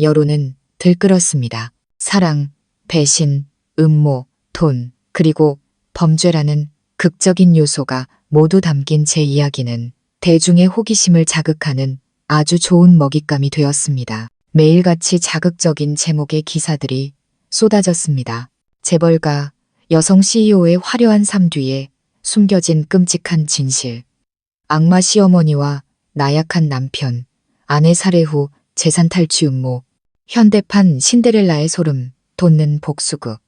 여론은 들끓었습니다. 사랑, 배신, 음모, 돈, 그리고 범죄라는 극적인 요소가 모두 담긴 제 이야기는 대중의 호기심을 자극하는 아주 좋은 먹잇감이 되었습니다. 매일같이 자극적인 제목의 기사들이 쏟아졌습니다. 재벌가, 여성 CEO의 화려한 삶 뒤에 숨겨진 끔찍한 진실. 악마 시어머니와 나약한 남편, 아내 살해 후 재산 탈취 음모, 현대판 신데렐라의 소름 돋는 복수극.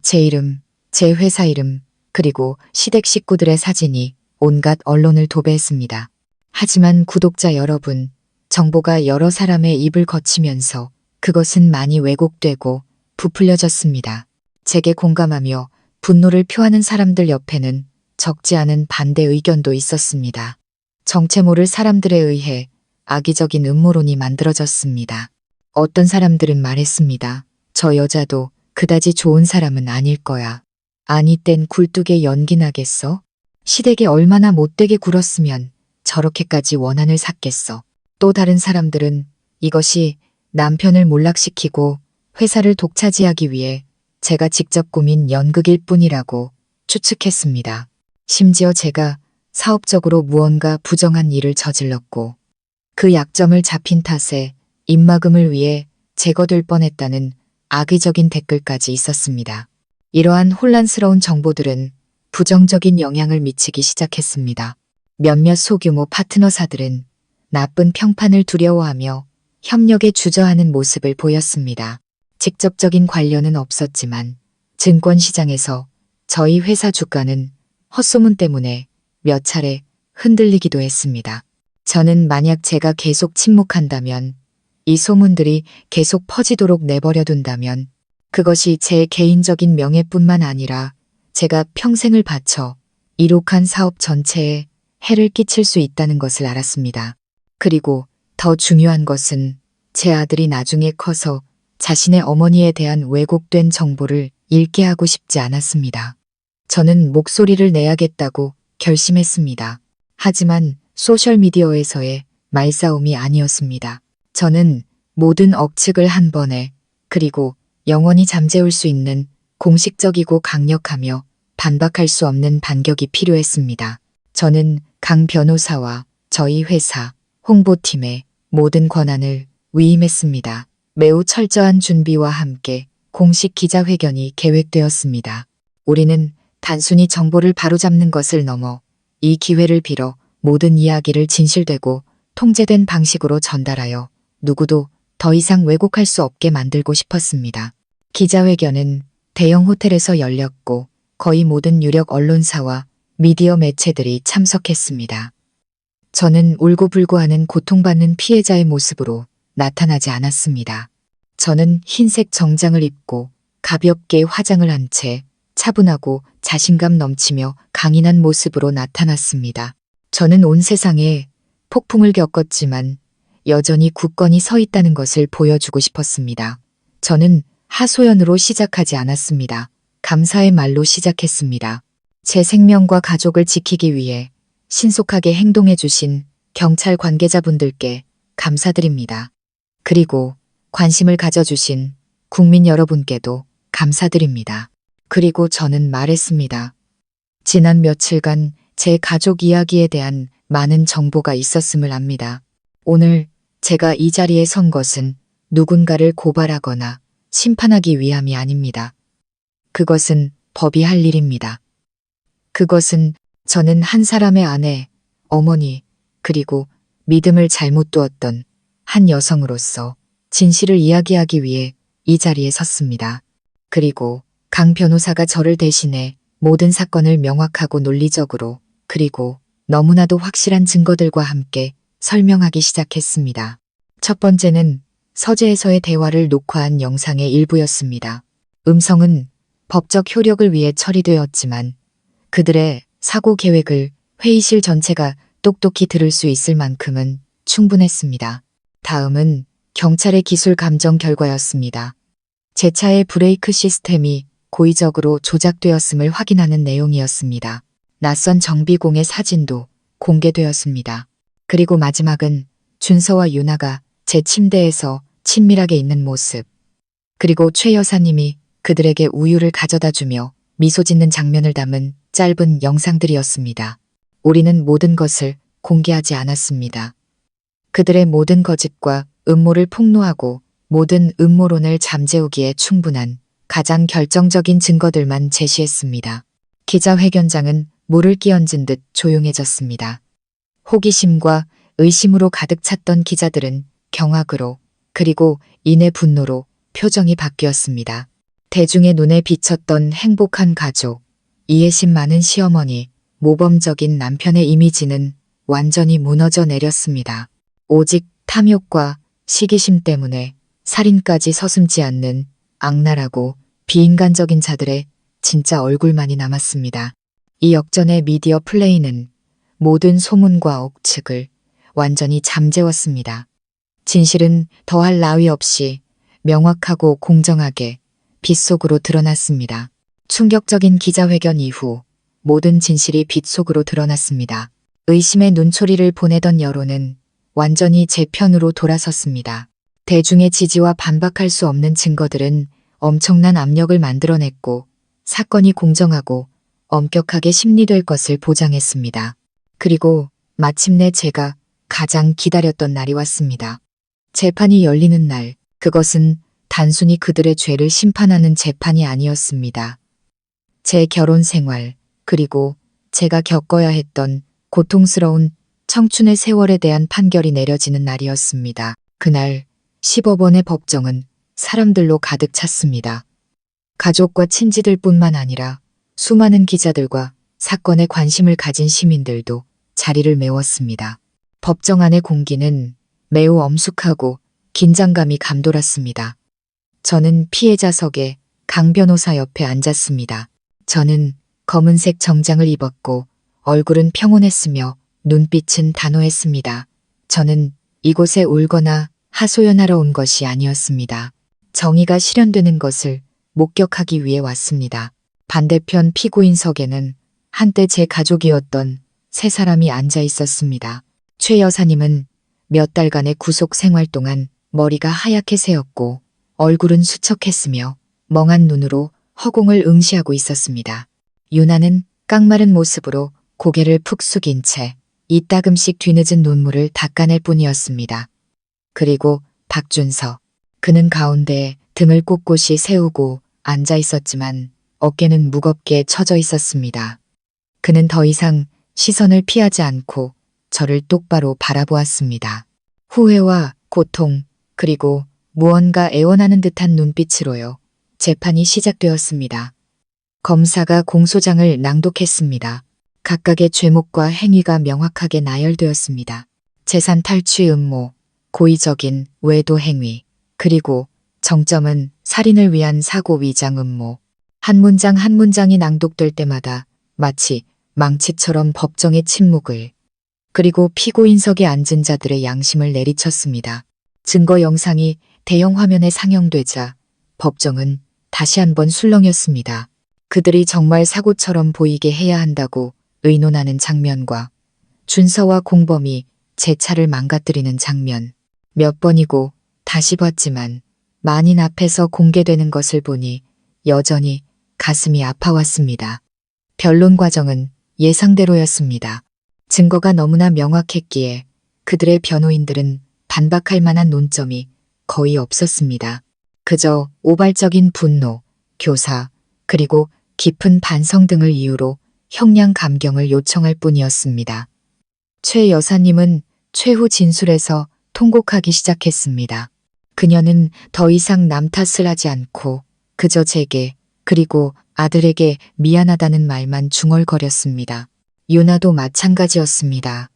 제 이름, 제 회사 이름, 그리고 시댁 식구들의 사진이 온갖 언론을 도배했습니다. 하지만 구독자 여러분, 정보가 여러 사람의 입을 거치면서 그것은 많이 왜곡되고 부풀려졌습니다. 제게 공감하며 분노를 표하는 사람들 옆에는 적지 않은 반대 의견도 있었습니다. 정체 모를 사람들에 의해 악의적인 음모론이 만들어졌습니다. 어떤 사람들은 말했습니다. 저 여자도 그다지 좋은 사람은 아닐 거야. 아니 땐 굴뚝에 연기 나겠어? 시댁에 얼마나 못되게 굴었으면 저렇게까지 원한을 샀겠어. 또 다른 사람들은 이것이 남편을 몰락시키고 회사를 독차지하기 위해 제가 직접 꾸민 연극일 뿐이라고 추측했습니다. 심지어 제가 사업적으로 무언가 부정한 일을 저질렀고 그 약점을 잡힌 탓에 입막음을 위해 제거될 뻔했다는 악의적인 댓글까지 있었습니다. 이러한 혼란스러운 정보들은 부정적인 영향을 미치기 시작했습니다. 몇몇 소규모 파트너사들은 나쁜 평판을 두려워하며 협력에 주저하는 모습을 보였습니다. 직접적인 관련은 없었지만 증권시장에서 저희 회사 주가는 헛소문 때문에 몇 차례 흔들리기도 했습니다. 저는 만약 제가 계속 침묵한다면, 이 소문들이 계속 퍼지도록 내버려 둔다면 그것이 제 개인적인 명예뿐만 아니라 제가 평생을 바쳐 이룩한 사업 전체에 해를 끼칠 수 있다는 것을 알았습니다. 그리고 더 중요한 것은 제 아들이 나중에 커서 자신의 어머니에 대한 왜곡된 정보를 읽게 하고 싶지 않았습니다. 저는 목소리를 내야겠다고 결심했습니다. 하지만 소셜미디어에서의 말싸움이 아니었습니다. 저는 모든 억측을 한 번에, 그리고 영원히 잠재울 수 있는 공식적이고 강력하며 반박할 수 없는 반격이 필요했습니다. 저는 강 변호사와 저희 회사 홍보팀의 모든 권한을 위임했습니다. 매우 철저한 준비와 함께 공식 기자회견이 계획되었습니다. 우리는 단순히 정보를 바로잡는 것을 넘어 이 기회를 빌어 모든 이야기를 진실되고 통제된 방식으로 전달하여 누구도 더 이상 왜곡할 수 없게 만들고 싶었습니다. 기자회견은 대형 호텔에서 열렸고 거의 모든 유력 언론사와 미디어 매체들이 참석했습니다. 저는 울고불고하는 고통받는 피해자의 모습으로 나타나지 않았습니다. 저는 흰색 정장을 입고 가볍게 화장을 한 채 차분하고 자신감 넘치며 강인한 모습으로 나타났습니다. 저는 온 세상에 폭풍을 겪었지만 여전히 굳건히 서 있다는 것을 보여주고 싶었습니다. 저는 하소연으로 시작하지 않았습니다. 감사의 말로 시작했습니다. 제 생명과 가족을 지키기 위해 신속하게 행동해 주신 경찰 관계자분들께 감사드립니다. 그리고 관심을 가져주신 국민 여러분께도 감사드립니다. 그리고 저는 말했습니다. 지난 며칠간 제 가족 이야기에 대한 많은 정보가 있었음을 압니다. 오늘 제가 이 자리에 선 것은 누군가를 고발하거나 심판하기 위함이 아닙니다. 그것은 법이 할 일입니다. 그것은 저는 한 사람의 아내, 어머니, 그리고 믿음을 잘못 두었던 한 여성으로서 진실을 이야기하기 위해 이 자리에 섰습니다. 그리고 강 변호사가 저를 대신해 모든 사건을 명확하고 논리적으로, 그리고 너무나도 확실한 증거들과 함께 설명하기 시작했습니다. 첫 번째는 서재에서의 대화를 녹화한 영상의 일부였습니다. 음성은 법적 효력을 위해 처리되었지만 그들의 사고 계획을 회의실 전체가 똑똑히 들을 수 있을 만큼은 충분했습니다. 다음은 경찰의 기술 감정 결과였습니다. 제 차의 브레이크 시스템이 고의적으로 조작되었음을 확인하는 내용이었습니다. 낯선 정비공의 사진도 공개되었습니다. 그리고 마지막은 준서와 유나가 제 침대에서 친밀하게 있는 모습, 그리고 최 여사님이 그들에게 우유를 가져다 주며 미소 짓는 장면을 담은 짧은 영상들이었습니다. 우리는 모든 것을 공개하지 않았습니다. 그들의 모든 거짓과 음모를 폭로하고 모든 음모론을 잠재우기에 충분한 가장 결정적인 증거들만 제시했습니다. 기자회견장은 물을 끼얹은 듯 조용해졌습니다. 호기심과 의심으로 가득 찼던 기자들은 경악으로 그리고 이내 분노로 표정이 바뀌었습니다. 대중의 눈에 비쳤던 행복한 가족, 이해심 많은 시어머니, 모범적인 남편의 이미지는 완전히 무너져 내렸습니다. 오직 탐욕과 시기심 때문에 살인까지 서슴지 않는 악랄하고 비인간적인 자들의 진짜 얼굴만이 남았습니다. 이 역전의 미디어 플레이는 모든 소문과 억측을 완전히 잠재웠습니다. 진실은 더할 나위 없이 명확하고 공정하게 빛 속으로 드러났습니다. 충격적인 기자회견 이후 모든 진실이 빛 속으로 드러났습니다. 의심의 눈초리를 보내던 여론은 완전히 제 편으로 돌아섰습니다. 대중의 지지와 반박할 수 없는 증거들은 엄청난 압력을 만들어냈고 사건이 공정하고 엄격하게 심리될 것을 보장했습니다. 그리고 마침내 제가 가장 기다렸던 날이 왔습니다. 재판이 열리는 날, 그것은 단순히 그들의 죄를 심판하는 재판이 아니었습니다. 제 결혼 생활, 그리고 제가 겪어야 했던 고통스러운 청춘의 세월에 대한 판결이 내려지는 날이었습니다. 그날 10억 원의 법정은 사람들로 가득 찼습니다. 가족과 친지들 뿐만 아니라 수많은 기자들과 사건에 관심을 가진 시민들도 자리를 메웠습니다. 법정 안의 공기는 매우 엄숙하고 긴장감이 감돌았습니다. 저는 피해자석에 강 변호사 옆에 앉았습니다. 저는 검은색 정장을 입었고 얼굴은 평온했으며 눈빛은 단호했습니다. 저는 이곳에 울거나 하소연하러 온 것이 아니었습니다. 정의가 실현되는 것을 목격하기 위해 왔습니다. 반대편 피고인석에는 한때 제 가족이었던 세 사람이 앉아 있었습니다. 최 여사님은 몇 달간의 구속 생활 동안 머리가 하얗게 새었고 얼굴은 수척했으며 멍한 눈으로 허공을 응시하고 있었습니다. 유나는 깡마른 모습으로 고개를 푹 숙인 채 이따금씩 뒤늦은 눈물을 닦아낼 뿐이었습니다. 그리고 박준서, 그는 가운데에 등을 꼿꼿이 세우고 앉아 있었지만 어깨는 무겁게 처져 있었습니다. 그는 더 이상 시선을 피하지 않고 저를 똑바로 바라보았습니다. 후회와 고통, 그리고 무언가 애원하는 듯한 눈빛으로요. 재판이 시작되었습니다. 검사가 공소장을 낭독했습니다. 각각의 죄목과 행위가 명확하게 나열되었습니다. 재산 탈취 음모, 고의적인 외도 행위, 그리고 정점은 살인을 위한 사고 위장 음모. 한 문장 한 문장이 낭독될 때마다 마치 망치처럼 법정의 침묵을, 그리고 피고인석에 앉은 자들의 양심을 내리쳤습니다. 증거 영상이 대형 화면에 상영되자 법정은 다시 한번 술렁였습니다. 그들이 정말 사고처럼 보이게 해야 한다고 의논하는 장면과 준서와 공범이 제 차를 망가뜨리는 장면. 몇 번이고 다시 봤지만 만인 앞에서 공개되는 것을 보니 여전히 가슴이 아파왔습니다. 변론 과정은 예상대로였습니다. 증거가 너무나 명확했기에 그들의 변호인들은 반박할 만한 논점이 거의 없었습니다. 그저 우발적인 분노, 교사, 그리고 깊은 반성 등을 이유로 형량 감경을 요청할 뿐이었습니다. 최 여사님은 최후 진술에서 통곡하기 시작했습니다. 그녀는 더 이상 남 탓을 하지 않고 그저 제게 그리고 아들에게 미안하다는 말만 중얼거렸습니다. 유나도 마찬가지였습니다.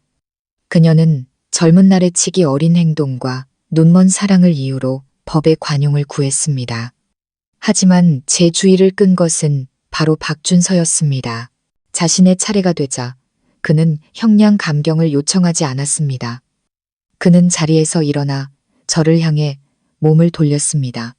그녀는 젊은 날의 치기 어린 행동과 눈먼 사랑을 이유로 법의 관용을 구했습니다. 하지만 제 주의를 끈 것은 바로 박준서였습니다. 자신의 차례가 되자 그는 형량 감경을 요청하지 않았습니다. 그는 자리에서 일어나 저를 향해 몸을 돌렸습니다.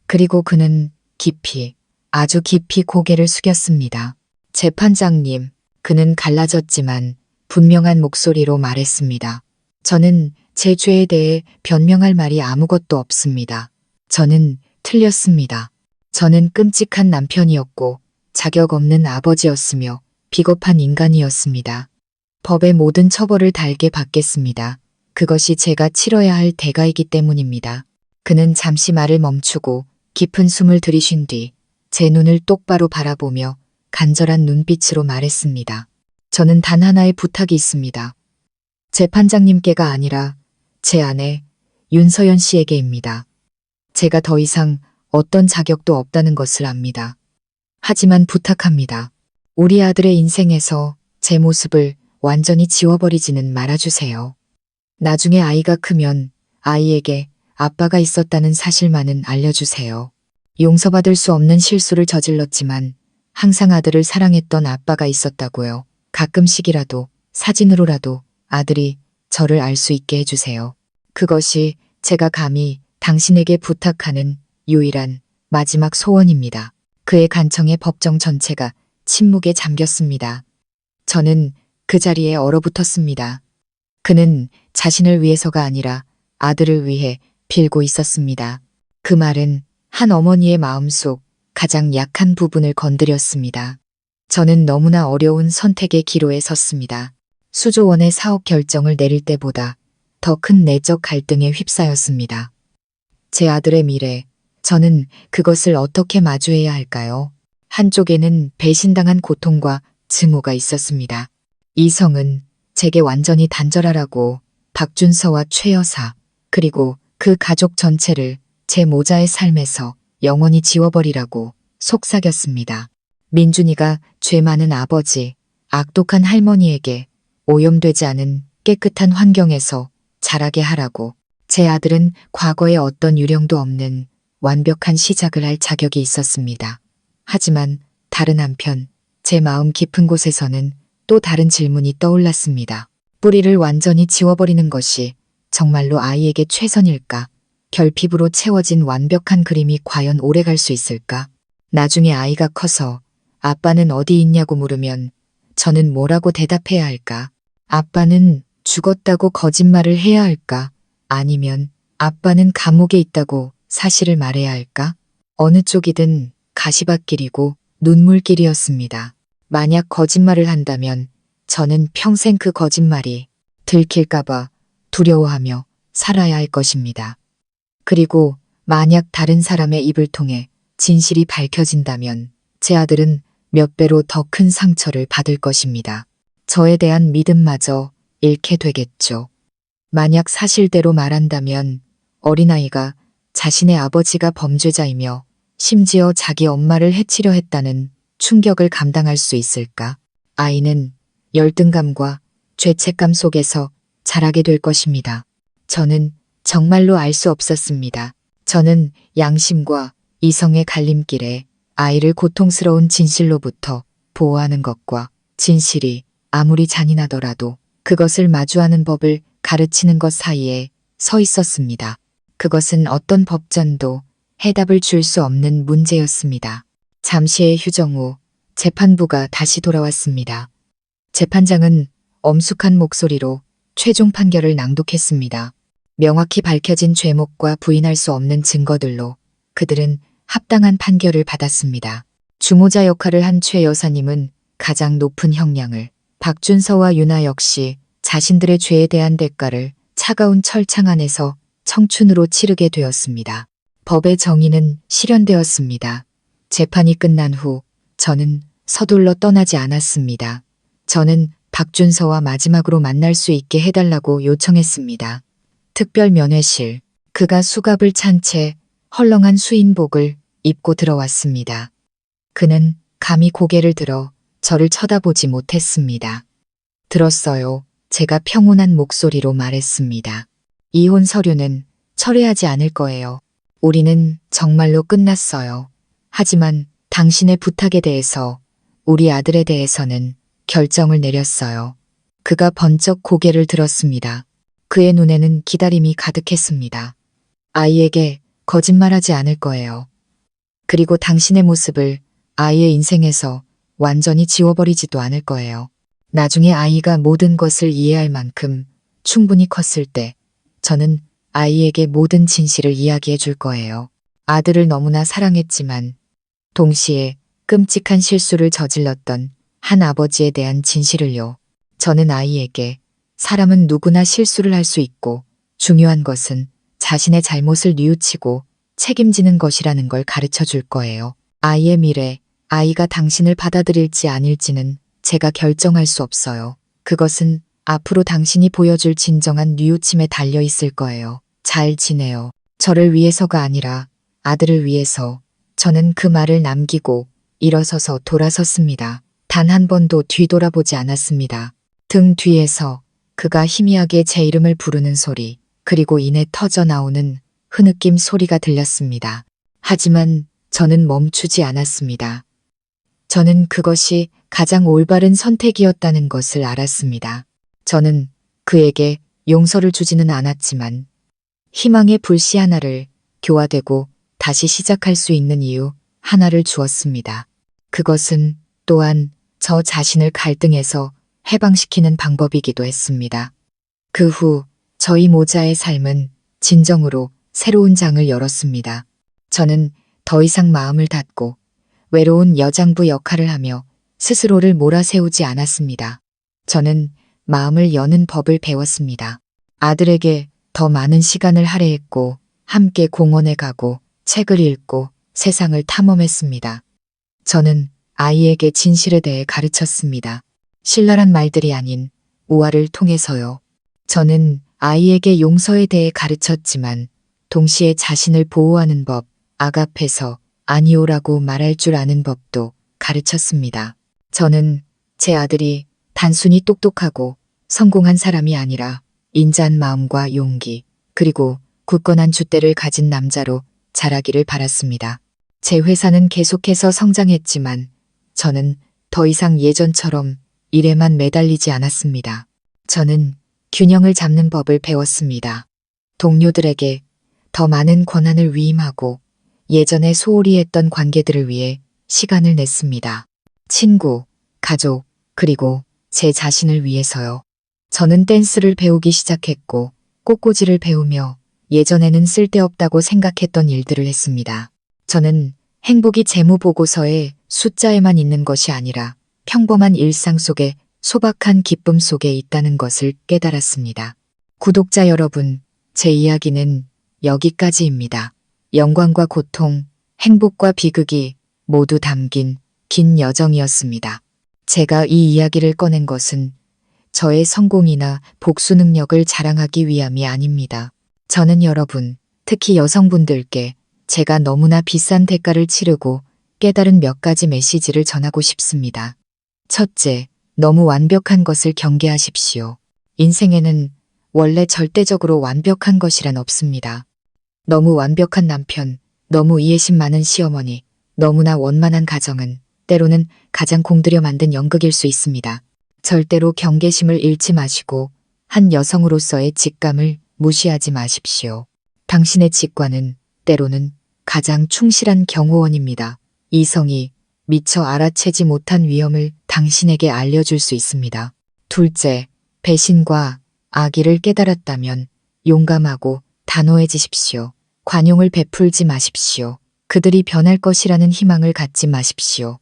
그리고 그는 깊이, 아주 깊이 고개를 숙였습니다. 재판장님, 그는 갈라졌지만 분명한 목소리로 말했습니다. 저는 제 죄에 대해 변명할 말이 아무것도 없습니다. 저는 틀렸습니다. 저는 끔찍한 남편이었고 자격 없는 아버지였으며 비겁한 인간이었습니다. 법의 모든 처벌을 달게 받겠습니다. 그것이 제가 치러야 할 대가이기 때문입니다. 그는 잠시 말을 멈추고 깊은 숨을 들이쉰 뒤 제 눈을 똑바로 바라보며 간절한 눈빛으로 말했습니다. 저는 단 하나의 부탁이 있습니다. 재판장님께가 아니라 제 아내 윤서연 씨에게입니다. 제가 더 이상 어떤 자격도 없다는 것을 압니다. 하지만 부탁합니다. 우리 아들의 인생에서 제 모습을 완전히 지워버리지는 말아주세요. 나중에 아이가 크면 아이에게 아빠가 있었다는 사실만은 알려주세요. 용서받을 수 없는 실수를 저질렀지만 항상 아들을 사랑했던 아빠가 있었다고요. 가끔씩이라도 사진으로라도 아들이 저를 알 수 있게 해주세요. 그것이 제가 감히 당신에게 부탁하는 유일한 마지막 소원입니다. 그의 간청에 법정 전체가 침묵에 잠겼습니다. 저는 그 자리에 얼어붙었습니다. 그는 자신을 위해서가 아니라 아들을 위해 빌고 있었습니다. 그 말은 한 어머니의 마음속 가장 약한 부분을 건드렸습니다. 저는 너무나 어려운 선택의 기로에 섰습니다. 수조 원의 사업 결정을 내릴 때보다 더 큰 내적 갈등에 휩싸였습니다. 제 아들의 미래, 저는 그것을 어떻게 마주해야 할까요? 한쪽에는 배신당한 고통과 증오가 있었습니다. 이성은 제게 완전히 단절하라고 박준서와 최 여사, 그리고 그 가족 전체를 제 모자의 삶에서 영원히 지워버리라고 속삭였습니다. 민준이가 죄 많은 아버지, 악독한 할머니에게 오염되지 않은 깨끗한 환경에서 자라게 하라고. 제 아들은 과거에 어떤 유령도 없는 완벽한 시작을 할 자격이 있었습니다. 하지만 다른 한편 제 마음 깊은 곳에서는 또 다른 질문이 떠올랐습니다. 뿌리를 완전히 지워버리는 것이 정말로 아이에게 최선일까? 결핍으로 채워진 완벽한 그림이 과연 오래갈 수 있을까? 나중에 아이가 커서 아빠는 어디 있냐고 물으면 저는 뭐라고 대답해야 할까? 아빠는 죽었다고 거짓말을 해야 할까? 아니면 아빠는 감옥에 있다고 사실을 말해야 할까? 어느 쪽이든 가시밭길이고 눈물길이었습니다. 만약 거짓말을 한다면 저는 평생 그 거짓말이 들킬까봐 두려워하며 살아야 할 것입니다. 그리고 만약 다른 사람의 입을 통해 진실이 밝혀진다면 제 아들은 몇 배로 더 큰 상처를 받을 것입니다. 저에 대한 믿음마저 잃게 되겠죠. 만약 사실대로 말한다면 어린아이가 자신의 아버지가 범죄자이며 심지어 자기 엄마를 해치려 했다는 충격을 감당할 수 있을까? 아이는 열등감과 죄책감 속에서 자라게 될 것입니다. 저는 정말로 알 수 없었습니다. 저는 양심과 이성의 갈림길에 아이를 고통스러운 진실로부터 보호하는 것과 진실이 아무리 잔인하더라도 그것을 마주하는 법을 가르치는 것 사이에 서 있었습니다. 그것은 어떤 법전도 해답을 줄 수 없는 문제였습니다. 잠시의 휴정 후 재판부가 다시 돌아왔습니다. 재판장은 엄숙한 목소리로 최종 판결을 낭독했습니다. 명확히 밝혀진 죄목과 부인할 수 없는 증거들로 그들은 합당한 판결을 받았습니다. 주모자 역할을 한 최 여사님은 가장 높은 형량을, 박준서와 유나 역시 자신들의 죄에 대한 대가를 차가운 철창 안에서 청춘으로 치르게 되었습니다. 법의 정의는 실현되었습니다. 재판이 끝난 후 저는 서둘러 떠나지 않았습니다. 저는 박준서와 마지막으로 만날 수 있게 해달라고 요청했습니다. 특별 면회실, 그가 수갑을 찬 채 헐렁한 수인복을 입고 들어왔습니다. 그는 감히 고개를 들어 저를 쳐다보지 못했습니다. 들었어요. 제가 평온한 목소리로 말했습니다. 이혼 서류는 철회하지 않을 거예요. 우리는 정말로 끝났어요. 하지만 당신의 부탁에 대해서, 우리 아들에 대해서는 결정을 내렸어요. 그가 번쩍 고개를 들었습니다. 그의 눈에는 기다림이 가득했습니다. 아이에게 거짓말하지 않을 거예요. 그리고 당신의 모습을 아이의 인생에서 완전히 지워버리지도 않을 거예요. 나중에 아이가 모든 것을 이해할 만큼 충분히 컸을 때 저는 아이에게 모든 진실을 이야기해 줄 거예요. 아들을 너무나 사랑했지만 동시에 끔찍한 실수를 저질렀던 한 아버지에 대한 진실을요. 저는 아이에게 사람은 누구나 실수를 할 수 있고 중요한 것은 자신의 잘못을 뉘우치고 책임지는 것이라는 걸 가르쳐 줄 거예요. 아이의 미래, 아이가 당신을 받아들일지 아닐지는 제가 결정할 수 없어요. 그것은 앞으로 당신이 보여줄 진정한 뉘우침에 달려 있을 거예요. 잘 지내요. 저를 위해서가 아니라 아들을 위해서. 저는 그 말을 남기고 일어서서 돌아섰습니다. 단 한 번도 뒤돌아보지 않았습니다. 등 뒤에서 그가 희미하게 제 이름을 부르는 소리, 그리고 이내 터져 나오는 흐느낌 소리가 들렸습니다. 하지만 저는 멈추지 않았습니다. 저는 그것이 가장 올바른 선택이었다는 것을 알았습니다. 저는 그에게 용서를 주지는 않았지만 희망의 불씨 하나를, 교화되고 다시 시작할 수 있는 이유 하나를 주었습니다. 그것은 또한 저 자신을 갈등에서 해방시키는 방법이기도 했습니다. 그 후 저희 모자의 삶은 진정으로 새로운 장을 열었습니다. 저는 더 이상 마음을 닫고 외로운 여장부 역할을 하며 스스로를 몰아세우지 않았습니다. 저는 마음을 여는 법을 배웠습니다. 아들에게 더 많은 시간을 할애했고 함께 공원에 가고 책을 읽고 세상을 탐험했습니다. 저는 아이에게 진실에 대해 가르쳤습니다. 신랄한 말들이 아닌 우화를 통해서요. 저는 아이에게 용서에 대해 가르쳤지만 동시에 자신을 보호하는 법, 아가페서 아니오라고 말할 줄 아는 법도 가르쳤습니다. 저는 제 아들이 단순히 똑똑하고 성공한 사람이 아니라 인자한 마음과 용기, 그리고 굳건한 줏대를 가진 남자로 자라기를 바랐습니다. 제 회사는 계속해서 성장했지만 저는 더 이상 예전처럼 일에만 매달리지 않았습니다. 저는 균형을 잡는 법을 배웠습니다. 동료들에게 더 많은 권한을 위임하고 예전에 소홀히 했던 관계들을 위해 시간을 냈습니다. 친구, 가족, 그리고 제 자신을 위해서요. 저는 댄스를 배우기 시작했고 꽃꽂이를 배우며 예전에는 쓸데없다고 생각했던 일들을 했습니다. 저는 행복이 재무보고서에 숫자에만 있는 것이 아니라 평범한 일상 속에 소박한 기쁨 속에 있다는 것을 깨달았습니다. 구독자 여러분, 제 이야기는 여기까지입니다. 영광과 고통, 행복과 비극이 모두 담긴 긴 여정이었습니다. 제가 이 이야기를 꺼낸 것은 저의 성공이나 복수 능력을 자랑하기 위함이 아닙니다. 저는 여러분, 특히 여성분들께 제가 너무나 비싼 대가를 치르고 깨달은 몇 가지 메시지를 전하고 싶습니다. 첫째, 너무 완벽한 것을 경계하십시오. 인생에는 원래 절대적으로 완벽한 것이란 없습니다. 너무 완벽한 남편, 너무 이해심 많은 시어머니, 너무나 원만한 가정은 때로는 가장 공들여 만든 연극일 수 있습니다. 절대로 경계심을 잃지 마시고 한 여성으로서의 직감을 무시하지 마십시오. 당신의 직관은 때로는 가장 충실한 경호원입니다. 이성이 미처 알아채지 못한 위험을 당신에게 알려줄 수 있습니다. 둘째, 배신과 악의를 깨달았다면 용감하고 단호해지십시오. 관용을 베풀지 마십시오. 그들이 변할 것이라는 희망을 갖지 마십시오.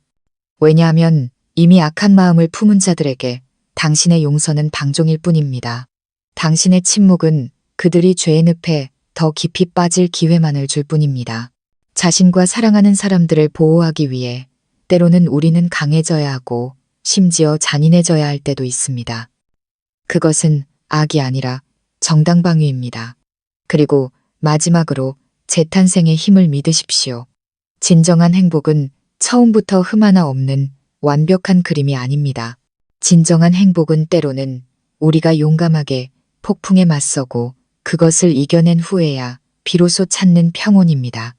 왜냐하면 이미 악한 마음을 품은 자들에게 당신의 용서는 방종일 뿐입니다. 당신의 침묵은 그들이 죄의 늪에 더 깊이 빠질 기회만을 줄 뿐입니다. 자신과 사랑하는 사람들을 보호하기 위해 때로는 우리는 강해져야 하고 심지어 잔인해져야 할 때도 있습니다. 그것은 악이 아니라 정당방위입니다. 그리고 마지막으로 재탄생의 힘을 믿으십시오. 진정한 행복은 처음부터 흠 하나 없는 완벽한 그림이 아닙니다. 진정한 행복은 때로는 우리가 용감하게 폭풍에 맞서고 그것을 이겨낸 후에야 비로소 찾는 평온입니다.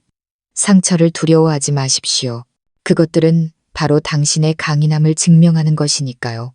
상처를 두려워하지 마십시오. 그것들은 바로 당신의 강인함을 증명하는 것이니까요.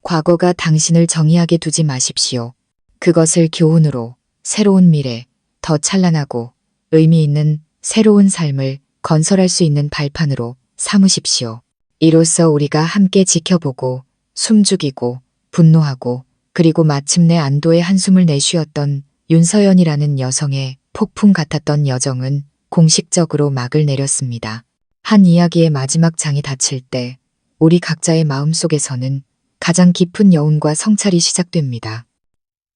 과거가 당신을 정의하게 두지 마십시오. 그것을 교훈으로 새로운 미래, 더 찬란하고 의미 있는 새로운 삶을 건설할 수 있는 발판으로 삼으십시오. 이로써 우리가 함께 지켜보고 숨죽이고 분노하고 그리고 마침내 안도의 한숨을 내쉬었던 윤서연이라는 여성의 폭풍 같았던 여정은 공식적으로 막을 내렸습니다. 한 이야기의 마지막 장이 닫힐 때 우리 각자의 마음속에서는 가장 깊은 여운과 성찰이 시작됩니다.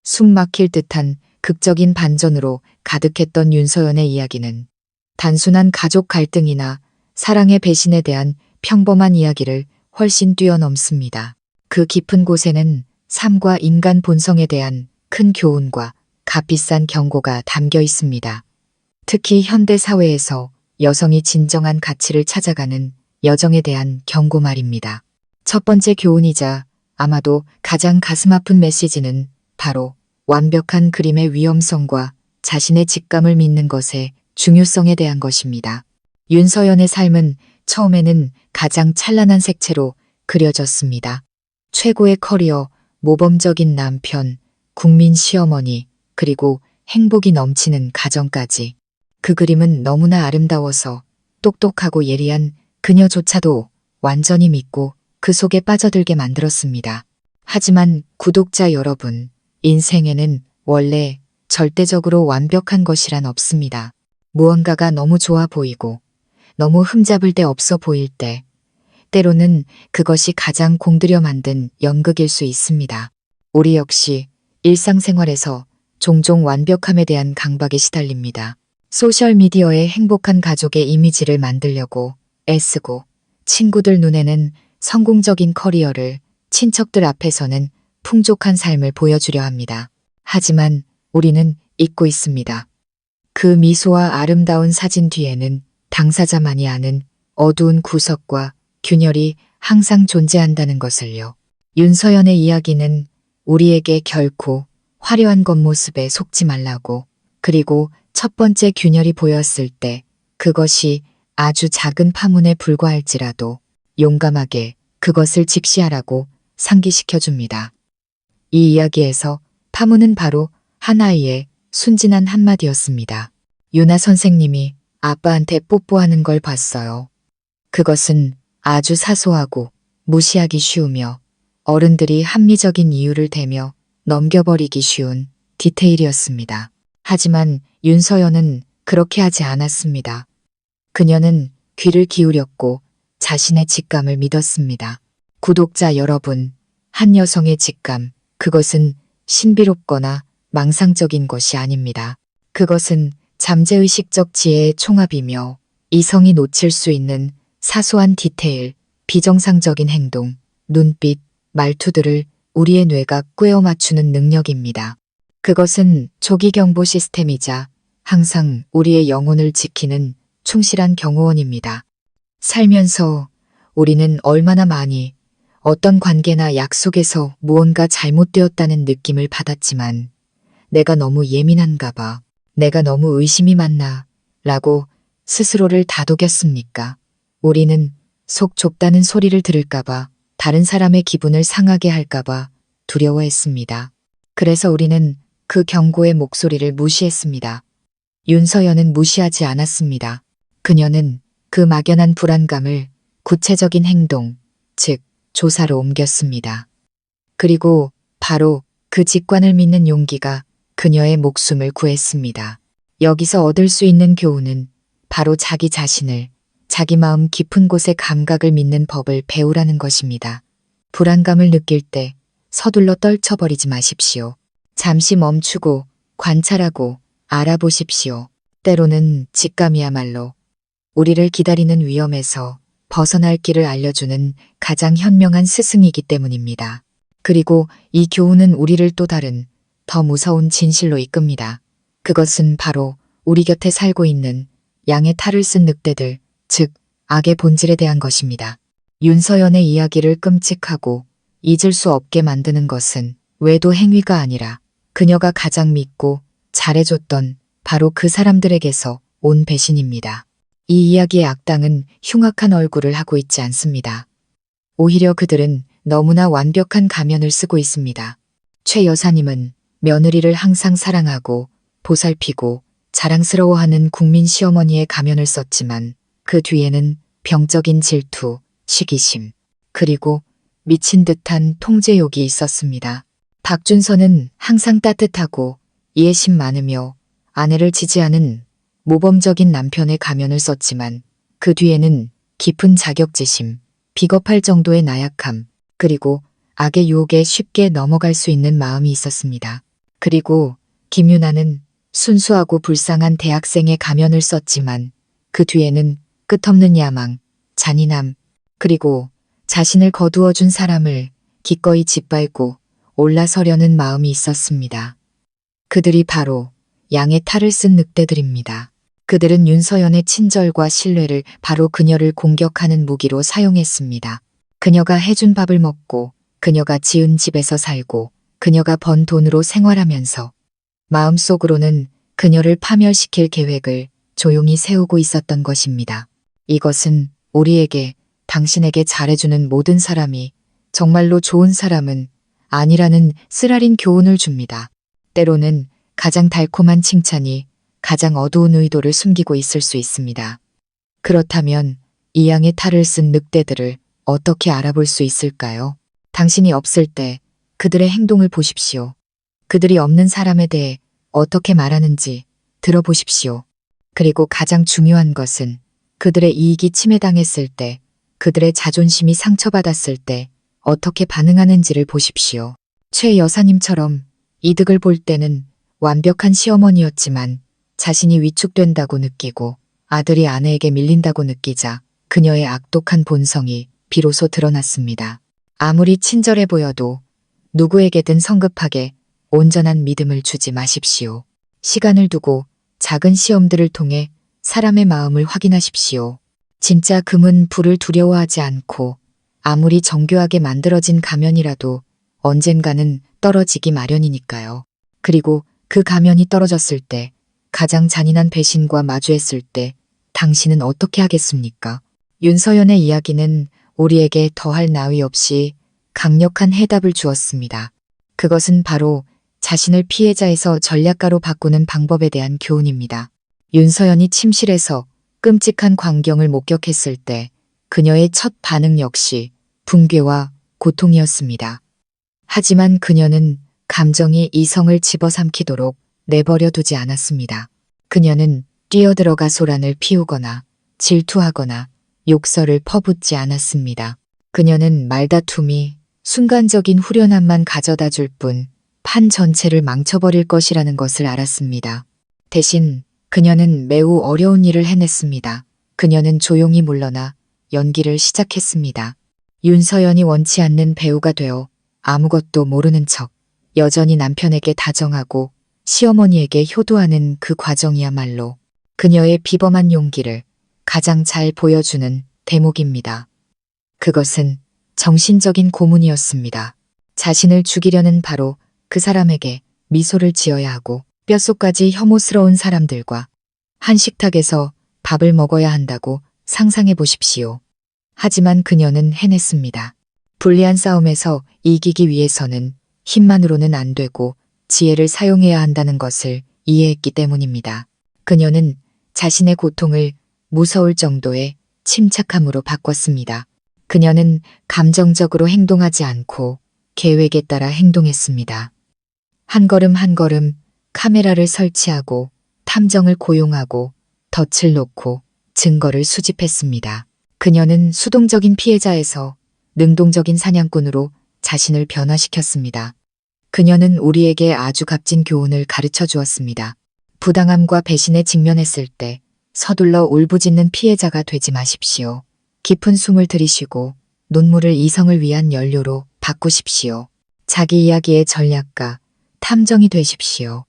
숨 막힐 듯한 극적인 반전으로 가득했던 윤서연의 이야기는 단순한 가족 갈등이나 사랑의 배신에 대한 평범한 이야기를 훨씬 뛰어넘습니다. 그 깊은 곳에는 삶과 인간 본성에 대한 큰 교훈과 값비싼 경고가 담겨 있습니다. 특히 현대 사회에서 여성이 진정한 가치를 찾아가는 여정에 대한 경고 말입니다. 첫 번째 교훈이자 아마도 가장 가슴 아픈 메시지는 바로 완벽한 그림의 위험성과 자신의 직감을 믿는 것의 중요성에 대한 것입니다. 윤서연의 삶은 처음에는 가장 찬란한 색채로 그려졌습니다. 최고의 커리어, 모범적인 남편, 국민 시어머니, 그리고 행복이 넘치는 가정까지. 그 그림은 너무나 아름다워서 똑똑하고 예리한 그녀조차도 완전히 믿고 그 속에 빠져들게 만들었습니다. 하지만 구독자 여러분, 인생에는 원래 절대적으로 완벽한 것이란 없습니다. 무언가가 너무 좋아 보이고 너무 흠잡을 데 없어 보일 때 때로는 그것이 가장 공들여 만든 연극일 수 있습니다. 우리 역시 일상생활에서 종종 완벽함에 대한 강박에 시달립니다. 소셜미디어에 행복한 가족의 이미지를 만들려고 애쓰고 친구들 눈에는 성공적인 커리어를, 친척들 앞에서는 풍족한 삶을 보여주려 합니다. 하지만 우리는 잊고 있습니다. 그 미소와 아름다운 사진 뒤에는 당사자만이 아는 어두운 구석과 균열이 항상 존재한다는 것을요. 윤서연의 이야기는 우리에게 결코 화려한 겉모습에 속지 말라고, 그리고 첫 번째 균열이 보였을 때 그것이 아주 작은 파문에 불과할지라도 용감하게 그것을 직시하라고 상기시켜줍니다. 이 이야기에서 파문은 바로 한 아이의 순진한 한마디였습니다. 유나 선생님이 아빠한테 뽀뽀하는 걸 봤어요. 그것은 아주 사소하고 무시하기 쉬우며 어른들이 합리적인 이유를 대며 넘겨버리기 쉬운 디테일이었습니다. 하지만 윤서연은 그렇게 하지 않았습니다. 그녀는 귀를 기울였고 자신의 직감을 믿었습니다. 구독자 여러분, 한 여성의 직감, 그것은 신비롭거나 망상적인 것이 아닙니다. 그것은 잠재의식적 지혜의 총합이며 이성이 놓칠 수 있는 사소한 디테일, 비정상적인 행동, 눈빛, 말투들을 우리의 뇌가 꿰어 맞추는 능력입니다. 그것은 조기 경보 시스템이자 항상 우리의 영혼을 지키는 충실한 경호원입니다. 살면서 우리는 얼마나 많이 어떤 관계나 약속에서 무언가 잘못되었다는 느낌을 받았지만 내가 너무 예민한가 봐, 내가 너무 의심이 많나 라고 스스로를 다독였습니까? 우리는 속 좁다는 소리를 들을까 봐, 다른 사람의 기분을 상하게 할까 봐 두려워했습니다. 그래서 우리는 그 경고의 목소리를 무시했습니다. 윤서연은 무시하지 않았습니다. 그녀는 그 막연한 불안감을 구체적인 행동, 즉 조사로 옮겼습니다. 그리고 바로 그 직관을 믿는 용기가 그녀의 목숨을 구했습니다. 여기서 얻을 수 있는 교훈은 바로 자기 자신을, 자기 마음 깊은 곳의 감각을 믿는 법을 배우라는 것입니다. 불안감을 느낄 때 서둘러 떨쳐버리지 마십시오. 잠시 멈추고 관찰하고 알아보십시오. 때로는 직감이야말로 우리를 기다리는 위험에서 벗어날 길을 알려주는 가장 현명한 스승이기 때문입니다. 그리고 이 교훈은 우리를 또 다른 더 무서운 진실로 이끕니다. 그것은 바로 우리 곁에 살고 있는 양의 탈을 쓴 늑대들, 즉 악의 본질에 대한 것입니다. 윤서연의 이야기를 끔찍하고 잊을 수 없게 만드는 것은 외도 행위가 아니라 그녀가 가장 믿고 잘해줬던 바로 그 사람들에게서 온 배신입니다. 이 이야기의 악당은 흉악한 얼굴을 하고 있지 않습니다. 오히려 그들은 너무나 완벽한 가면을 쓰고 있습니다. 최 여사님은 며느리를 항상 사랑하고 보살피고 자랑스러워하는 국민 시어머니의 가면을 썼지만 그 뒤에는 병적인 질투, 시기심, 그리고 미친 듯한 통제욕이 있었습니다. 박준서는 항상 따뜻하고 이해심 많으며 아내를 지지하는 모범적인 남편의 가면을 썼지만 그 뒤에는 깊은 자격지심, 비겁할 정도의 나약함, 그리고 악의 유혹에 쉽게 넘어갈 수 있는 마음이 있었습니다. 그리고 김유나는 순수하고 불쌍한 대학생의 가면을 썼지만 그 뒤에는 끝없는 야망, 잔인함, 그리고 자신을 거두어 준 사람을 기꺼이 짓밟고 올라서려는 마음이 있었습니다. 그들이 바로 양의 탈을 쓴 늑대들입니다. 그들은 윤서연의 친절과 신뢰를 바로 그녀를 공격하는 무기로 사용했습니다. 그녀가 해준 밥을 먹고, 그녀가 지은 집에서 살고, 그녀가 번 돈으로 생활하면서 마음속으로는 그녀를 파멸시킬 계획을 조용히 세우고 있었던 것입니다. 이것은 우리에게, 당신에게 잘해주는 모든 사람이 정말로 좋은 사람은 아니라는 쓰라린 교훈을 줍니다. 때로는 가장 달콤한 칭찬이 가장 어두운 의도를 숨기고 있을 수 있습니다. 그렇다면 이 양의 탈을 쓴 늑대들을 어떻게 알아볼 수 있을까요? 당신이 없을 때 그들의 행동을 보십시오. 그들이 없는 사람에 대해 어떻게 말하는지 들어보십시오. 그리고 가장 중요한 것은 그들의 이익이 침해당했을 때, 그들의 자존심이 상처받았을 때 어떻게 반응하는지를 보십시오. 최 여사님처럼 이득을 볼 때는 완벽한 시어머니였지만 자신이 위축된다고 느끼고 아들이 아내에게 밀린다고 느끼자 그녀의 악독한 본성이 비로소 드러났습니다. 아무리 친절해 보여도 누구에게든 성급하게 온전한 믿음을 주지 마십시오. 시간을 두고 작은 시험들을 통해 사람의 마음을 확인하십시오. 진짜 금은 불을 두려워하지 않고 아무리 정교하게 만들어진 가면이라도 언젠가는 떨어지기 마련이니까요. 그리고 그 가면이 떨어졌을 때, 가장 잔인한 배신과 마주했을 때 당신은 어떻게 하겠습니까? 윤서연의 이야기는 우리에게 더할 나위 없이 강력한 해답을 주었습니다. 그것은 바로 자신을 피해자에서 전략가로 바꾸는 방법에 대한 교훈입니다. 윤서연이 침실에서 끔찍한 광경을 목격했을 때 그녀의 첫 반응 역시 붕괴와 고통이었습니다. 하지만 그녀는 감정이 이성을 집어삼키도록 내버려 두지 않았습니다. 그녀는 뛰어들어가 소란을 피우거나 질투하거나 욕설을 퍼붓지 않았습니다. 그녀는 말다툼이 순간적인 후련함만 가져다 줄 뿐 판 전체를 망쳐버릴 것이라는 것을 알았습니다. 대신 그녀는 매우 어려운 일을 해냈습니다. 그녀는 조용히 물러나 연기를 시작했습니다. 윤서연이 원치 않는 배우가 되어 아무것도 모르는 척 여전히 남편에게 다정하고 시어머니에게 효도하는 그 과정이야말로 그녀의 비범한 용기를 가장 잘 보여주는 대목입니다. 그것은 정신적인 고문이었습니다. 자신을 죽이려는 바로 그 사람에게 미소를 지어야 하고 뼛속까지 혐오스러운 사람들과 한 식탁에서 밥을 먹어야 한다고 상상해 보십시오. 하지만 그녀는 해냈습니다. 불리한 싸움에서 이기기 위해서는 힘만으로는 안 되고 지혜를 사용해야 한다는 것을 이해했기 때문입니다. 그녀는 자신의 고통을 무서울 정도의 침착함으로 바꿨습니다. 그녀는 감정적으로 행동하지 않고 계획에 따라 행동했습니다. 한 걸음 한 걸음 카메라를 설치하고 탐정을 고용하고 덫을 놓고 증거를 수집했습니다. 그녀는 수동적인 피해자에서 능동적인 사냥꾼으로 자신을 변화시켰습니다. 그녀는 우리에게 아주 값진 교훈을 가르쳐 주었습니다. 부당함과 배신에 직면했을 때 서둘러 울부짖는 피해자가 되지 마십시오. 깊은 숨을 들이쉬고 눈물을 이성을 위한 연료로 바꾸십시오. 자기 이야기의 전략가, 탐정이 되십시오.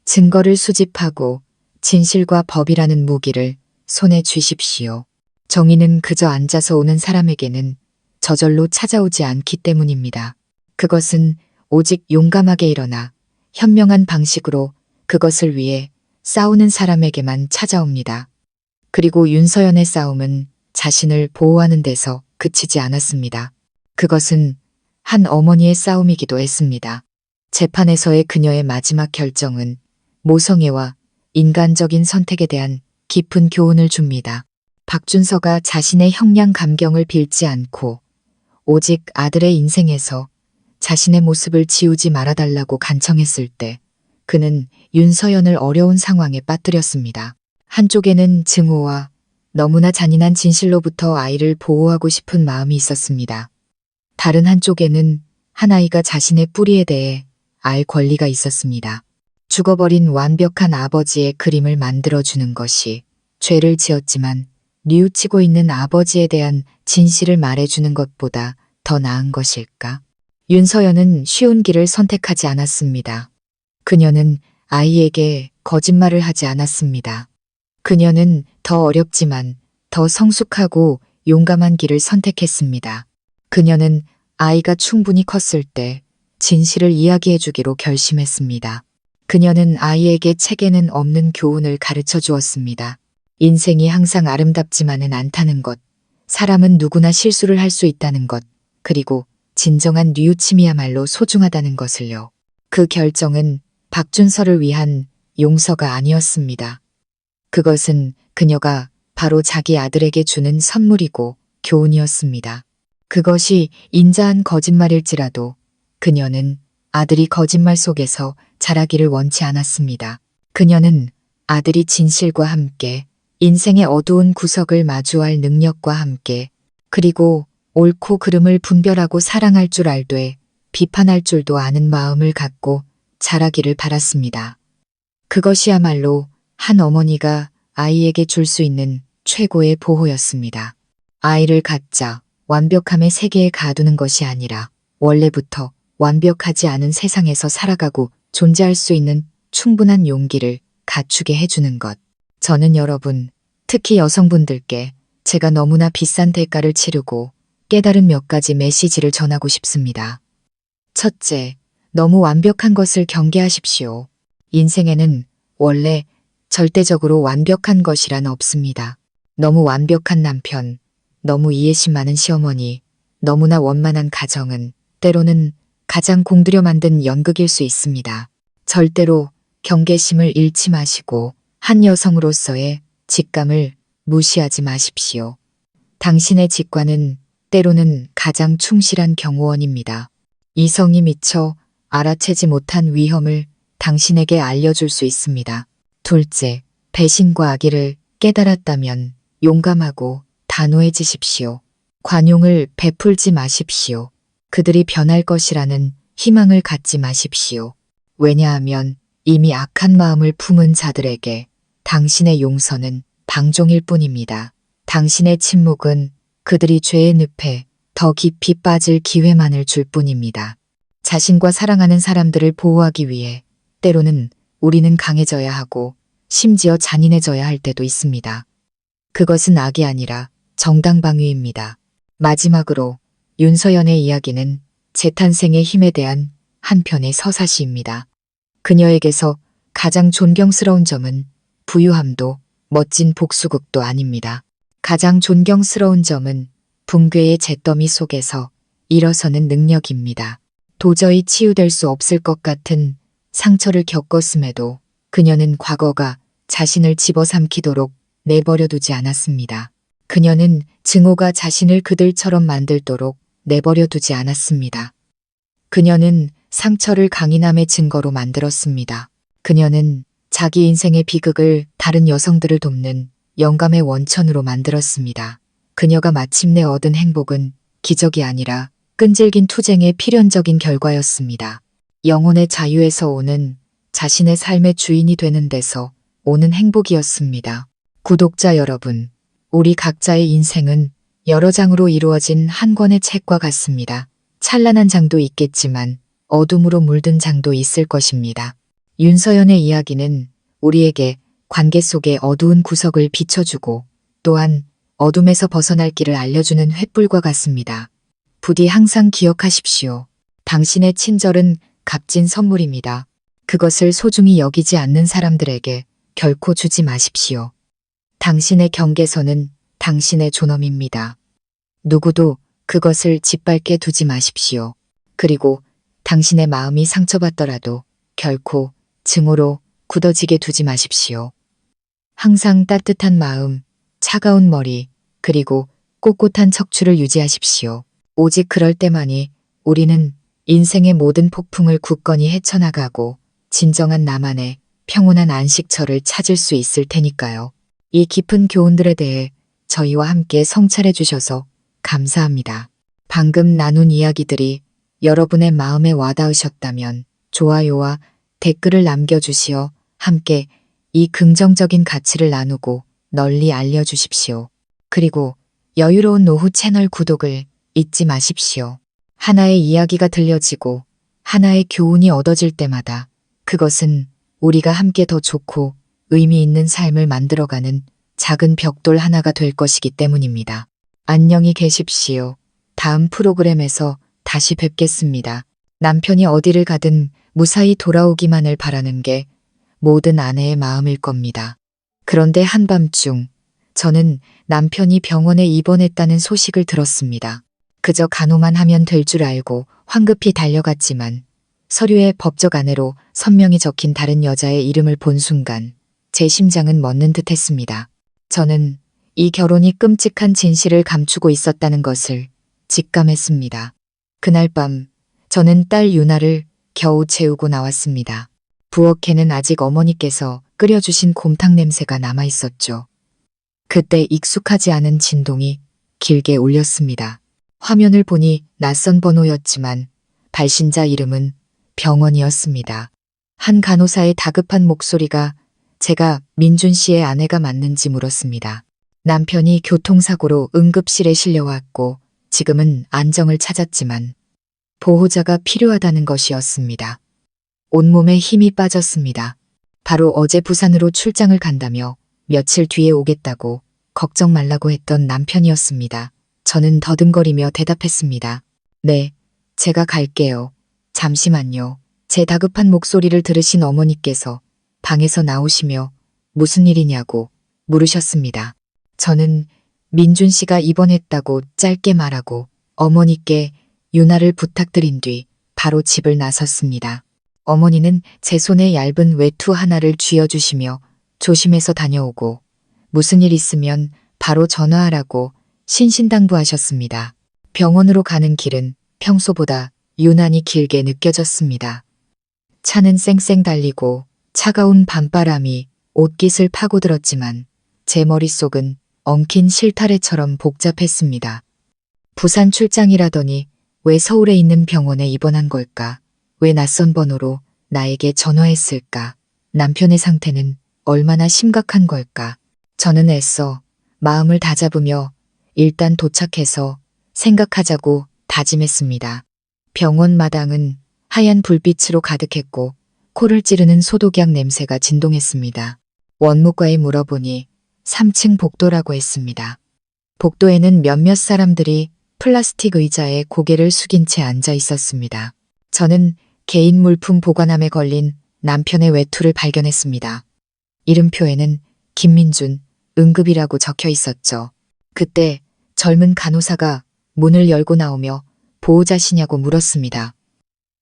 증거를 수집하고 진실과 법이라는 무기를 손에 쥐십시오. 정의는 그저 앉아서 오는 사람에게는 저절로 찾아오지 않기 때문입니다. 그것은 오직 용감하게 일어나 현명한 방식으로 그것을 위해 싸우는 사람에게만 찾아옵니다. 그리고 윤서연의 싸움은 자신을 보호하는 데서 그치지 않았습니다. 그것은 한 어머니의 싸움이기도 했습니다. 재판에서의 그녀의 마지막 결정은 모성애와 인간적인 선택에 대한 깊은 교훈을 줍니다. 박준서가 자신의 형량 감경을 빌지 않고 오직 아들의 인생에서 자신의 모습을 지우지 말아달라고 간청했을 때 그는 윤서연을 어려운 상황에 빠뜨렸습니다. 한쪽에는 증오와 너무나 잔인한 진실로부터 아이를 보호하고 싶은 마음이 있었습니다. 다른 한쪽에는 한 아이가 자신의 뿌리에 대해 알 권리가 있었습니다. 죽어버린 완벽한 아버지의 그림을 만들어주는 것이 죄를 지었지만 뉘우치고 있는 아버지에 대한 진실을 말해주는 것보다 더 나은 것일까? 윤서연은 쉬운 길을 선택하지 않았습니다. 그녀는 아이에게 거짓말을 하지 않았습니다. 그녀는 더 어렵지만 더 성숙하고 용감한 길을 선택했습니다. 그녀는 아이가 충분히 컸을 때 진실을 이야기해 주기로 결심했습니다. 그녀는 아이에게 책에는 없는 교훈을 가르쳐 주었습니다. 인생이 항상 아름답지만은 않다는 것, 사람은 누구나 실수를 할 수 있다는 것, 그리고 진정한 뉘우침이야말로 소중하다는 것을요. 그 결정은 박준서를 위한 용서가 아니었습니다. 그것은 그녀가 바로 자기 아들에게 주는 선물이고 교훈이었습니다. 그것이 인자한 거짓말일지라도 그녀는 아들이 거짓말 속에서 자라기를 원치 않았습니다. 그녀는 아들이 진실과 함께 인생의 어두운 구석을 마주할 능력과 함께 그리고 옳고 그름을 분별하고 사랑할 줄 알되 비판할 줄도 아는 마음을 갖고 자라기를 바랐습니다. 그것이야말로 한 어머니가 아이에게 줄 수 있는 최고의 보호였습니다. 아이를 갖자 완벽함의 세계에 가두는 것이 아니라 원래부터 완벽하지 않은 세상에서 살아가고 존재할 수 있는 충분한 용기를 갖추게 해주는 것. 저는 여러분, 특히 여성분들께 제가 너무나 비싼 대가를 치르고 깨달은 몇 가지 메시지를 전하고 싶습니다. 첫째, 너무 완벽한 것을 경계하십시오. 인생에는 원래 절대적으로 완벽한 것이란 없습니다. 너무 완벽한 남편, 너무 이해심 많은 시어머니, 너무나 원만한 가정은 때로는 가장 공들여 만든 연극일 수 있습니다. 절대로 경계심을 잃지 마시고 한 여성으로서의 직감을 무시하지 마십시오. 당신의 직관은 때로는 가장 충실한 경호원입니다. 이성이 미처 알아채지 못한 위험을 당신에게 알려줄 수 있습니다. 둘째, 배신과 악의를 깨달았다면 용감하고 단호해지십시오. 관용을 베풀지 마십시오. 그들이 변할 것이라는 희망을 갖지 마십시오. 왜냐하면 이미 악한 마음을 품은 자들에게 당신의 용서는 방종일 뿐입니다. 당신의 침묵은 그들이 죄의 늪에 더 깊이 빠질 기회만을 줄 뿐입니다. 자신과 사랑하는 사람들을 보호하기 위해 때로는 우리는 강해져야 하고 심지어 잔인해져야 할 때도 있습니다. 그것은 악이 아니라 정당방위입니다. 마지막으로 윤서연의 이야기는 재탄생의 힘에 대한 한편의 서사시입니다. 그녀에게서 가장 존경스러운 점은 부유함도 멋진 복수극도 아닙니다. 가장 존경스러운 점은 붕괴의 잿더미 속에서 일어서는 능력입니다. 도저히 치유될 수 없을 것 같은 상처를 겪었음에도 그녀는 과거가 자신을 집어삼키도록 내버려 두지 않았습니다. 그녀는 증오가 자신을 그들처럼 만들도록 내버려 두지 않았습니다. 그녀는 상처를 강인함의 증거로 만들었습니다. 그녀는 자기 인생의 비극을 다른 여성들을 돕는 영감의 원천으로 만들었습니다. 그녀가 마침내 얻은 행복은 기적이 아니라 끈질긴 투쟁의 필연적인 결과였습니다. 영혼의 자유에서 오는 자신의 삶의 주인이 되는 데서 오는 행복이었습니다. 구독자 여러분, 우리 각자의 인생은 여러 장으로 이루어진 한 권의 책과 같습니다. 찬란한 장도 있겠지만 어둠으로 물든 장도 있을 것입니다. 윤서연의 이야기는 우리에게 관계 속의 어두운 구석을 비춰주고 또한 어둠에서 벗어날 길을 알려주는 횃불과 같습니다. 부디 항상 기억하십시오. 당신의 친절은 값진 선물입니다. 그것을 소중히 여기지 않는 사람들에게 결코 주지 마십시오. 당신의 경계선은 당신의 존엄입니다. 누구도 그것을 짓밟게 두지 마십시오. 그리고 당신의 마음이 상처받더라도 결코 증오로 굳어지게 두지 마십시오. 항상 따뜻한 마음, 차가운 머리, 그리고 꼿꼿한 척추를 유지하십시오. 오직 그럴 때만이 우리는 인생의 모든 폭풍을 굳건히 헤쳐나가고 진정한 나만의 평온한 안식처를 찾을 수 있을 테니까요. 이 깊은 교훈들에 대해 저희와 함께 성찰해 주셔서 감사합니다. 방금 나눈 이야기들이 여러분의 마음에 와닿으셨다면 좋아요와 댓글을 남겨주시어 함께 이 긍정적인 가치를 나누고 널리 알려주십시오. 그리고 여유로운 노후 채널 구독을 잊지 마십시오. 하나의 이야기가 들려지고 하나의 교훈이 얻어질 때마다 그것은 우리가 함께 더 좋고 의미 있는 삶을 만들어가는 작은 벽돌 하나가 될 것이기 때문입니다. 안녕히 계십시오. 다음 프로그램에서 다시 뵙겠습니다. 남편이 어디를 가든 무사히 돌아오기만을 바라는 게 모든 아내의 마음일 겁니다. 그런데 한밤중 저는 남편이 병원에 입원했다는 소식을 들었습니다. 그저 간호만 하면 될 줄 알고 황급히 달려갔지만 서류에 법적 아내로 선명히 적힌 다른 여자의 이름을 본 순간 제 심장은 멎는 듯 했습니다. 저는 이 결혼이 끔찍한 진실을 감추고 있었다는 것을 직감했습니다. 그날 밤 저는 딸 유나를 겨우 재우고 나왔습니다. 부엌에는 아직 어머니께서 끓여주신 곰탕 냄새가 남아있었죠. 그때 익숙하지 않은 진동이 길게 울렸습니다. 화면을 보니 낯선 번호였지만 발신자 이름은 병원이었습니다. 한 간호사의 다급한 목소리가 제가 민준 씨의 아내가 맞는지 물었습니다. 남편이 교통사고로 응급실에 실려왔고 지금은 안정을 찾았지만 보호자가 필요하다는 것이었습니다. 온몸에 힘이 빠졌습니다. 바로 어제 부산으로 출장을 간다며 며칠 뒤에 오겠다고 걱정 말라고 했던 남편이었습니다. 저는 더듬거리며 대답했습니다. 네, 제가 갈게요. 잠시만요. 제 다급한 목소리를 들으신 어머니께서 방에서 나오시며 무슨 일이냐고 물으셨습니다. 저는 민준 씨가 입원했다고 짧게 말하고 어머니께 유나를 부탁드린 뒤 바로 집을 나섰습니다. 어머니는 제 손에 얇은 외투 하나를 쥐어주시며 조심해서 다녀오고 무슨 일 있으면 바로 전화하라고 신신당부하셨습니다. 병원으로 가는 길은 평소보다 유난히 길게 느껴졌습니다. 차는 쌩쌩 달리고 차가운 밤바람이 옷깃을 파고들었지만 제 머릿속은 엉킨 실타래처럼 복잡했습니다. 부산 출장이라더니 왜 서울에 있는 병원에 입원한 걸까? 왜 낯선 번호로 나에게 전화했을까? 남편의 상태는 얼마나 심각한 걸까? 저는 애써 마음을 다잡으며 일단 도착해서 생각하자고 다짐했습니다. 병원 마당은 하얀 불빛으로 가득했고 코를 찌르는 소독약 냄새가 진동했습니다. 원무과에 물어보니 3층 복도라고 했습니다. 복도에는 몇몇 사람들이 플라스틱 의자에 고개를 숙인 채 앉아 있었습니다. 저는 개인 물품 보관함에 걸린 남편의 외투를 발견했습니다. 이름표에는 김민준, 응급이라고 적혀 있었죠. 그때 젊은 간호사가 문을 열고 나오며 보호자시냐고 물었습니다.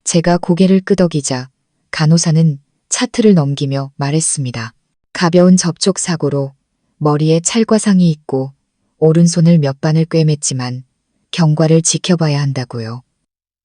제가 고개를 끄덕이자 간호사는 차트를 넘기며 말했습니다. 가벼운 접촉 사고로 머리에 찰과상이 있고 오른손을 몇 반을 꿰맸지만 경과를 지켜봐야 한다고요.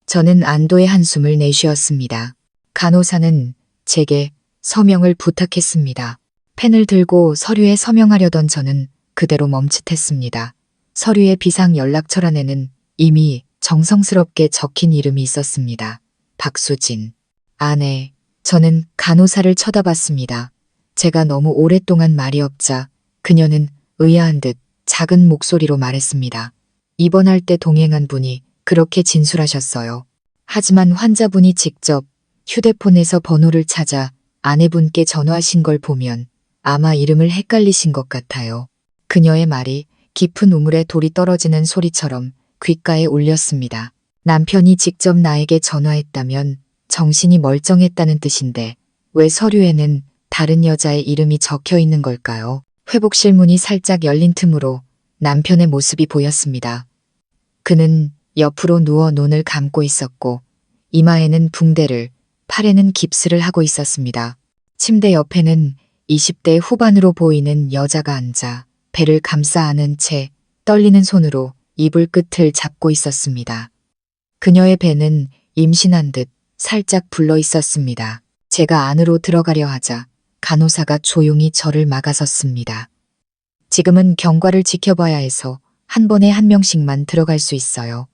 저는 안도의 한숨을 내쉬었습니다. 간호사는 제게 서명을 부탁했습니다. 펜을 들고 서류에 서명하려던 저는 그대로 멈칫했습니다. 서류의 비상 연락처란에는 이미 정성스럽게 적힌 이름이 있었습니다. 박수진. 아내. 저는 간호사를 쳐다봤습니다. 제가 너무 오랫동안 말이 없자 그녀는 의아한 듯 작은 목소리로 말했습니다. 입원할 때 동행한 분이 그렇게 진술하셨어요. 하지만 환자분이 직접 휴대폰에서 번호를 찾아 아내분께 전화하신 걸 보면 아마 이름을 헷갈리신 것 같아요. 그녀의 말이 깊은 우물에 돌이 떨어지는 소리처럼 귓가에 울렸습니다. 남편이 직접 나에게 전화했다면 정신이 멀쩡했다는 뜻인데 왜 서류에는 다른 여자의 이름이 적혀 있는 걸까요? 회복실 문이 살짝 열린 틈으로 남편의 모습이 보였습니다. 그는 옆으로 누워 눈을 감고 있었고 이마에는 붕대를, 팔에는 깁스를 하고 있었습니다. 침대 옆에는 20대 후반으로 보이는 여자가 앉아 배를 감싸 안은 채 떨리는 손으로 이불 끝을 잡고 있었습니다. 그녀의 배는 임신한 듯 살짝 불러 있었습니다. 제가 안으로 들어가려 하자 간호사가 조용히 저를 막아섰습니다. 지금은 경과를 지켜봐야 해서 한 번에 한 명씩만 들어갈 수 있어요.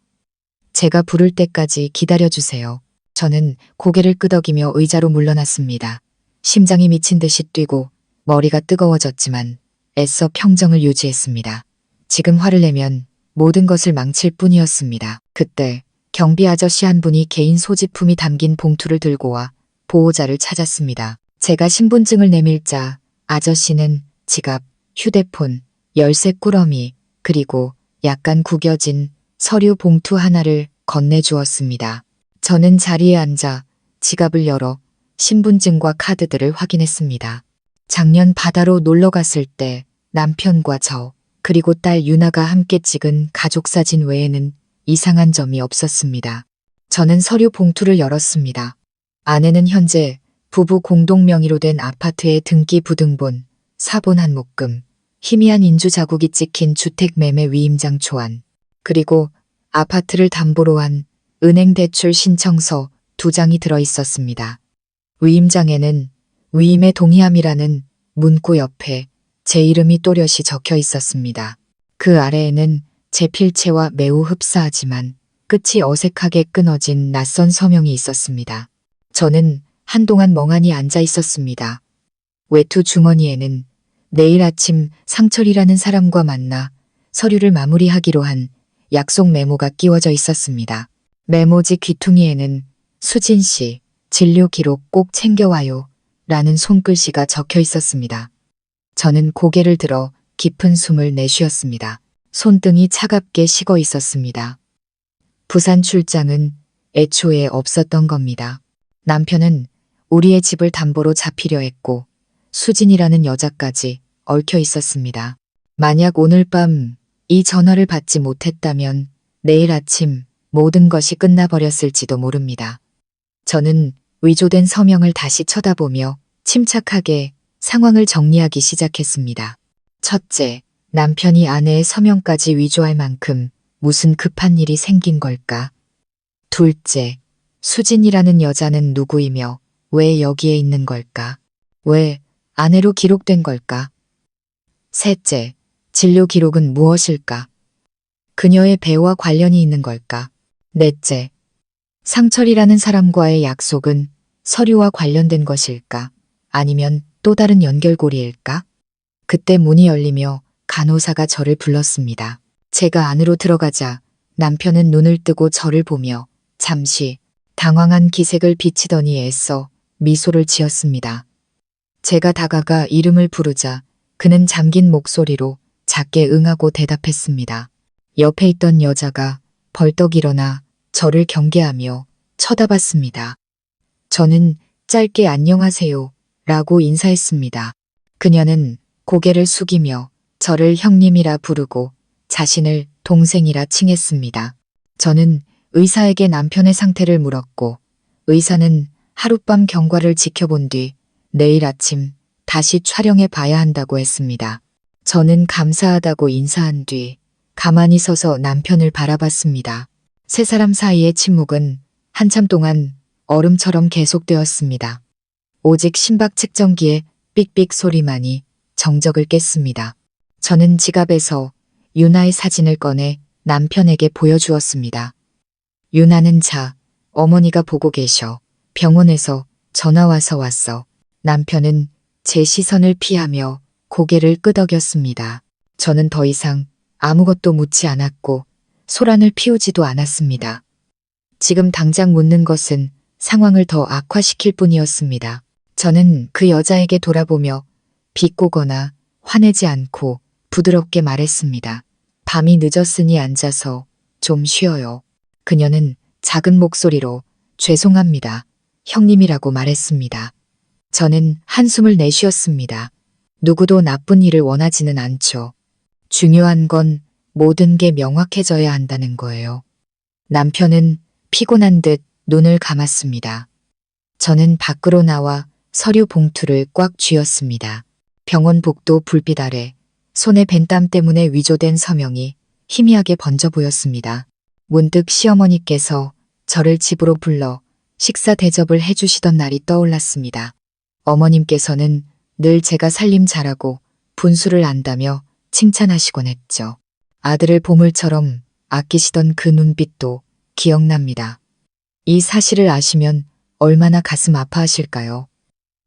제가 부를 때까지 기다려주세요. 저는 고개를 끄덕이며 의자로 물러났습니다. 심장이 미친 듯이 뛰고 머리가 뜨거워졌지만 애써 평정을 유지했습니다. 지금 화를 내면 모든 것을 망칠 뿐이었습니다. 그때 경비 아저씨 한 분이 개인 소지품이 담긴 봉투를 들고 와 보호자를 찾았습니다. 제가 신분증을 내밀자 아저씨는 지갑, 휴대폰, 열쇠 꾸러미, 그리고 약간 구겨진 서류 봉투 하나를 건네주었습니다. 저는 자리에 앉아 지갑을 열어 신분증과 카드들을 확인했습니다. 작년 바다로 놀러 갔을 때 남편과 저, 그리고 딸 유나가 함께 찍은 가족 사진 외에는 이상한 점이 없었습니다. 저는 서류 봉투를 열었습니다. 안에는 현재 부부 공동 명의로 된 아파트의 등기 부등본, 사본 한 묶음, 희미한 인주 자국이 찍힌 주택 매매 위임장 초안, 그리고 아파트를 담보로 한 은행 대출 신청서 2장이 들어 있었습니다. 위임장에는 위임에 동의함이라는 문구 옆에 제 이름이 또렷이 적혀 있었습니다. 그 아래에는 제 필체와 매우 흡사하지만 끝이 어색하게 끊어진 낯선 서명이 있었습니다. 저는 한동안 멍하니 앉아 있었습니다. 외투 주머니에는 내일 아침 상철이라는 사람과 만나 서류를 마무리하기로 한 약속 메모가 끼워져 있었습니다. 메모지 귀퉁이에는 수진 씨, 진료 기록 꼭 챙겨와요 라는 손글씨가 적혀 있었습니다. 저는 고개를 들어 깊은 숨을 내쉬었습니다. 손등이 차갑게 식어 있었습니다. 부산 출장은 애초에 없었던 겁니다. 남편은 우리의 집을 담보로 잡히려 했고 수진이라는 여자까지 얽혀 있었습니다. 만약 오늘 밤 이 전화를 받지 못했다면 내일 아침 모든 것이 끝나버렸을지도 모릅니다. 저는 위조된 서명을 다시 쳐다보며 침착하게 상황을 정리하기 시작했습니다. 첫째, 남편이 아내의 서명까지 위조할 만큼 무슨 급한 일이 생긴 걸까? 둘째, 수진이라는 여자는 누구이며 왜 여기에 있는 걸까? 왜 아내로 기록된 걸까? 셋째, 진료 기록은 무엇일까? 그녀의 배와 관련이 있는 걸까? 넷째, 상철이라는 사람과의 약속은 서류와 관련된 것일까? 아니면 또 다른 연결고리일까? 그때 문이 열리며 간호사가 저를 불렀습니다. 제가 안으로 들어가자 남편은 눈을 뜨고 저를 보며 잠시 당황한 기색을 비치더니 애써 미소를 지었습니다. 제가 다가가 이름을 부르자 그는 잠긴 목소리로 작게 응하고 대답했습니다. 옆에 있던 여자가 벌떡 일어나 저를 경계하며 쳐다봤습니다. 저는 짧게 안녕하세요 라고 인사했습니다. 그녀는 고개를 숙이며 저를 형님이라 부르고 자신을 동생이라 칭했습니다. 저는 의사에게 남편의 상태를 물었고 의사는 하룻밤 경과를 지켜본 뒤 내일 아침 다시 촬영해 봐야 한다고 했습니다. 저는 감사하다고 인사한 뒤 가만히 서서 남편을 바라봤습니다. 세 사람 사이의 침묵은 한참 동안 얼음처럼 계속되었습니다. 오직 심박 측정기의 삑삑 소리만이 정적을 깼습니다. 저는 지갑에서 유나의 사진을 꺼내 남편에게 보여주었습니다. 유나는 자, 어머니가 보고 계셔. 병원에서 전화 와서 왔어. 남편은 제 시선을 피하며 고개를 끄덕였습니다. 저는 더 이상 아무것도 묻지 않았고 소란을 피우지도 않았습니다. 지금 당장 묻는 것은 상황을 더 악화시킬 뿐이었습니다. 저는 그 여자에게 돌아보며 비꼬거나 화내지 않고 부드럽게 말했습니다. 밤이 늦었으니 앉아서 좀 쉬어요. 그녀는 작은 목소리로 죄송합니다. 형님이라고 말했습니다. 저는 한숨을 내쉬었습니다. 누구도 나쁜 일을 원하지는 않죠. 중요한 건 모든 게 명확해져야 한다는 거예요. 남편은 피곤한 듯 눈을 감았습니다. 저는 밖으로 나와 서류 봉투를 꽉 쥐었습니다. 병원 복도 불빛 아래 손에 밴 땀 때문에 위조된 서명이 희미하게 번져 보였습니다. 문득 시어머니께서 저를 집으로 불러 식사 대접을 해주시던 날이 떠올랐습니다. 어머님께서는 늘 제가 살림 잘하고 분수를 안다며 칭찬하시곤 했죠. 아들을 보물처럼 아끼시던 그 눈빛도 기억납니다. 이 사실을 아시면 얼마나 가슴 아파하실까요?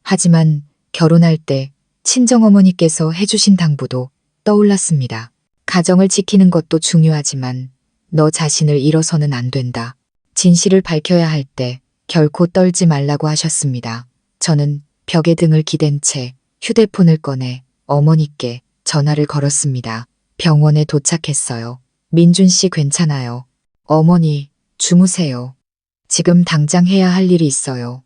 하지만 결혼할 때 친정어머니께서 해주신 당부도 떠올랐습니다. 가정을 지키는 것도 중요하지만 너 자신을 잃어서는 안 된다. 진실을 밝혀야 할 때 결코 떨지 말라고 하셨습니다. 저는 벽에 등을 기댄 채 휴대폰을 꺼내 어머니께 전화를 걸었습니다. 병원에 도착했어요. 민준 씨 괜찮아요. 어머니, 주무세요. 지금 당장 해야 할 일이 있어요.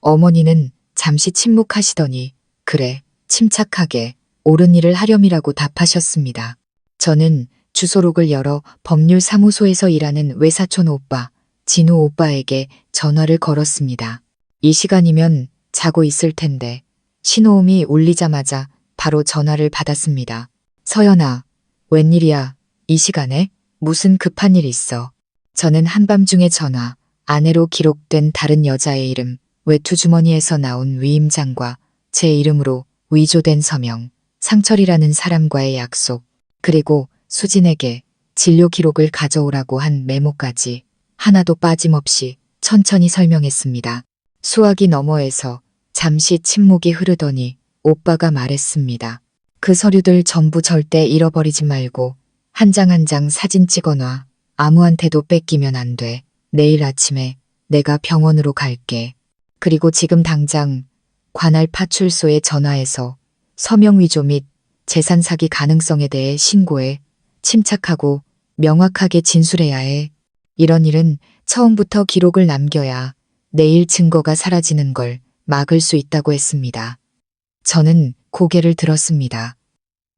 어머니는 잠시 침묵하시더니 그래, 침착하게 옳은 일을 하렴이라고 답하셨습니다. 저는 주소록을 열어 법률사무소에서 일하는 외사촌 오빠, 진우 오빠에게 전화를 걸었습니다. 이 시간이면 자고 있을 텐데 신호음이 울리자마자 바로 전화를 받았습니다. 서연아, 웬일이야? 이 시간에? 무슨 급한 일 있어? 저는 한밤중에 전화, 아내로 기록된 다른 여자의 이름, 외투 주머니에서 나온 위임장과 제 이름으로 위조된 서명, 상철이라는 사람과의 약속, 그리고 수진에게 진료 기록을 가져오라고 한 메모까지 하나도 빠짐없이 천천히 설명했습니다. 수화기 너머에서 잠시 침묵이 흐르더니 오빠가 말했습니다. 그 서류들 전부 절대 잃어버리지 말고 한 장 한 장 사진 찍어놔. 아무한테도 뺏기면 안 돼. 내일 아침에 내가 병원으로 갈게. 그리고 지금 당장 관할 파출소에 전화해서 서명 위조 및 재산 사기 가능성에 대해 신고해. 침착하고 명확하게 진술해야 해. 이런 일은 처음부터 기록을 남겨야 내일 증거가 사라지는 걸 막을 수 있다고 했습니다. 저는 고개를 들었습니다.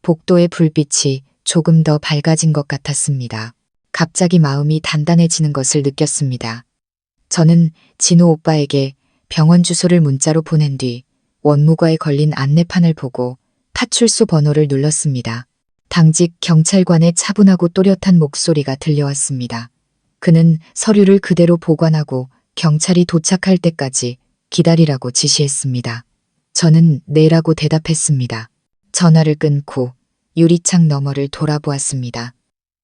복도의 불빛이 조금 더 밝아진 것 같았습니다. 갑자기 마음이 단단해지는 것을 느꼈습니다. 저는 진호 오빠에게 병원 주소를 문자로 보낸 뒤 원무과에 걸린 안내판을 보고 파출소 번호를 눌렀습니다. 당직 경찰관의 차분하고 또렷한 목소리가 들려왔습니다. 그는 서류를 그대로 보관하고 경찰이 도착할 때까지 기다리라고 지시했습니다. 저는 네라고 대답했습니다. 전화를 끊고 유리창 너머를 돌아보았습니다.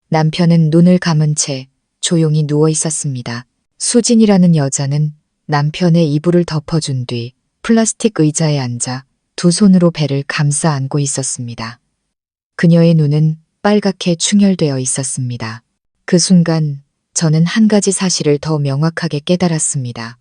남편은 눈을 감은 채 조용히 누워 있었습니다. 수진이라는 여자는 남편의 이불을 덮어준 뒤 플라스틱 의자에 앉아 두 손으로 배를 감싸 안고 있었습니다. 그녀의 눈은 빨갛게 충혈되어 있었습니다. 그 순간 저는 한 가지 사실을 더 명확하게 깨달았습니다.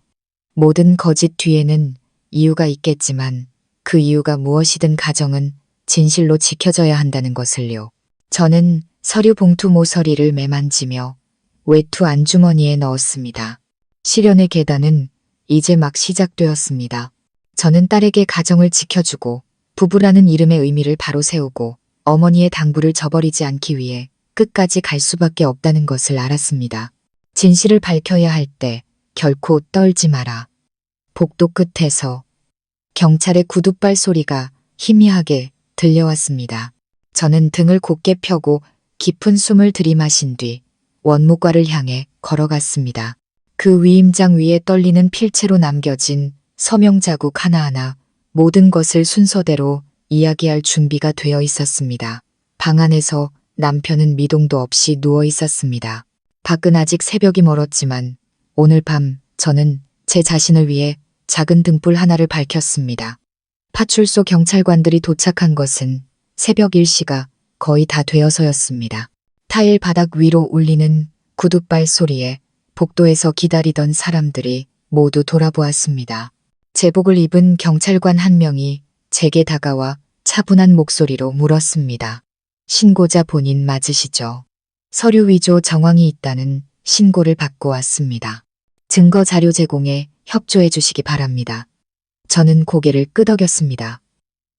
모든 거짓 뒤에는 이유가 있겠지만 그 이유가 무엇이든 가정은 진실로 지켜져야 한다는 것을요. 저는 서류 봉투 모서리를 매만지며 외투 안주머니에 넣었습니다. 실연의 계단은 이제 막 시작되었습니다. 저는 딸에게 가정을 지켜주고 부부라는 이름의 의미를 바로 세우고 어머니의 당부를 저버리지 않기 위해 끝까지 갈 수밖에 없다는 것을 알았습니다. 진실을 밝혀야 할 때 결코 떨지 마라. 복도 끝에서 경찰의 구둣발 소리가 희미하게 들려왔습니다. 저는 등을 곧게 펴고 깊은 숨을 들이마신 뒤 원무과를 향해 걸어갔습니다. 그 위임장 위에 떨리는 필체로 남겨진 서명 자국 하나하나 모든 것을 순서대로 이야기할 준비가 되어 있었습니다. 방 안에서 남편은 미동도 없이 누워 있었습니다. 밖은 아직 새벽이 멀었지만 오늘 밤 저는 제 자신을 위해 작은 등불 하나를 밝혔습니다. 파출소 경찰관들이 도착한 것은 새벽 1시가 거의 다 되어서였습니다. 타일 바닥 위로 울리는 구둣발 소리에 복도에서 기다리던 사람들이 모두 돌아보았습니다. 제복을 입은 경찰관 한 명이 제게 다가와 차분한 목소리로 물었습니다. 신고자 본인 맞으시죠? 서류 위조 정황이 있다는 신고를 받고 왔습니다. 증거 자료 제공에 협조해 주시기 바랍니다. 저는 고개를 끄덕였습니다.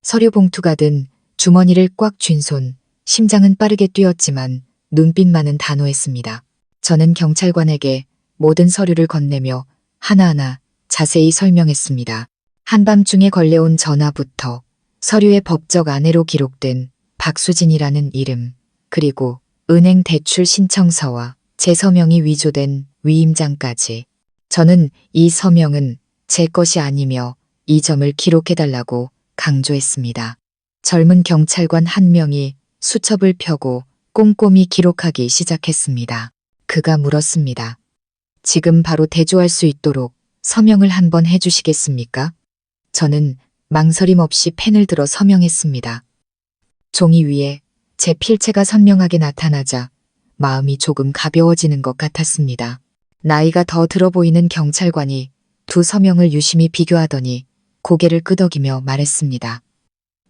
서류 봉투가 든 주머니를 꽉 쥔 손, 심장은 빠르게 뛰었지만 눈빛만은 단호했습니다. 저는 경찰관에게 모든 서류를 건네며 하나하나 자세히 설명했습니다. 한밤중에 걸려온 전화부터 서류의 법적 아내로 기록된 박수진이라는 이름, 그리고 은행 대출 신청서와 제 서명이 위조된 위임장까지. 저는 이 서명은 제 것이 아니며 이 점을 기록해달라고 강조했습니다. 젊은 경찰관 한 명이 수첩을 펴고 꼼꼼히 기록하기 시작했습니다. 그가 물었습니다. 지금 바로 대조할 수 있도록 서명을 한번 해주시겠습니까? 저는 망설임 없이 펜을 들어 서명했습니다. 종이 위에 제 필체가 선명하게 나타나자 마음이 조금 가벼워지는 것 같았습니다. 나이가 더 들어 보이는 경찰관이 두 서명을 유심히 비교하더니 고개를 끄덕이며 말했습니다.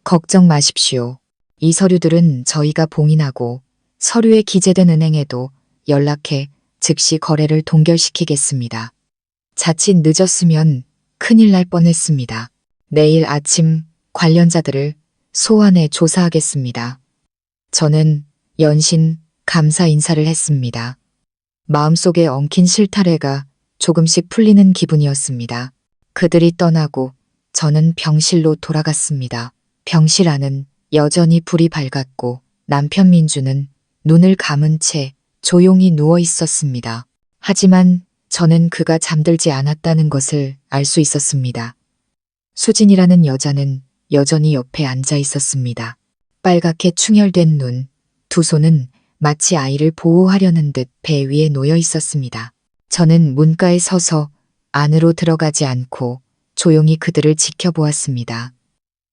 걱정 마십시오. 이 서류들은 저희가 봉인하고 서류에 기재된 은행에도 연락해 즉시 거래를 동결시키겠습니다. 자칫 늦었으면 큰일 날 뻔했습니다. 내일 아침 관련자들을 소환해 조사하겠습니다. 저는 연신 감사 인사를 했습니다. 마음속에 엉킨 실타래가 조금씩 풀리는 기분이었습니다. 그들이 떠나고 저는 병실로 돌아갔습니다. 병실 안은 여전히 불이 밝았고 남편 민주는 눈을 감은 채 조용히 누워 있었습니다. 하지만 저는 그가 잠들지 않았다는 것을 알 수 있었습니다. 수진이라는 여자는 여전히 옆에 앉아 있었습니다. 빨갛게 충혈된 눈, 두 손은 마치 아이를 보호하려는 듯 배 위에 놓여 있었습니다. 저는 문가에 서서 안으로 들어가지 않고 조용히 그들을 지켜보았습니다.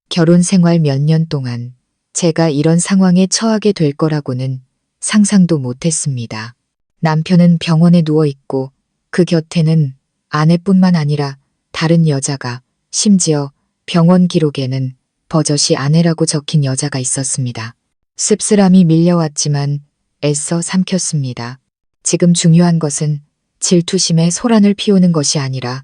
결혼 생활 몇 년 동안 제가 이런 상황에 처하게 될 거라고는 상상도 못했습니다. 남편은 병원에 누워 있고 그 곁에는 아내뿐만 아니라 다른 여자가, 심지어 병원 기록에는 버젓이 아내라고 적힌 여자가 있었습니다. 씁쓸함이 밀려왔지만 애써 삼켰습니다. 지금 중요한 것은 질투심에 소란을 피우는 것이 아니라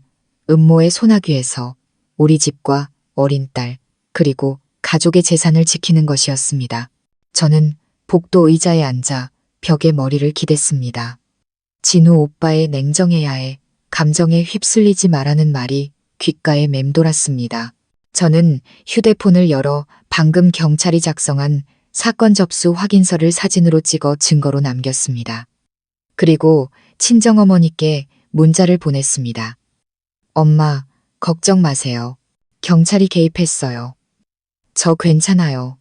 음모의 소나귀에서 우리 집과 어린 딸, 그리고 가족의 재산을 지키는 것이었습니다. 저는 복도 의자에 앉아 벽에 머리를 기댔습니다. 진우 오빠의 냉정해야 해, 감정에 휩쓸리지 말라는 말이 귓가에 맴돌았습니다. 저는 휴대폰을 열어 방금 경찰이 작성한 사건 접수 확인서를 사진으로 찍어 증거로 남겼습니다. 그리고 친정어머니께 문자를 보냈습니다. 엄마, 걱정 마세요. 경찰이 개입했어요. 저 괜찮아요.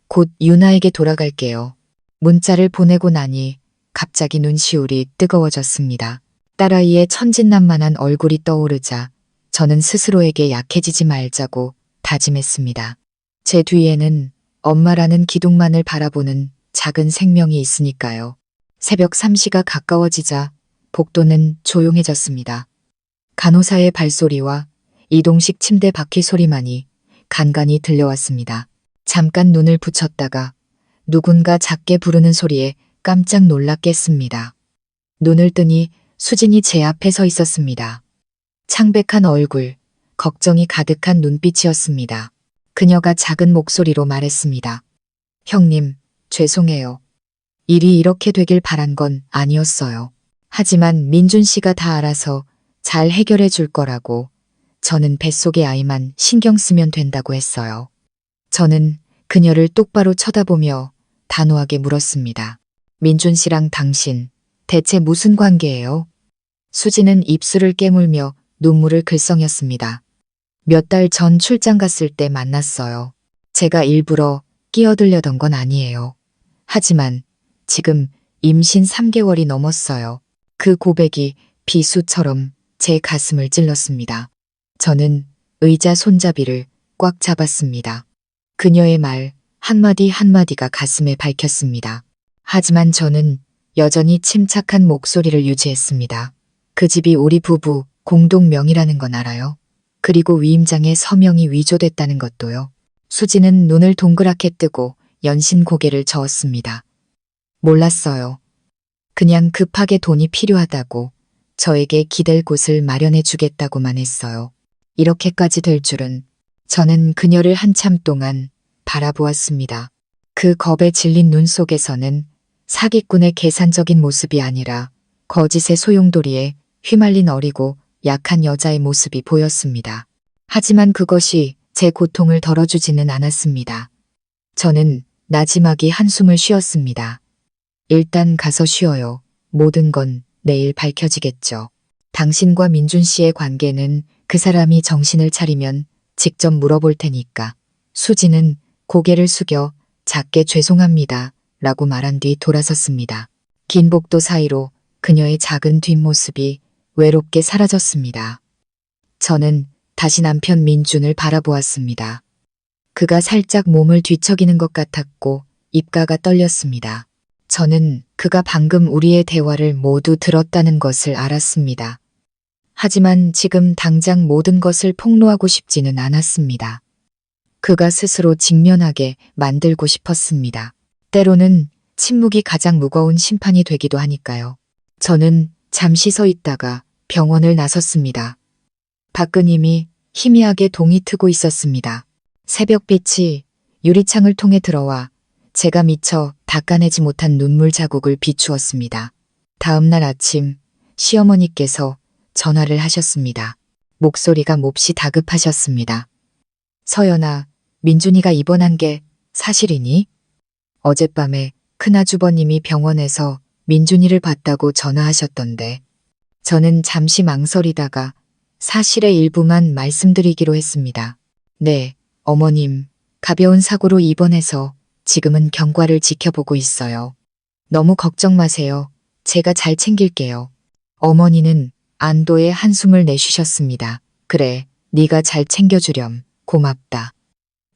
곧 유나에게 돌아갈게요. 문자를 보내고 나니 갑자기 눈시울이 뜨거워졌습니다. 딸아이의 천진난만한 얼굴이 떠오르자 저는 스스로에게 약해지지 말자고 다짐했습니다. 제 뒤에는 엄마라는 기둥만을 바라보는 작은 생명이 있으니까요. 새벽 3시가 가까워지자 복도는 조용해졌습니다. 간호사의 발소리와 이동식 침대 바퀴 소리만이 간간히 들려왔습니다. 잠깐 눈을 붙였다가 누군가 작게 부르는 소리에 깜짝 놀라 깼습니다. 눈을 뜨니 수진이 제 앞에 서 있었습니다. 창백한 얼굴, 걱정이 가득한 눈빛이었습니다. 그녀가 작은 목소리로 말했습니다. 형님, 죄송해요. 일이 이렇게 되길 바란 건 아니었어요. 하지만 민준 씨가 다 알아서 잘 해결해 줄 거라고 저는 뱃속의 아이만 신경 쓰면 된다고 했어요. 저는 그녀를 똑바로 쳐다보며 단호하게 물었습니다. 민준 씨랑 당신 대체 무슨 관계예요? 수지는 입술을 깨물며 눈물을 글썽였습니다. 몇 달 전 출장 갔을 때 만났어요. 제가 일부러 끼어들려던 건 아니에요. 하지만 지금 임신 3개월이 넘었어요. 그 고백이 비수처럼 제 가슴을 찔렀습니다. 저는 의자 손잡이를 꽉 잡았습니다. 그녀의 말 한마디 한마디가 가슴에 박혔습니다. 하지만 저는 여전히 침착한 목소리를 유지했습니다. 그 집이 우리 부부 공동 명의라는 건 알아요? 그리고 위임장에 서명이 위조됐다는 것도요. 수지는 눈을 동그랗게 뜨고 연신 고개를 저었습니다. 몰랐어요. 그냥 급하게 돈이 필요하다고 저에게 기댈 곳을 마련해 주겠다고만 했어요. 이렇게까지 될 줄은. 저는 그녀를 한참 동안 바라보았습니다. 그 겁에 질린 눈 속에서는 사기꾼의 계산적인 모습이 아니라 거짓의 소용돌이에 휘말린 어리고 약한 여자의 모습이 보였습니다. 하지만 그것이 제 고통을 덜어주지는 않았습니다. 저는 나지막이 한숨을 쉬었습니다. 일단 가서 쉬어요. 모든 건 내일 밝혀지겠죠. 당신과 민준 씨의 관계는 그 사람이 정신을 차리면 직접 물어볼 테니까. 수지는 고개를 숙여 작게 죄송합니다 라고 말한 뒤 돌아섰습니다. 긴 복도 사이로 그녀의 작은 뒷모습이 외롭게 사라졌습니다. 저는 다시 남편 민준을 바라보았습니다. 그가 살짝 몸을 뒤척이는 것 같았고 입가가 떨렸습니다. 저는 그가 방금 우리의 대화를 모두 들었다는 것을 알았습니다. 하지만 지금 당장 모든 것을 폭로하고 싶지는 않았습니다. 그가 스스로 직면하게 만들고 싶었습니다. 때로는 침묵이 가장 무거운 심판이 되기도 하니까요. 저는 잠시 서 있다가 병원을 나섰습니다. 박근님이 희미하게 동이 트고 있었습니다. 새벽빛이 유리창을 통해 들어와 제가 미처 닦아내지 못한 눈물 자국을 비추었습니다. 다음 날 아침 시어머니께서 전화를 하셨습니다. 목소리가 몹시 다급하셨습니다. 서연아, 민준이가 입원한 게 사실이니? 어젯밤에 큰아주버님이 병원에서 민준이를 봤다고 전화하셨던데. 저는 잠시 망설이다가 사실의 일부만 말씀드리기로 했습니다. 네, 어머님, 가벼운 사고로 입원해서 지금은 경과를 지켜보고 있어요. 너무 걱정 마세요. 제가 잘 챙길게요. 어머니는 안도의 한숨을 내쉬셨습니다. 그래, 네가 잘 챙겨주렴. 고맙다.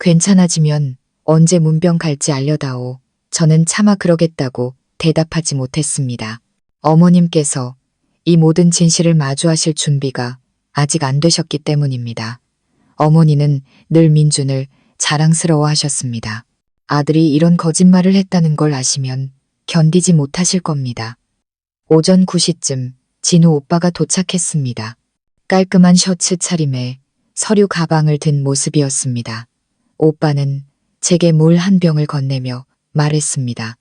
괜찮아지면 언제 문병 갈지 알려다오. 저는 차마 그러겠다고 대답하지 못했습니다. 어머님께서 이 모든 진실을 마주하실 준비가 아직 안 되셨기 때문입니다. 어머니는 늘 민준을 자랑스러워하셨습니다. 아들이 이런 거짓말을 했다는 걸 아시면 견디지 못하실 겁니다. 오전 9시쯤 진우 오빠가 도착했습니다. 깔끔한 셔츠 차림에 서류 가방을 든 모습이었습니다. 오빠는 제게 물 한 병을 건네며 말했습니다.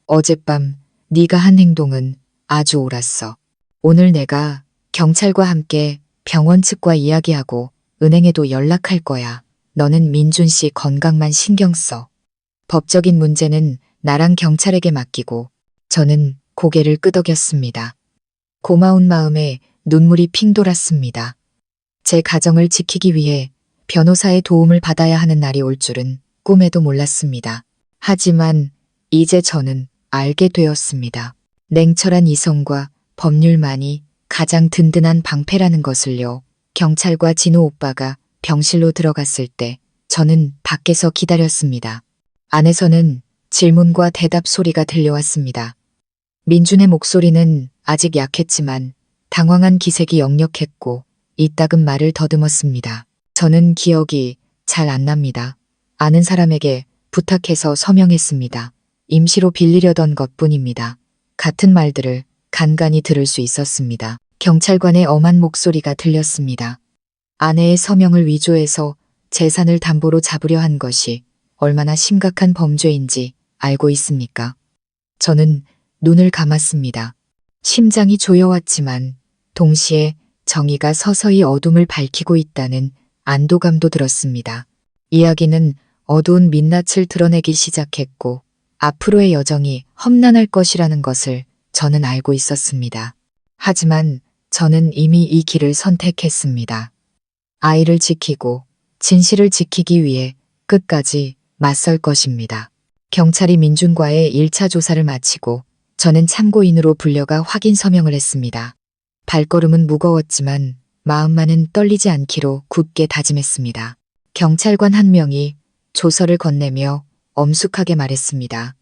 어젯밤 네가 한 행동은 아주 옳았어. 오늘 내가 경찰과 함께 병원 측과 이야기하고 은행에도 연락할 거야. 너는 민준 씨 건강만 신경 써. 법적인 문제는 나랑 경찰에게 맡기고. 저는 고개를 끄덕였습니다. 고마운 마음에 눈물이 핑 돌았습니다. 제 가정을 지키기 위해 변호사의 도움을 받아야 하는 날이 올 줄은 꿈에도 몰랐습니다. 하지만 이제 저는 알게 되었습니다. 냉철한 이성과 법률만이 가장 든든한 방패라는 것을요. 경찰과 진우 오빠가 병실로 들어갔을 때 저는 밖에서 기다렸습니다. 안에서는 질문과 대답 소리가 들려왔습니다. 민준의 목소리는 아직 약했지만 당황한 기색이 역력했고 이따금 말을 더듬었습니다. 저는 기억이 잘 안 납니다. 아는 사람에게 부탁해서 서명했습니다. 임시로 빌리려던 것뿐입니다. 같은 말들을 간간히 들을 수 있었습니다. 경찰관의 엄한 목소리가 들렸습니다. 아내의 서명을 위조해서 재산을 담보로 잡으려 한 것이 얼마나 심각한 범죄인지 알고 있습니까? 저는 눈을 감았습니다. 심장이 조여왔지만 동시에 정의가 서서히 어둠을 밝히고 있다는 안도감도 들었습니다. 이야기는 어두운 민낯을 드러내기 시작했고 앞으로의 여정이 험난할 것이라는 것을 저는 알고 있었습니다. 하지만 저는 이미 이 길을 선택했습니다. 아이를 지키고 진실을 지키기 위해 끝까지 맞설 것입니다. 경찰이 민준과의 1차 조사를 마치고 저는 참고인으로 불려가 확인 서명을 했습니다. 발걸음은 무거웠지만 마음만은 떨리지 않기로 굳게 다짐했습니다. 경찰관 한 명이 조서를 건네며 엄숙하게 말했습니다.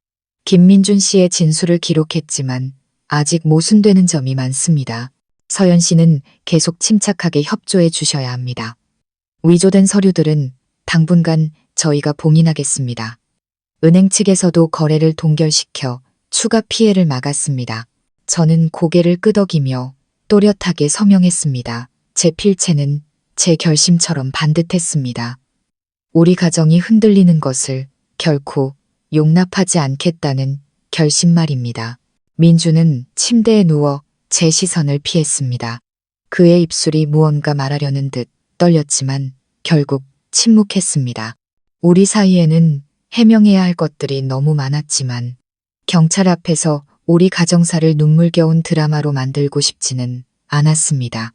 김민준 씨의 진술을 기록했지만 아직 모순되는 점이 많습니다. 서연 씨는 계속 침착하게 협조해 주셔야 합니다. 위조된 서류들은 당분간 저희가 봉인하겠습니다. 은행 측에서도 거래를 동결시켜 추가 피해를 막았습니다. 저는 고개를 끄덕이며 또렷하게 서명했습니다. 제 필체는 제 결심처럼 반듯했습니다. 우리 가정이 흔들리는 것을 결코 용납하지 않겠다는 결심 말입니다. 민주는 침대에 누워 제 시선을 피했습니다. 그의 입술이 무언가 말하려는 듯 떨렸지만 결국 침묵했습니다. 우리 사이에는 해명해야 할 것들이 너무 많았지만 경찰 앞에서 우리 가정사를 눈물겨운 드라마로 만들고 싶지는 않았습니다.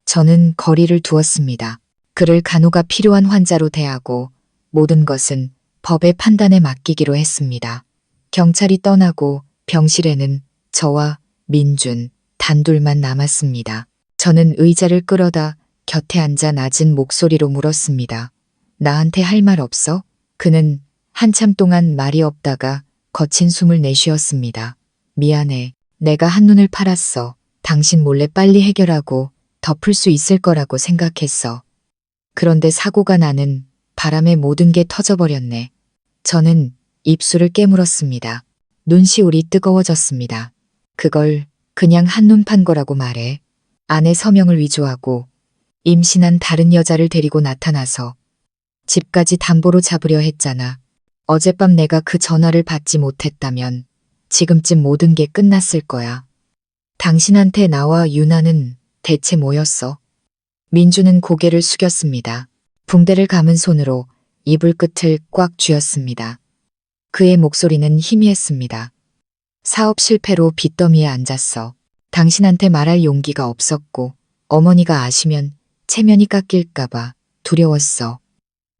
저는 거리를 두었습니다. 그를 간호가 필요한 환자로 대하고 모든 것은 법의 판단에 맡기기로 했습니다. 경찰이 떠나고 병실에는 저와 민준 단둘만 남았습니다. 저는 의자를 끌어다 곁에 앉아 낮은 목소리로 물었습니다. 나한테 할 말 없어? 그는 한참 동안 말이 없다가 거친 숨을 내쉬었습니다. 미안해. 내가 한눈을 팔았어. 당신 몰래 빨리 해결하고 덮을 수 있을 거라고 생각했어. 그런데 사고가 나는 바람에 모든 게 터져버렸네. 저는 입술을 깨물었습니다. 눈시울이 뜨거워졌습니다. 그걸 그냥 한눈 판 거라고 말해. 아내 서명을 위조하고 임신한 다른 여자를 데리고 나타나서 집까지 담보로 잡으려 했잖아. 어젯밤 내가 그 전화를 받지 못했다면 지금쯤 모든 게 끝났을 거야. 당신한테 나와 유나는 대체 뭐였어? 민주는 고개를 숙였습니다. 붕대를 감은 손으로 이불 끝을 꽉 쥐었습니다. 그의 목소리는 희미했습니다. 사업 실패로 빚더미에 앉았어. 당신한테 말할 용기가 없었고 어머니가 아시면 체면이 깎일까봐 두려웠어.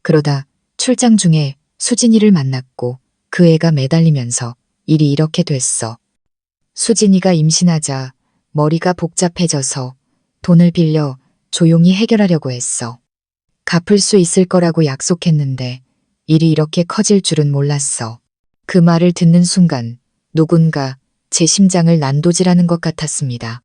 그러다 출장 중에 수진이를 만났고 그 애가 매달리면서 일이 이렇게 됐어. 수진이가 임신하자 머리가 복잡해져서 돈을 빌려 조용히 해결하려고 했어. 갚을 수 있을 거라고 약속했는데 일이 이렇게 커질 줄은 몰랐어. 그 말을 듣는 순간 누군가 제 심장을 난도질하는 것 같았습니다.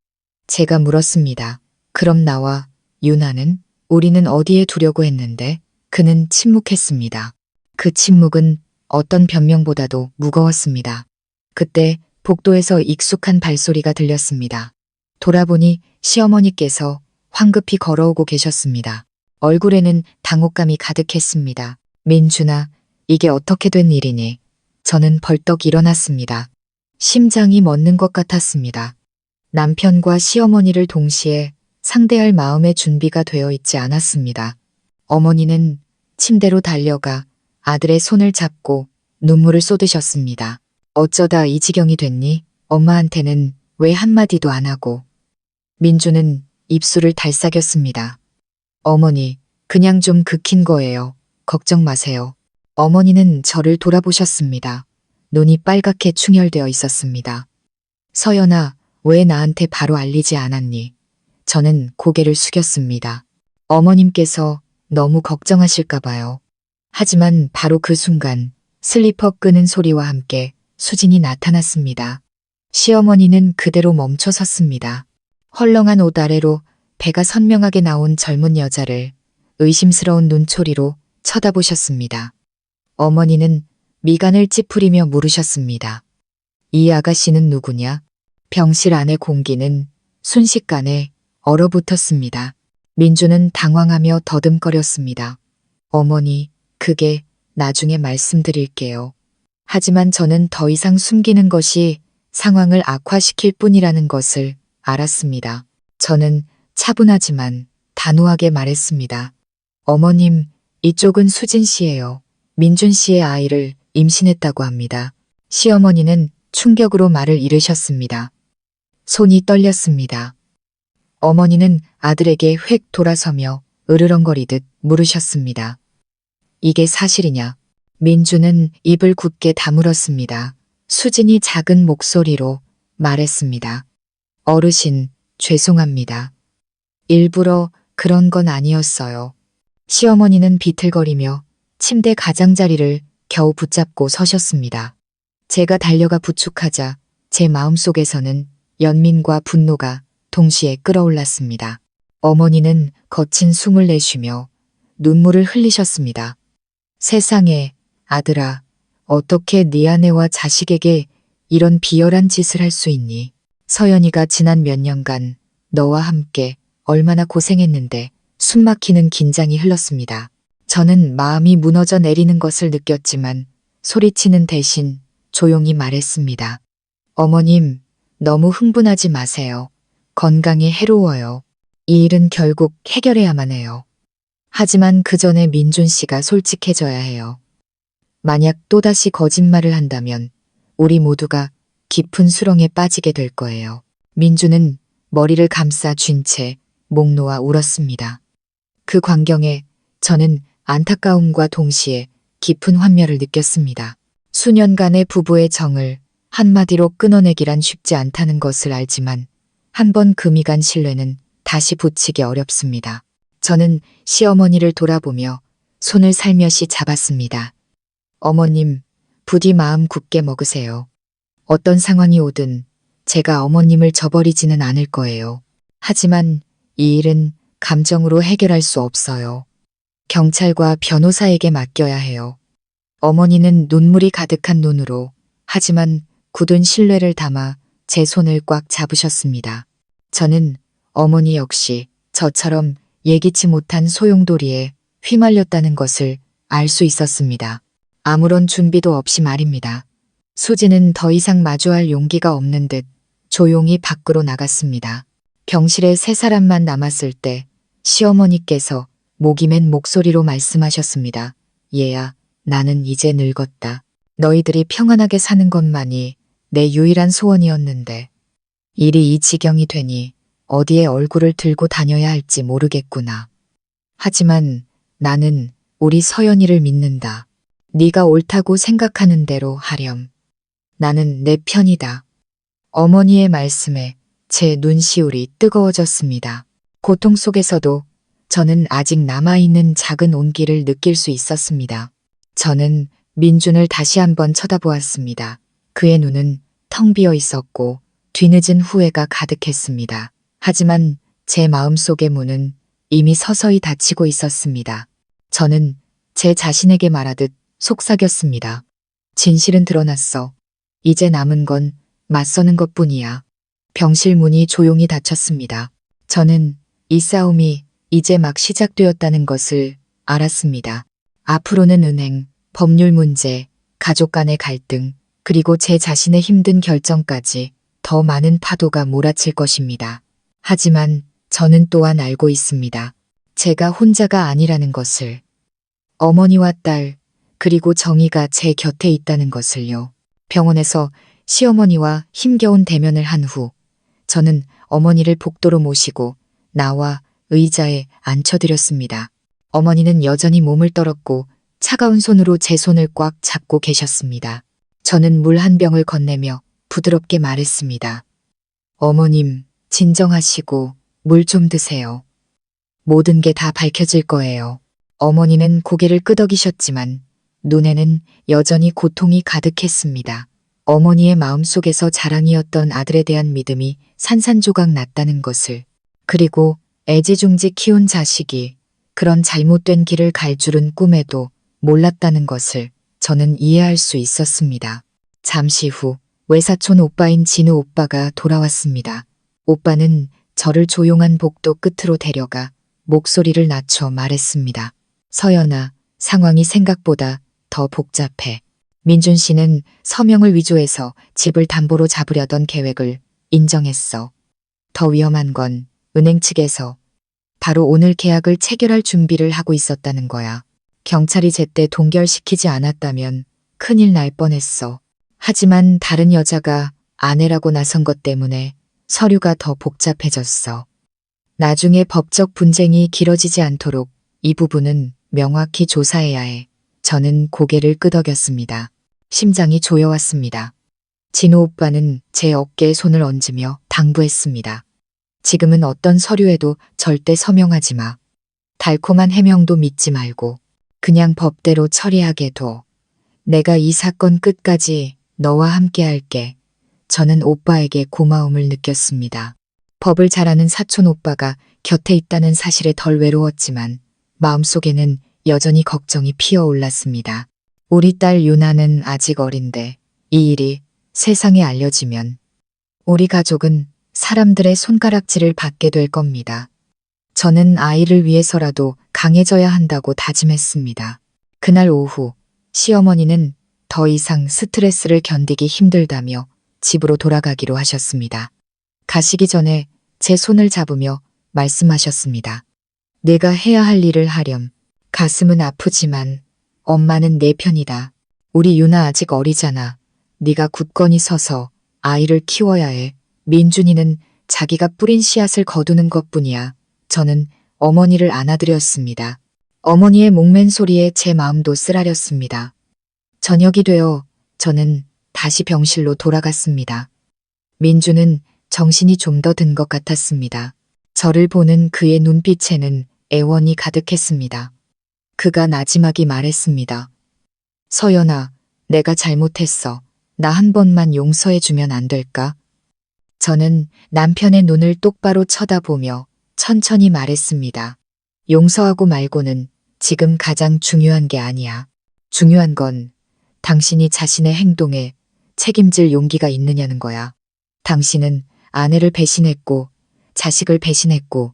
제가 물었습니다. 그럼 나와 유나는? 우리는 어디에 두려고 했는데? 그는 침묵했습니다. 그 침묵은 어떤 변명보다도 무거웠습니다. 그때 복도에서 익숙한 발소리가 들렸습니다. 돌아보니 시어머니께서 황급히 걸어오고 계셨습니다. 얼굴에는 당혹감이 가득했습니다. 민준아, 이게 어떻게 된 일이니? 저는 벌떡 일어났습니다. 심장이 멎는 것 같았습니다. 남편과 시어머니를 동시에 상대할 마음의 준비가 되어 있지 않았습니다. 어머니는 침대로 달려가 아들의 손을 잡고 눈물을 쏟으셨습니다. 어쩌다 이 지경이 됐니? 엄마한테는 왜 한마디도 안 하고. 민주는 입술을 달싹였습니다. 어머니, 그냥 좀 긁힌 거예요. 걱정 마세요. 어머니는 저를 돌아보셨습니다. 눈이 빨갛게 충혈되어 있었습니다. 서연아, 왜 나한테 바로 알리지 않았니? 저는 고개를 숙였습니다. 어머님께서 너무 걱정하실까 봐요. 하지만 바로 그 순간 슬리퍼 끄는 소리와 함께 수진이 나타났습니다. 시어머니는 그대로 멈춰 섰습니다. 헐렁한 옷 아래로 배가 선명하게 나온 젊은 여자를 의심스러운 눈초리로 쳐다보셨습니다. 어머니는 미간을 찌푸리며 물으셨습니다. 이 아가씨는 누구냐? 병실 안의 공기는 순식간에 얼어붙었습니다. 민주는 당황하며 더듬거렸습니다. 어머니, 그게 나중에 말씀드릴게요. 하지만 저는 더 이상 숨기는 것이 상황을 악화시킬 뿐이라는 것을 알았습니다. 저는 차분하지만 단호하게 말했습니다. 어머님, 이쪽은 수진 씨예요. 민준 씨의 아이를 임신했다고 합니다. 시어머니는 충격으로 말을 잃으셨습니다. 손이 떨렸습니다. 어머니는 아들에게 획 돌아서며 으르렁거리듯 물으셨습니다. 이게 사실이냐? 민주는 입을 굳게 다물었습니다. 수진이 작은 목소리로 말했습니다. 어르신, 죄송합니다. 일부러 그런 건 아니었어요. 시어머니는 비틀거리며 침대 가장자리를 겨우 붙잡고 서셨습니다. 제가 달려가 부축하자 제 마음속에서는 연민과 분노가 동시에 끓어올랐습니다. 어머니는 거친 숨을 내쉬며 눈물을 흘리셨습니다. 세상에, 아들아, 어떻게 네 아내와 자식에게 이런 비열한 짓을 할 수 있니? 서연이가 지난 몇 년간 너와 함께 얼마나 고생했는데 숨막히는 긴장이 흘렀습니다. 저는 마음이 무너져 내리는 것을 느꼈지만 소리치는 대신 조용히 말했습니다. 어머님, 너무 흥분하지 마세요. 건강에 해로워요. 이 일은 결국 해결해야만 해요. 하지만 그 전에 민준 씨가 솔직해져야 해요. 만약 또다시 거짓말을 한다면 우리 모두가 깊은 수렁에 빠지게 될 거예요. 민주는 머리를 감싸 쥔 채 목 놓아 울었습니다. 그 광경에 저는 안타까움과 동시에 깊은 환멸을 느꼈습니다. 수년간의 부부의 정을 한마디로 끊어내기란 쉽지 않다는 것을 알지만 한 번 금이 간 신뢰는 다시 붙이기 어렵습니다. 저는 시어머니를 돌아보며 손을 살며시 잡았습니다. 어머님, 부디 마음 굳게 먹으세요. 어떤 상황이 오든 제가 어머님을 저버리지는 않을 거예요. 하지만 이 일은 감정으로 해결할 수 없어요. 경찰과 변호사에게 맡겨야 해요. 어머니는 눈물이 가득한 눈으로 하지만 굳은 신뢰를 담아 제 손을 꽉 잡으셨습니다. 저는 어머니 역시 저처럼 예기치 못한 소용돌이에 휘말렸다는 것을 알 수 있었습니다. 아무런 준비도 없이 말입니다. 수지는 더 이상 마주할 용기가 없는 듯 조용히 밖으로 나갔습니다. 병실에 세 사람만 남았을 때 시어머니께서 목이 맨 목소리로 말씀하셨습니다. 얘야, 나는 이제 늙었다. 너희들이 평안하게 사는 것만이 내 유일한 소원이었는데 일이 이 지경이 되니 어디에 얼굴을 들고 다녀야 할지 모르겠구나. 하지만 나는 우리 서연이를 믿는다. 네가 옳다고 생각하는 대로 하렴. 나는 내 편이다. 어머니의 말씀에 제 눈시울이 뜨거워졌습니다. 고통 속에서도 저는 아직 남아있는 작은 온기를 느낄 수 있었습니다. 저는 민준을 다시 한번 쳐다보았습니다. 그의 눈은 텅 비어 있었고 뒤늦은 후회가 가득했습니다. 하지만 제 마음속의 문은 이미 서서히 닫히고 있었습니다. 저는 제 자신에게 말하듯 속삭였습니다. 진실은 드러났어. 이제 남은 건 맞서는 것뿐이야. 병실 문이 조용히 닫혔습니다. 저는 이 싸움이 이제 막 시작되었다는 것을 알았습니다. 앞으로는 은행, 법률 문제, 가족 간의 갈등, 그리고 제 자신의 힘든 결정까지 더 많은 파도가 몰아칠 것입니다. 하지만 저는 또한 알고 있습니다. 제가 혼자가 아니라는 것을. 어머니와 딸, 그리고 정희가 제 곁에 있다는 것을요. 병원에서 시어머니와 힘겨운 대면을 한 후 저는 어머니를 복도로 모시고 나와 의자에 앉혀드렸습니다. 어머니는 여전히 몸을 떨었고 차가운 손으로 제 손을 꽉 잡고 계셨습니다. 저는 물 한 병을 건네며 부드럽게 말했습니다. 어머님, 진정하시고 물 좀 드세요. 모든 게 다 밝혀질 거예요. 어머니는 고개를 끄덕이셨지만 눈에는 여전히 고통이 가득했습니다. 어머니의 마음속에서 자랑이었던 아들에 대한 믿음이 산산조각 났다는 것을, 그리고 애지중지 키운 자식이 그런 잘못된 길을 갈 줄은 꿈에도 몰랐다는 것을 저는 이해할 수 있었습니다. 잠시 후 외사촌 오빠인 진우 오빠가 돌아왔습니다. 오빠는 저를 조용한 복도 끝으로 데려가 목소리를 낮춰 말했습니다. 서연아, 상황이 생각보다 더 복잡해. 민준 씨는 서명을 위조해서 집을 담보로 잡으려던 계획을 인정했어. 더 위험한 건 은행 측에서 바로 오늘 계약을 체결할 준비를 하고 있었다는 거야. 경찰이 제때 동결시키지 않았다면 큰일 날 뻔했어. 하지만 다른 여자가 아내라고 나선 것 때문에 서류가 더 복잡해졌어. 나중에 법적 분쟁이 길어지지 않도록 이 부분은 명확히 조사해야 해. 저는 고개를 끄덕였습니다. 심장이 조여왔습니다. 진우 오빠는 제 어깨에 손을 얹으며 당부했습니다. 지금은 어떤 서류에도 절대 서명하지 마. 달콤한 해명도 믿지 말고 그냥 법대로 처리하게 둬. 내가 이 사건 끝까지 너와 함께 할게. 저는 오빠에게 고마움을 느꼈습니다. 법을 잘 아는 사촌 오빠가 곁에 있다는 사실에 덜 외로웠지만 마음속에는 여전히 걱정이 피어올랐습니다. 우리 딸 유나는 아직 어린데 이 일이 세상에 알려지면 우리 가족은 사람들의 손가락질을 받게 될 겁니다. 저는 아이를 위해서라도 강해져야 한다고 다짐했습니다. 그날 오후 시어머니는 더 이상 스트레스를 견디기 힘들다며 집으로 돌아가기로 하셨습니다. 가시기 전에 제 손을 잡으며 말씀하셨습니다. 내가 해야 할 일을 하렴. 가슴은 아프지만 엄마는 내 편이다. 우리 유나 아직 어리잖아. 네가 굳건히 서서 아이를 키워야 해. 민준이는 자기가 뿌린 씨앗을 거두는 것뿐이야. 저는 어머니를 안아드렸습니다. 어머니의 목맨 소리에 제 마음도 쓰라렸습니다. 저녁이 되어 저는 다시 병실로 돌아갔습니다. 민주는 정신이 좀 더 든 것 같았습니다. 저를 보는 그의 눈빛에는 애원이 가득했습니다. 그가 나지막이 말했습니다. 서연아, 내가 잘못했어. 나 한 번만 용서해주면 안 될까? 저는 남편의 눈을 똑바로 쳐다보며 천천히 말했습니다. 용서하고 말고는 지금 가장 중요한 게 아니야. 중요한 건 당신이 자신의 행동에 책임질 용기가 있느냐는 거야. 당신은 아내를 배신했고, 자식을 배신했고,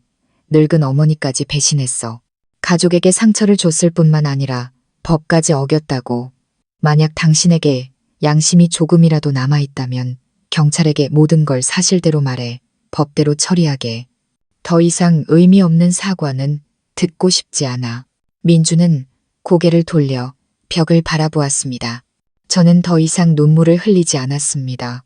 늙은 어머니까지 배신했어. 가족에게 상처를 줬을 뿐만 아니라 법까지 어겼다고. 만약 당신에게 양심이 조금이라도 남아있다면 경찰에게 모든 걸 사실대로 말해 법대로 처리하게. 더 이상 의미 없는 사과는 듣고 싶지 않아. 민주는 고개를 돌려 벽을 바라보았습니다. 저는 더 이상 눈물을 흘리지 않았습니다.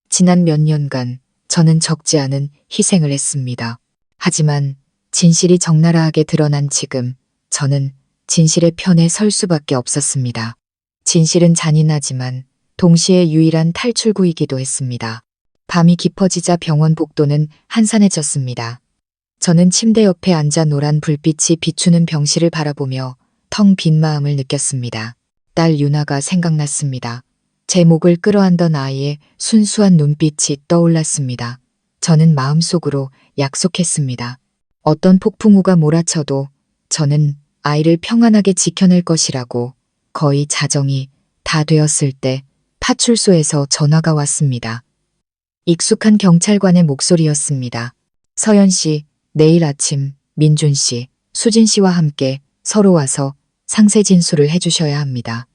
지난 몇 년간 저는 적지 않은 희생을 했습니다. 하지만 진실이 적나라하게 드러난 지금 저는 진실의 편에 설 수밖에 없었습니다. 진실은 잔인하지만 동시에 유일한 탈출구이기도 했습니다. 밤이 깊어지자 병원 복도는 한산해졌습니다. 저는 침대 옆에 앉아 노란 불빛이 비추는 병실을 바라보며 텅 빈 마음을 느꼈습니다. 딸 유나가 생각났습니다. 제 목을 끌어안던 아이의 순수한 눈빛이 떠올랐습니다. 저는 마음속으로 약속했습니다. 어떤 폭풍우가 몰아쳐도 저는 아이를 평안하게 지켜낼 것이라고. 거의 자정이 다 되었을 때 파출소에서 전화가 왔습니다. 익숙한 경찰관의 목소리였습니다. 서연 씨, 내일 아침 민준 씨, 수진 씨와 함께 서로 와서 상세 진술을 해주셔야 합니다.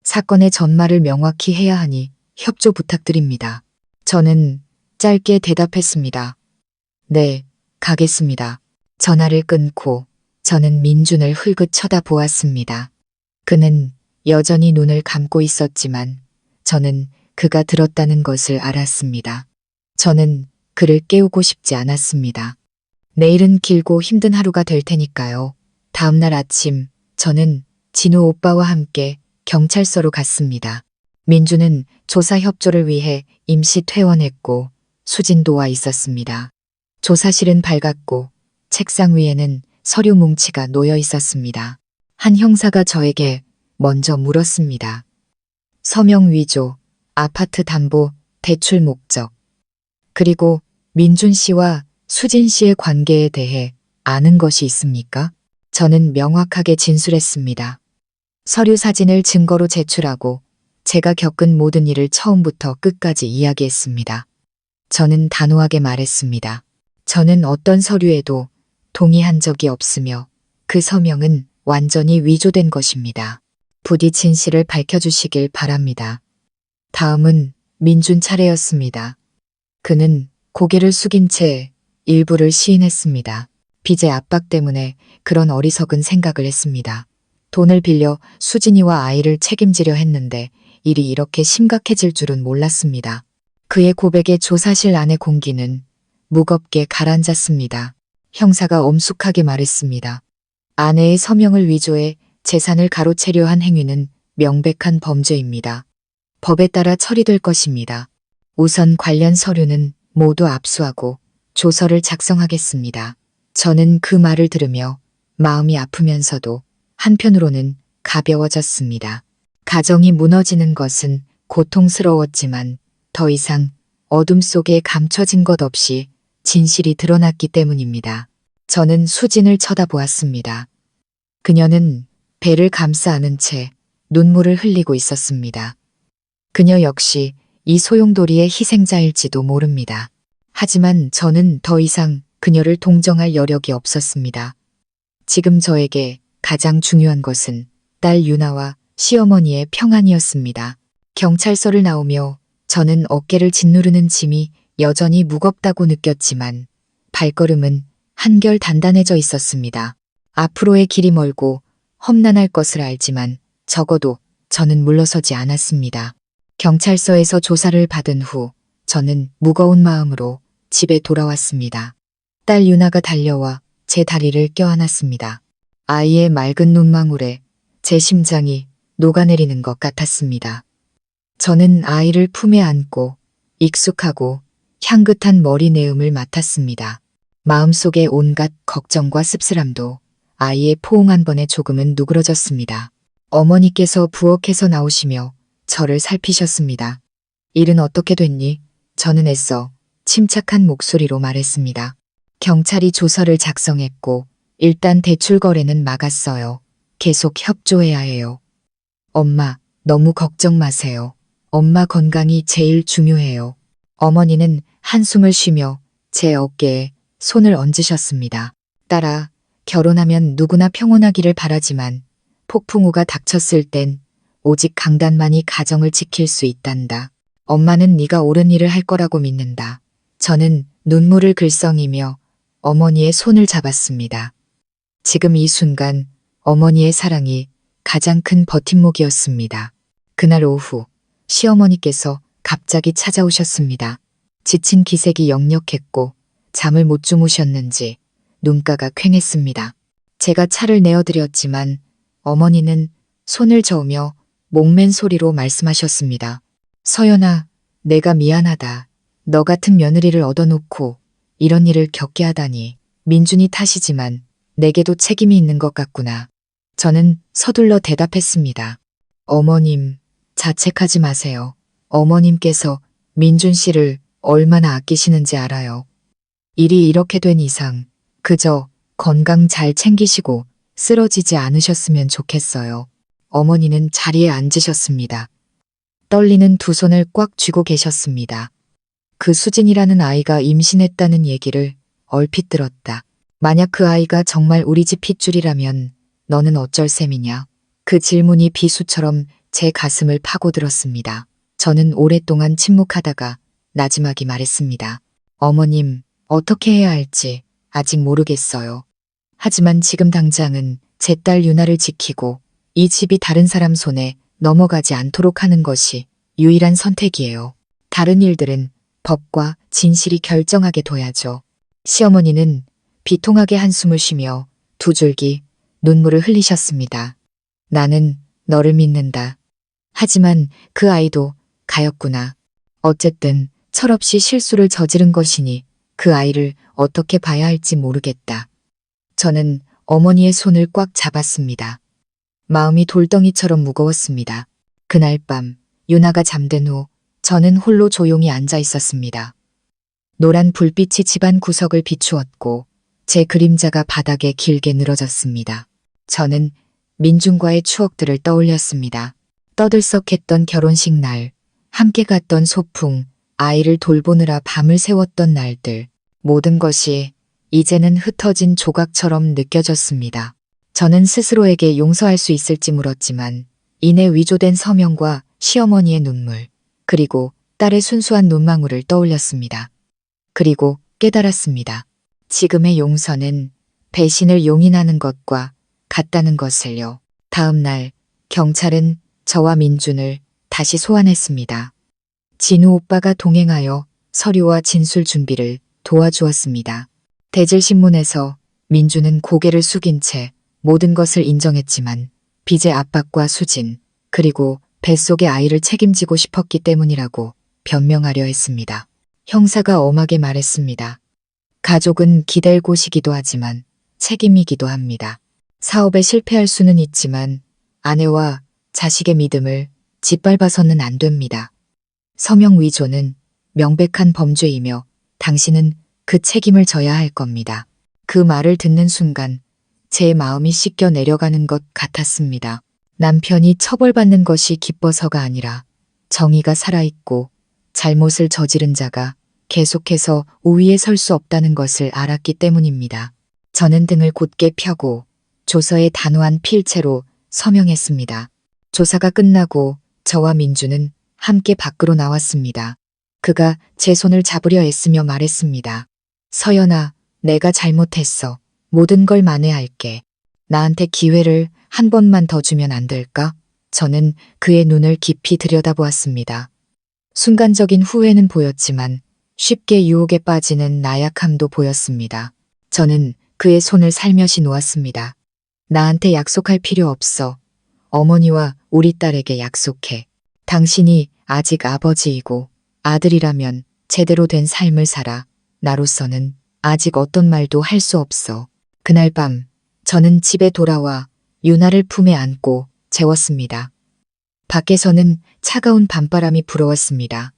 사건의 전말을 명확히 해야 하니 협조 부탁드립니다. 저는 짧게 대답했습니다. 네, 가겠습니다. 전화를 끊고 저는 민준을 흘끗 쳐다보았습니다. 그는 여전히 눈을 감고 있었지만 저는 그가 들었다는 것을 알았습니다. 저는 그를 깨우고 싶지 않았습니다. 내일은 길고 힘든 하루가 될 테니까요. 다음날 아침 저는 진우 오빠와 함께 경찰서로 갔습니다. 민주는 조사 협조를 위해 임시 퇴원했고 수진도 와 있었습니다. 조사실은 밝았고 책상 위에는 서류 뭉치가 놓여 있었습니다. 한 형사가 저에게 먼저 물었습니다. 서명 위조, 아파트 담보, 대출 목적, 그리고 민준 씨와 수진 씨의 관계에 대해 아는 것이 있습니까? 저는 명확하게 진술했습니다. 서류 사진을 증거로 제출하고 제가 겪은 모든 일을 처음부터 끝까지 이야기했습니다. 저는 단호하게 말했습니다. 저는 어떤 서류에도 동의한 적이 없으며 그 서명은 완전히 위조된 것입니다. 부디 진실을 밝혀주시길 바랍니다. 다음은 민준 차례였습니다. 그는 고개를 숙인 채 일부를 시인했습니다. 빚의 압박 때문에 그런 어리석은 생각을 했습니다. 돈을 빌려 수진이와 아이를 책임지려 했는데 일이 이렇게 심각해질 줄은 몰랐습니다. 그의 고백에 조사실 안의 공기는 무겁게 가라앉았습니다. 형사가 엄숙하게 말했습니다. 아내의 서명을 위조해 재산을 가로채려 한 행위는 명백한 범죄입니다. 법에 따라 처리될 것입니다. 우선 관련 서류는 모두 압수하고 조서를 작성하겠습니다. 저는 그 말을 들으며 마음이 아프면서도 한편으로는 가벼워졌습니다. 가정이 무너지는 것은 고통스러웠지만 더 이상 어둠 속에 감춰진 것 없이 진실이 드러났기 때문입니다. 저는 수진을 쳐다보았습니다. 그녀는 배를 감싸 안은 채 눈물을 흘리고 있었습니다. 그녀 역시 이 소용돌이의 희생자일지도 모릅니다. 하지만 저는 더 이상 그녀를 동정할 여력이 없었습니다. 지금 저에게 가장 중요한 것은 딸 유나와 시어머니의 평안이었습니다. 경찰서를 나오며 저는 어깨를 짓누르는 짐이 여전히 무겁다고 느꼈지만 발걸음은 한결 단단해져 있었습니다. 앞으로의 길이 멀고 험난할 것을 알지만 적어도 저는 물러서지 않았습니다. 경찰서에서 조사를 받은 후 저는 무거운 마음으로 집에 돌아왔습니다. 딸 유나가 달려와 제 다리를 껴안았습니다. 아이의 맑은 눈망울에 제 심장이 녹아내리는 것 같았습니다. 저는 아이를 품에 안고 익숙하고 향긋한 머리 내음을 맡았습니다. 마음속의 온갖 걱정과 씁쓸함도 아이의 포옹 한 번에 조금은 누그러졌습니다. 어머니께서 부엌에서 나오시며 저를 살피셨습니다. 일은 어떻게 됐니? 저는 애써 침착한 목소리로 말했습니다. 경찰이 조서를 작성했고 일단 대출 거래는 막았어요. 계속 협조해야 해요. 엄마, 너무 걱정 마세요. 엄마 건강이 제일 중요해요. 어머니는 한숨을 쉬며 제 어깨에 손을 얹으셨습니다. 딸아, 결혼하면 누구나 평온하기를 바라지만 폭풍우가 닥쳤을 땐 오직 강단만이 가정을 지킬 수 있단다. 엄마는 네가 옳은 일을 할 거라고 믿는다. 저는 눈물을 글썽이며 어머니의 손을 잡았습니다. 지금 이 순간 어머니의 사랑이 가장 큰 버팀목이었습니다. 그날 오후 시어머니께서 갑자기 찾아오셨습니다. 지친 기색이 역력했고 잠을 못 주무셨는지 눈가가 퀭했습니다. 제가 차를 내어드렸지만 어머니는 손을 저으며 목맨 소리로 말씀하셨습니다. 서연아, 내가 미안하다. 너 같은 며느리를 얻어놓고 이런 일을 겪게 하다니. 민준이 탓이지만 내게도 책임이 있는 것 같구나. 저는 서둘러 대답했습니다. 어머님, 자책하지 마세요. 어머님께서 민준 씨를 얼마나 아끼시는지 알아요. 일이 이렇게 된 이상 그저 건강 잘 챙기시고 쓰러지지 않으셨으면 좋겠어요. 어머니는 자리에 앉으셨습니다. 떨리는 두 손을 꽉 쥐고 계셨습니다. 그 수진이라는 아이가 임신했다는 얘기를 얼핏 들었다. 만약 그 아이가 정말 우리 집 핏줄이라면 너는 어쩔 셈이냐? 그 질문이 비수처럼 제 가슴을 파고들었습니다. 저는 오랫동안 침묵하다가 나지막이 말했습니다. 어머님, 어떻게 해야 할지 아직 모르겠어요. 하지만 지금 당장은 제 딸 유나를 지키고 이 집이 다른 사람 손에 넘어가지 않도록 하는 것이 유일한 선택이에요. 다른 일들은 법과 진실이 결정하게 둬야죠. 시어머니는 비통하게 한숨을 쉬며 두 줄기 눈물을 흘리셨습니다. 나는 너를 믿는다. 하지만 그 아이도 가였구나. 어쨌든 철없이 실수를 저지른 것이니 그 아이를 어떻게 봐야 할지 모르겠다. 저는 어머니의 손을 꽉 잡았습니다. 마음이 돌덩이처럼 무거웠습니다. 그날 밤 유나가 잠든 후 저는 홀로 조용히 앉아 있었습니다. 노란 불빛이 집안 구석을 비추었고 제 그림자가 바닥에 길게 늘어졌습니다. 저는 민준과의 추억들을 떠올렸습니다. 떠들썩했던 결혼식 날, 함께 갔던 소풍, 아이를 돌보느라 밤을 새웠던 날들, 모든 것이 이제는 흩어진 조각처럼 느껴졌습니다. 저는 스스로에게 용서할 수 있을지 물었지만 이내 위조된 서명과 시어머니의 눈물, 그리고 딸의 순수한 눈망울을 떠올렸습니다. 그리고 깨달았습니다. 지금의 용서는 배신을 용인하는 것과 같다는 것을요. 다음 날 경찰은 저와 민준을 다시 소환했습니다. 진우 오빠가 동행하여 서류와 진술 준비를 도와주었습니다. 대질신문에서 민준은 고개를 숙인 채 모든 것을 인정했지만 빚의 압박과 수진, 그리고 뱃속의 아이를 책임지고 싶었기 때문이라고 변명하려 했습니다. 형사가 엄하게 말했습니다. 가족은 기댈 곳이기도 하지만 책임이기도 합니다. 사업에 실패할 수는 있지만 아내와 자식의 믿음을 짓밟아서는 안 됩니다. 서명 위조는 명백한 범죄이며 당신은 그 책임을 져야 할 겁니다. 그 말을 듣는 순간 제 마음이 씻겨 내려가는 것 같았습니다. 남편이 처벌받는 것이 기뻐서가 아니라 정의가 살아있고 잘못을 저지른 자가 계속해서 우위에 설 수 없다는 것을 알았기 때문입니다. 저는 등을 곧게 펴고 조서에 단호한 필체로 서명했습니다. 조사가 끝나고 저와 민주는 함께 밖으로 나왔습니다. 그가 제 손을 잡으려 애쓰며 말했습니다. 서연아, 내가 잘못했어. 모든 걸 만회할게. 나한테 기회를 한 번만 더 주면 안 될까? 저는 그의 눈을 깊이 들여다보았습니다. 순간적인 후회는 보였지만 쉽게 유혹에 빠지는 나약함도 보였습니다. 저는 그의 손을 살며시 놓았습니다. 나한테 약속할 필요 없어. 어머니와 우리 딸에게 약속해. 당신이 아직 아버지이고 아들이라면 제대로 된 삶을 살아. 나로서는 아직 어떤 말도 할 수 없어. 그날 밤 저는 집에 돌아와 유나를 품에 안고 재웠습니다. 밖에서는 차가운 밤바람이 불어왔습니다.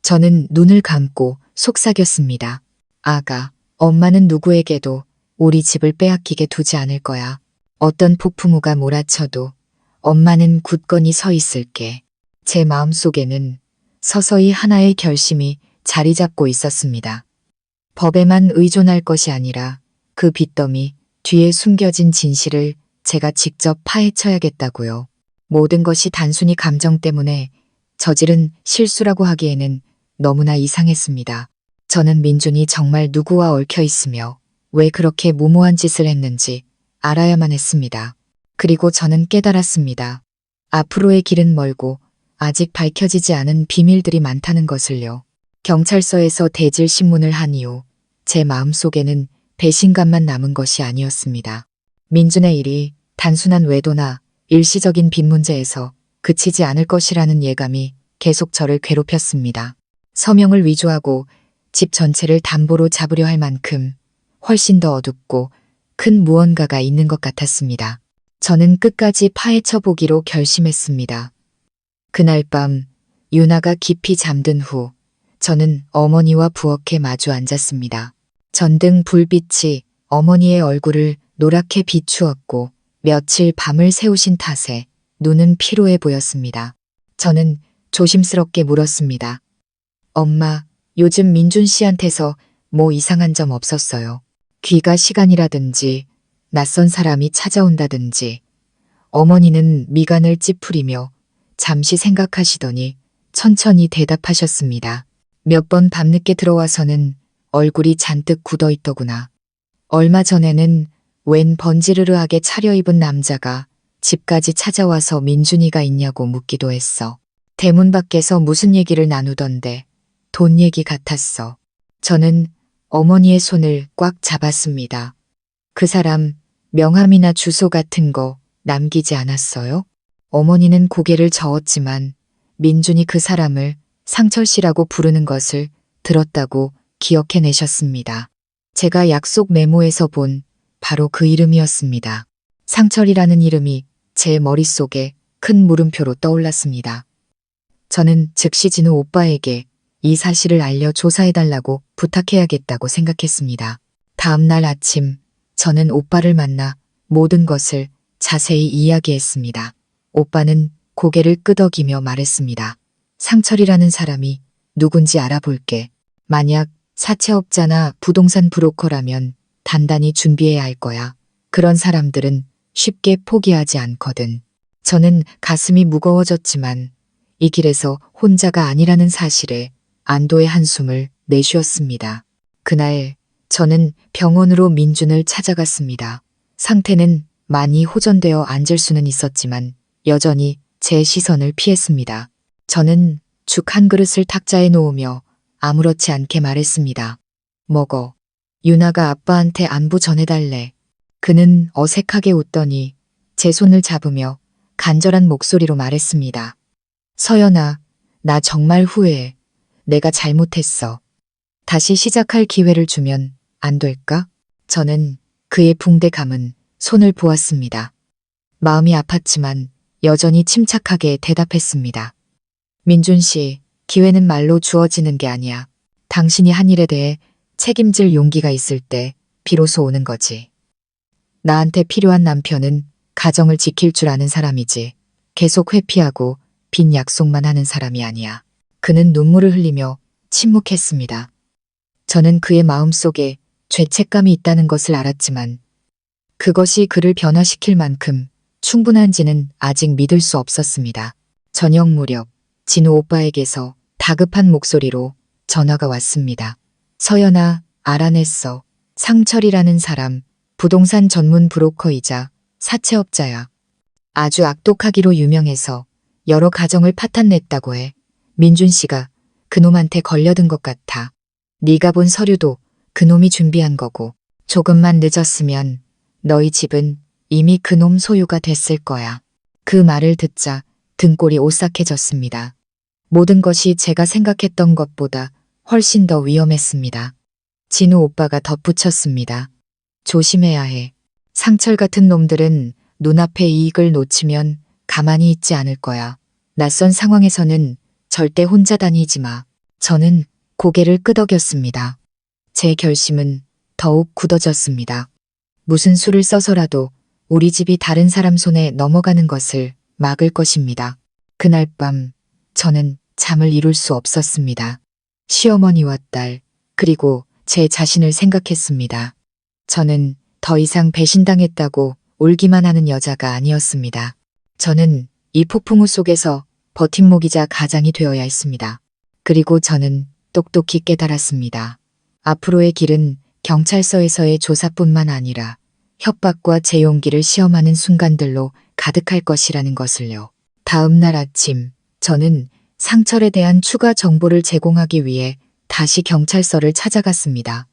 저는 눈을 감고 속삭였습니다. 아가, 엄마는 누구에게도 우리 집을 빼앗기게 두지 않을 거야. 어떤 폭풍우가 몰아쳐도 엄마는 굳건히 서 있을게. 제 마음속에는 서서히 하나의 결심이 자리 잡고 있었습니다. 법에만 의존할 것이 아니라 그 빚더미 뒤에 숨겨진 진실을 제가 직접 파헤쳐야겠다고요. 모든 것이 단순히 감정 때문에 저지른 실수라고 하기에는 너무나 이상했습니다. 저는 민준이 정말 누구와 얽혀 있으며 왜 그렇게 무모한 짓을 했는지 알아야만 했습니다. 그리고 저는 깨달았습니다. 앞으로의 길은 멀고 아직 밝혀지지 않은 비밀들이 많다는 것을요. 경찰서에서 대질 신문을 한 이후 제 마음속에는 배신감만 남은 것이 아니었습니다. 민준의 일이 단순한 외도나 일시적인 빚 문제에서 그치지 않을 것이라는 예감이 계속 저를 괴롭혔습니다. 서명을 위조하고 집 전체를 담보로 잡으려 할 만큼 훨씬 더 어둡고 큰 무언가가 있는 것 같았습니다. 저는 끝까지 파헤쳐 보기로 결심했습니다. 그날 밤 유나가 깊이 잠든 후 저는 어머니와 부엌에 마주 앉았습니다. 전등 불빛이 어머니의 얼굴을 노랗게 비추었고 며칠 밤을 새우신 탓에 눈은 피로해 보였습니다. 저는 조심스럽게 물었습니다. 엄마, 요즘 민준 씨한테서 뭐 이상한 점 없었어요? 귀가 시간이라든지 낯선 사람이 찾아온다든지. 어머니는 미간을 찌푸리며 잠시 생각하시더니 천천히 대답하셨습니다. 몇 번 밤늦게 들어와서는 얼굴이 잔뜩 굳어 있더구나. 얼마 전에는 웬 번지르르하게 차려입은 남자가 집까지 찾아와서 민준이가 있냐고 묻기도 했어. 대문 밖에서 무슨 얘기를 나누던데 돈 얘기 같았어. 저는 어머니의 손을 꽉 잡았습니다. 그 사람 명함이나 주소 같은 거 남기지 않았어요? 어머니는 고개를 저었지만 민준이 그 사람을 상철 씨라고 부르는 것을 들었다고 기억해내셨습니다. 제가 약속 메모에서 본 바로 그 이름이었습니다. 상철이라는 이름이 제 머릿속에 큰 물음표로 떠올랐습니다. 저는 즉시 진우 오빠에게 이 사실을 알려 조사해달라고 부탁해야겠다고 생각했습니다. 다음 날 아침 저는 오빠를 만나 모든 것을 자세히 이야기했습니다. 오빠는 고개를 끄덕이며 말했습니다. 상철이라는 사람이 누군지 알아볼게. 만약 사채업자나 부동산 브로커라면 단단히 준비해야 할 거야. 그런 사람들은 쉽게 포기하지 않거든. 저는 가슴이 무거워졌지만 이 길에서 혼자가 아니라는 사실에 안도의 한숨을 내쉬었습니다. 그날 저는 병원으로 민준을 찾아갔습니다. 상태는 많이 호전되어 앉을 수는 있었지만 여전히 제 시선을 피했습니다. 저는 죽 한 그릇을 탁자에 놓으며 아무렇지 않게 말했습니다. 먹어. 유나가 아빠한테 안부 전해달래. 그는 어색하게 웃더니 제 손을 잡으며 간절한 목소리로 말했습니다. 서연아, 나 정말 후회해. 내가 잘못했어. 다시 시작할 기회를 주면 안 될까? 저는 그의 붕대 감은 손을 보았습니다. 마음이 아팠지만 여전히 침착하게 대답했습니다. 민준 씨, 기회는 말로 주어지는 게 아니야. 당신이 한 일에 대해 책임질 용기가 있을 때 비로소 오는 거지. 나한테 필요한 남편은 가정을 지킬 줄 아는 사람이지. 계속 회피하고 빈 약속만 하는 사람이 아니야. 그는 눈물을 흘리며 침묵했습니다. 저는 그의 마음속에 죄책감이 있다는 것을 알았지만 그것이 그를 변화시킬 만큼 충분한지는 아직 믿을 수 없었습니다. 저녁 무렵 진우 오빠에게서 다급한 목소리로 전화가 왔습니다. 서연아, 알아냈어. 상철이라는 사람, 부동산 전문 브로커이자 사채업자야. 아주 악독하기로 유명해서 여러 가정을 파탄냈다고 해. 민준 씨가 그놈한테 걸려든 것 같아. 네가 본 서류도 그놈이 준비한 거고 조금만 늦었으면 너희 집은 이미 그놈 소유가 됐을 거야. 그 말을 듣자 등골이 오싹해졌습니다. 모든 것이 제가 생각했던 것보다 훨씬 더 위험했습니다. 진우 오빠가 덧붙였습니다. 조심해야 해. 상철 같은 놈들은 눈앞의 이익을 놓치면 가만히 있지 않을 거야. 낯선 상황에서는 절대 혼자 다니지 마. 저는 고개를 끄덕였습니다. 제 결심은 더욱 굳어졌습니다. 무슨 수를 써서라도 우리 집이 다른 사람 손에 넘어가는 것을 막을 것입니다. 그날 밤 저는 잠을 이룰 수 없었습니다. 시어머니와 딸, 그리고 제 자신을 생각했습니다. 저는 더 이상 배신당했다고 울기만 하는 여자가 아니었습니다. 저는 이 폭풍우 속에서 버팀목이자 가장이 되어야 했습니다. 그리고 저는 똑똑히 깨달았습니다. 앞으로의 길은 경찰서에서의 조사뿐만 아니라 협박과 제 용기를 시험하는 순간들로 가득할 것이라는 것을요. 다음 날 아침, 저는 상철에 대한 추가 정보를 제공하기 위해 다시 경찰서를 찾아갔습니다.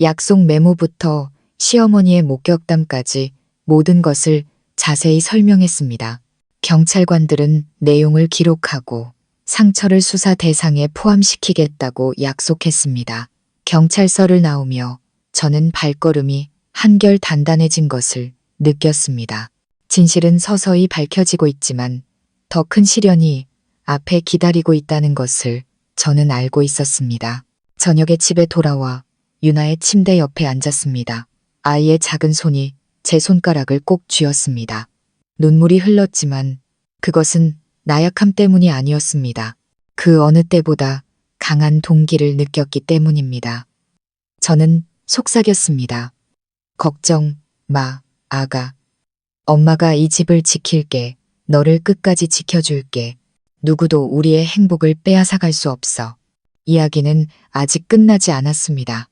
약속 메모부터 시어머니의 목격담까지 모든 것을 자세히 설명했습니다. 경찰관들은 내용을 기록하고 상철을 수사 대상에 포함시키겠다고 약속했습니다. 경찰서를 나오며 저는 발걸음이 한결 단단해진 것을 느꼈습니다. 진실은 서서히 밝혀지고 있지만 더 큰 시련이 앞에 기다리고 있다는 것을 저는 알고 있었습니다. 저녁에 집에 돌아와 유나의 침대 옆에 앉았습니다. 아이의 작은 손이 제 손가락을 꼭 쥐었습니다. 눈물이 흘렀지만 그것은 나약함 때문이 아니었습니다. 그 어느 때보다 강한 동기를 느꼈기 때문입니다. 저는 속삭였습니다. 걱정 마, 아가. 엄마가 이 집을 지킬게. 너를 끝까지 지켜줄게. 누구도 우리의 행복을 빼앗아갈 수 없어. 이야기는 아직 끝나지 않았습니다.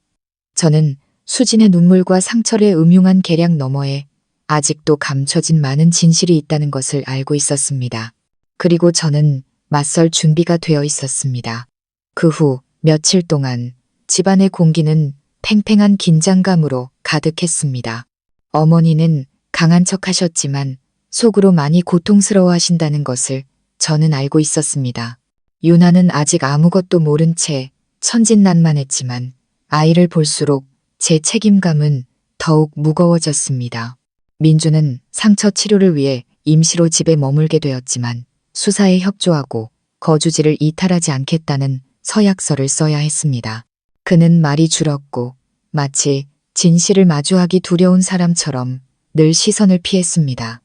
저는 수진의 눈물과 상철의 음흉한 계략 너머에 아직도 감춰진 많은 진실이 있다는 것을 알고 있었습니다. 그리고 저는 맞설 준비가 되어 있었습니다. 그 후 며칠 동안 집안의 공기는 팽팽한 긴장감으로 가득했습니다. 어머니는 강한 척 하셨지만 속으로 많이 고통스러워 하신다는 것을 저는 알고 있었습니다. 유나는 아직 아무것도 모른 채 천진난만했지만 아이를 볼수록 제 책임감은 더욱 무거워졌습니다. 민주는 상처 치료를 위해 임시로 집에 머물게 되었지만 수사에 협조하고 거주지를 이탈하지 않겠다는 서약서를 써야 했습니다. 그는 말이 줄었고 마치 진실을 마주하기 두려운 사람처럼 늘 시선을 피했습니다.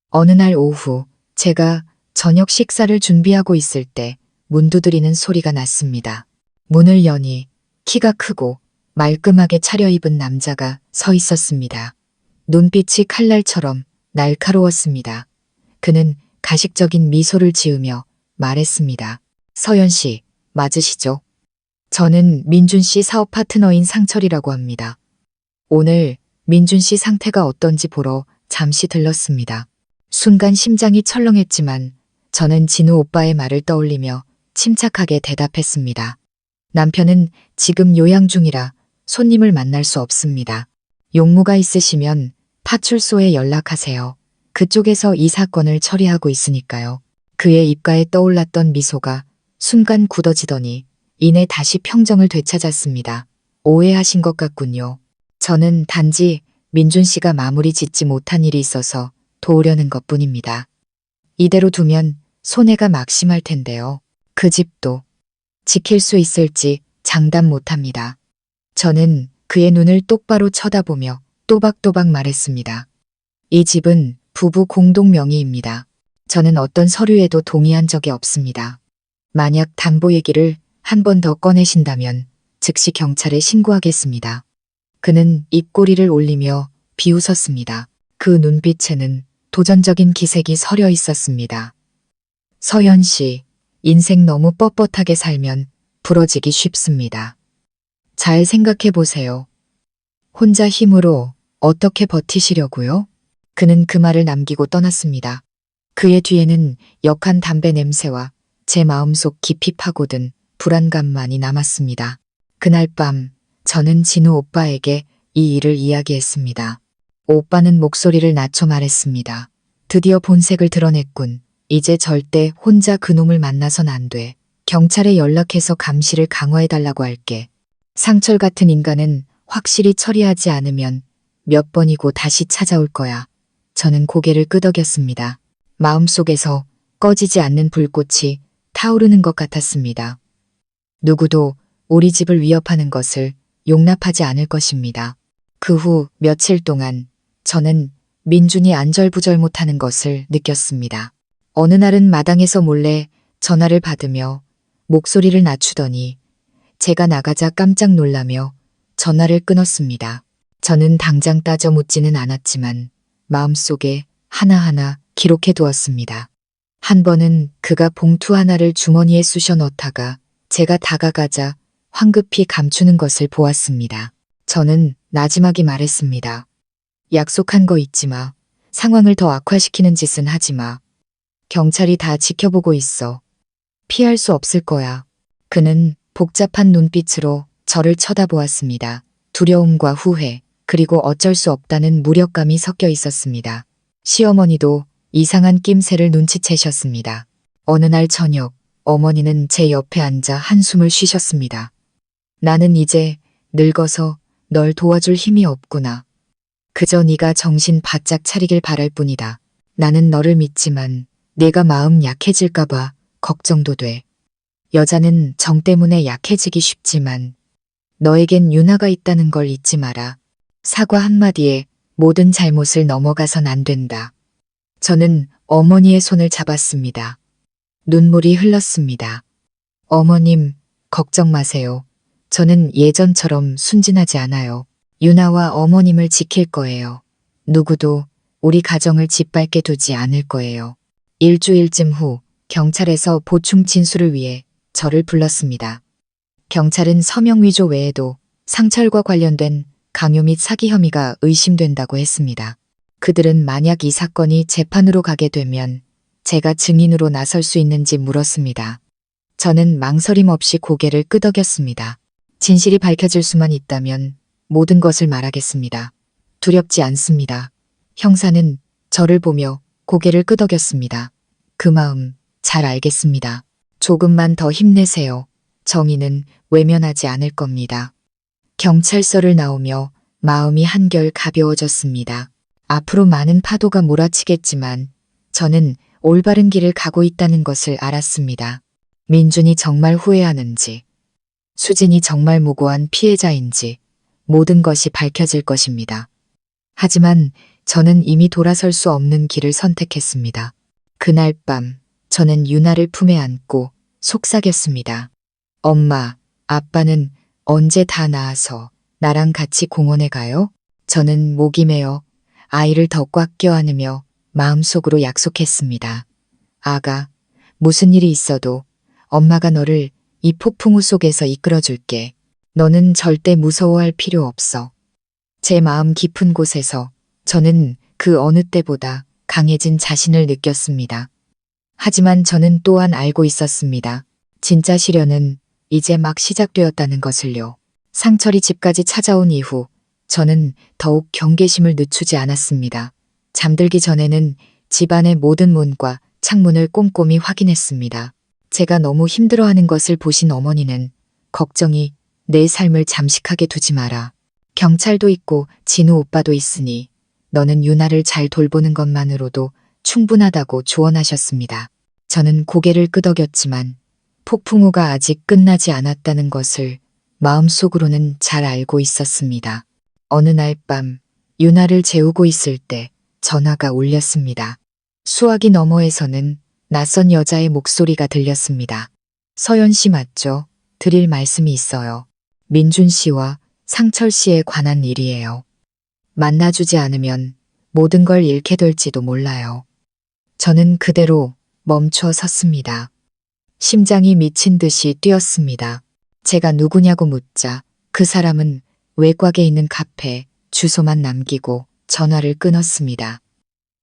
어느 날 오후 제가 저녁 식사를 준비하고 있을 때 문 두드리는 소리가 났습니다. 문을 여니 키가 크고 말끔하게 차려입은 남자가 서 있었습니다. 눈빛이 칼날처럼 날카로웠습니다. 그는 가식적인 미소를 지으며 말했습니다. 서연 씨, 맞으시죠? 저는 민준 씨 사업 파트너인 상철이라고 합니다. 오늘 민준 씨 상태가 어떤지 보러 잠시 들렀습니다. 순간 심장이 철렁했지만 저는 진우 오빠의 말을 떠올리며 침착하게 대답했습니다. 남편은 지금 요양 중이라 손님을 만날 수 없습니다. 용무가 있으시면 파출소에 연락하세요. 그쪽에서 이 사건을 처리하고 있으니까요. 그의 입가에 떠올랐던 미소가 순간 굳어지더니 이내 다시 평정을 되찾았습니다. 오해하신 것 같군요. 저는 단지 민준 씨가 마무리 짓지 못한 일이 있어서 도우려는 것뿐입니다. 이대로 두면 손해가 막심할 텐데요. 그 집도 지킬 수 있을지 장담 못합니다. 저는 그의 눈을 똑바로 쳐다보며 또박또박 말했습니다. 이 집은 부부 공동 명의입니다. 저는 어떤 서류에도 동의한 적이 없습니다. 만약 담보 얘기를 한 번 더 꺼내신다면 즉시 경찰에 신고하겠습니다. 그는 입꼬리를 올리며 비웃었습니다. 그 눈빛에는 도전적인 기색이 서려 있었습니다. 서연 씨, 인생 너무 뻣뻣하게 살면 부러지기 쉽습니다. 잘 생각해 보세요. 혼자 힘으로 어떻게 버티시려고요? 그는 그 말을 남기고 떠났습니다. 그의 뒤에는 역한 담배 냄새와 제 마음속 깊이 파고든 불안감만이 남았습니다. 그날 밤 저는 진우 오빠에게 이 일을 이야기했습니다. 오빠는 목소리를 낮춰 말했습니다. 드디어 본색을 드러냈군. 이제 절대 혼자 그놈을 만나선 안 돼. 경찰에 연락해서 감시를 강화해달라고 할게. 상철 같은 인간은 확실히 처리하지 않으면 몇 번이고 다시 찾아올 거야. 저는 고개를 끄덕였습니다. 마음속에서 꺼지지 않는 불꽃이 타오르는 것 같았습니다. 누구도 우리 집을 위협하는 것을 용납하지 않을 것입니다. 그 후 며칠 동안 저는 민준이 안절부절 못하는 것을 느꼈습니다. 어느 날은 마당에서 몰래 전화를 받으며 목소리를 낮추더니 제가 나가자 깜짝 놀라며 전화를 끊었습니다. 저는 당장 따져 묻지는 않았지만 마음속에 하나하나 기록해 두었습니다. 한 번은 그가 봉투 하나를 주머니에 쑤셔 넣다가 제가 다가가자 황급히 감추는 것을 보았습니다. 저는 나지막이 말했습니다. 약속한 거 잊지 마. 상황을 더 악화시키는 짓은 하지 마. 경찰이 다 지켜보고 있어. 피할 수 없을 거야. 그는 복잡한 눈빛으로 저를 쳐다보았습니다. 두려움과 후회, 그리고 어쩔 수 없다는 무력감이 섞여 있었습니다. 시어머니도 이상한 낌새를 눈치채셨습니다. 어느 날 저녁, 어머니는 제 옆에 앉아 한숨을 쉬셨습니다. 나는 이제 늙어서 널 도와줄 힘이 없구나. 그저 네가 정신 바짝 차리길 바랄 뿐이다. 나는 너를 믿지만 내가 마음 약해질까봐 걱정도 돼. 여자는 정 때문에 약해지기 쉽지만 너에겐 유나가 있다는 걸 잊지 마라. 사과 한마디에 모든 잘못을 넘어가선 안 된다. 저는 어머니의 손을 잡았습니다. 눈물이 흘렀습니다. 어머님, 걱정 마세요. 저는 예전처럼 순진하지 않아요. 유나와 어머님을 지킬 거예요. 누구도 우리 가정을 짓밟게 두지 않을 거예요. 일주일쯤 후 경찰에서 보충 진술을 위해 저를 불렀습니다. 경찰은 서명 위조 외에도 상철과 관련된 강요 및 사기 혐의가 의심된다고 했습니다. 그들은 만약 이 사건이 재판으로 가게 되면 제가 증인으로 나설 수 있는지 물었습니다. 저는 망설임 없이 고개를 끄덕였습니다. 진실이 밝혀질 수만 있다면 모든 것을 말하겠습니다. 두렵지 않습니다. 형사는 저를 보며 고개를 끄덕였습니다. 그 마음 잘 알겠습니다. 조금만 더 힘내세요. 정의는 외면하지 않을 겁니다. 경찰서를 나오며 마음이 한결 가벼워졌습니다. 앞으로 많은 파도가 몰아치겠지만 저는 올바른 길을 가고 있다는 것을 알았습니다. 민준이 정말 후회하는지, 수진이 정말 무고한 피해자인지 모든 것이 밝혀질 것입니다. 하지만 저는 이미 돌아설 수 없는 길을 선택했습니다. 그날 밤 저는 유나를 품에 안고 속삭였습니다. 엄마, 아빠는 언제 다 나아서 나랑 같이 공원에 가요? 저는 목이 메어 아이를 더 꽉 껴안으며 마음속으로 약속했습니다. 아가, 무슨 일이 있어도 엄마가 너를 이 폭풍우 속에서 이끌어줄게. 너는 절대 무서워할 필요 없어. 제 마음 깊은 곳에서 저는 그 어느 때보다 강해진 자신을 느꼈습니다. 하지만 저는 또한 알고 있었습니다. 진짜 시련은 이제 막 시작되었다는 것을요. 상철이 집까지 찾아온 이후 저는 더욱 경계심을 늦추지 않았습니다. 잠들기 전에는 집안의 모든 문과 창문을 꼼꼼히 확인했습니다. 제가 너무 힘들어하는 것을 보신 어머니는 걱정이 내 삶을 잠식하게 두지 마라. 경찰도 있고 진우 오빠도 있으니 너는 유나를 잘 돌보는 것만으로도 충분하다고 조언하셨습니다. 저는 고개를 끄덕였지만 폭풍우가 아직 끝나지 않았다는 것을 마음속으로는 잘 알고 있었습니다. 어느 날 밤 유나를 재우고 있을 때 전화가 울렸습니다. 수화기 너머에서는 낯선 여자의 목소리가 들렸습니다. 서연 씨 맞죠? 드릴 말씀이 있어요. 민준 씨와 상철 씨에 관한 일이에요. 만나주지 않으면 모든 걸 잃게 될지도 몰라요. 저는 그대로 멈춰 섰습니다. 심장이 미친 듯이 뛰었습니다. 제가 누구냐고 묻자 그 사람은 외곽에 있는 카페 주소만 남기고 전화를 끊었습니다.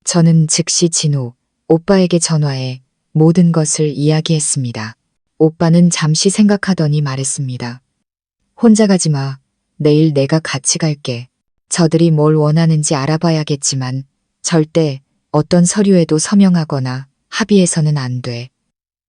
저는 즉시 진우 오빠에게 전화해 모든 것을 이야기했습니다. 오빠는 잠시 생각하더니 말했습니다. 혼자 가지 마. 내일 내가 같이 갈게. 저들이 뭘 원하는지 알아봐야겠지만 절대 어떤 서류에도 서명하거나 합의해서는 안 돼.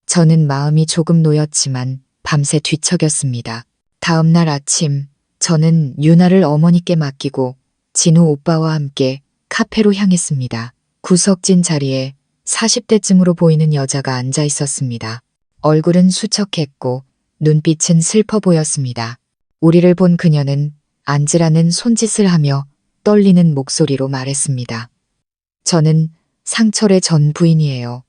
저는 마음이 조금 놓였지만 밤새 뒤척였습니다. 다음 날 아침 저는 유나를 어머니께 맡기고 진우 오빠와 함께 카페로 향했습니다. 구석진 자리에 40대쯤으로 보이는 여자가 앉아 있었습니다. 얼굴은 수척했고 눈빛은 슬퍼 보였습니다. 우리를 본 그녀는 앉으라는 손짓을 하며 떨리는 목소리로 말했습니다. 저는 상철의 전 부인이에요.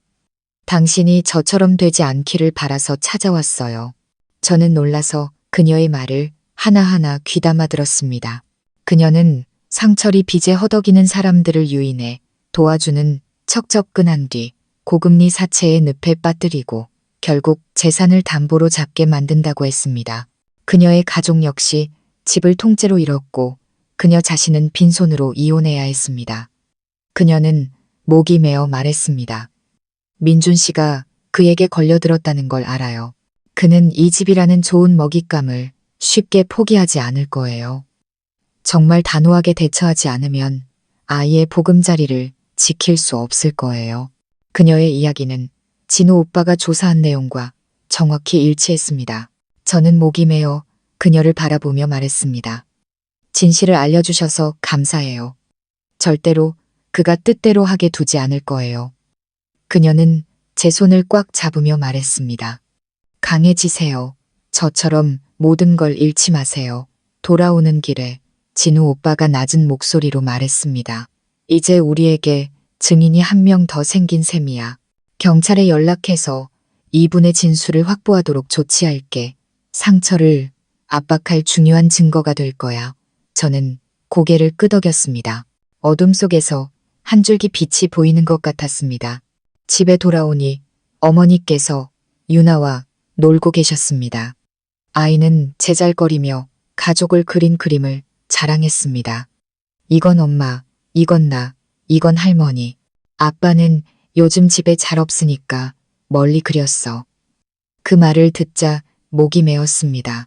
당신이 저처럼 되지 않기를 바라서 찾아왔어요. 저는 놀라서 그녀의 말을 하나하나 귀담아 들었습니다. 그녀는 상철이 빚에 허덕이는 사람들을 유인해 도와주는 척접근한 뒤 고금리 사채에 늪에 빠뜨리고 결국 재산을 담보로 잡게 만든다고 했습니다. 그녀의 가족 역시 집을 통째로 잃었고 그녀 자신은 빈손으로 이혼해야 했습니다. 그녀는 목이 메어 말했습니다. 민준 씨가 그에게 걸려들었다는 걸 알아요. 그는 이 집이라는 좋은 먹잇감을 쉽게 포기하지 않을 거예요. 정말 단호하게 대처하지 않으면 아이의 보금자리를 지킬 수 없을 거예요. 그녀의 이야기는 진우 오빠가 조사한 내용과 정확히 일치했습니다. 저는 목이 메어 그녀를 바라보며 말했습니다. 진실을 알려주셔서 감사해요. 절대로 그가 뜻대로 하게 두지 않을 거예요. 그녀는 제 손을 꽉 잡으며 말했습니다. 강해지세요. 저처럼 모든 걸 잃지 마세요. 돌아오는 길에 진우 오빠가 낮은 목소리로 말했습니다. 이제 우리에게 증인이 한 명 더 생긴 셈이야. 경찰에 연락해서 이분의 진술을 확보하도록 조치할게. 상처를 압박할 중요한 증거가 될 거야. 저는 고개를 끄덕였습니다. 어둠 속에서 한 줄기 빛이 보이는 것 같았습니다. 집에 돌아오니 어머니께서 유나와 놀고 계셨습니다. 아이는 제잘거리며 가족을 그린 그림을 자랑했습니다. 이건 엄마, 이건 나, 이건 할머니. 아빠는 요즘 집에 잘 없으니까 멀리 그렸어. 그 말을 듣자 목이 메었습니다.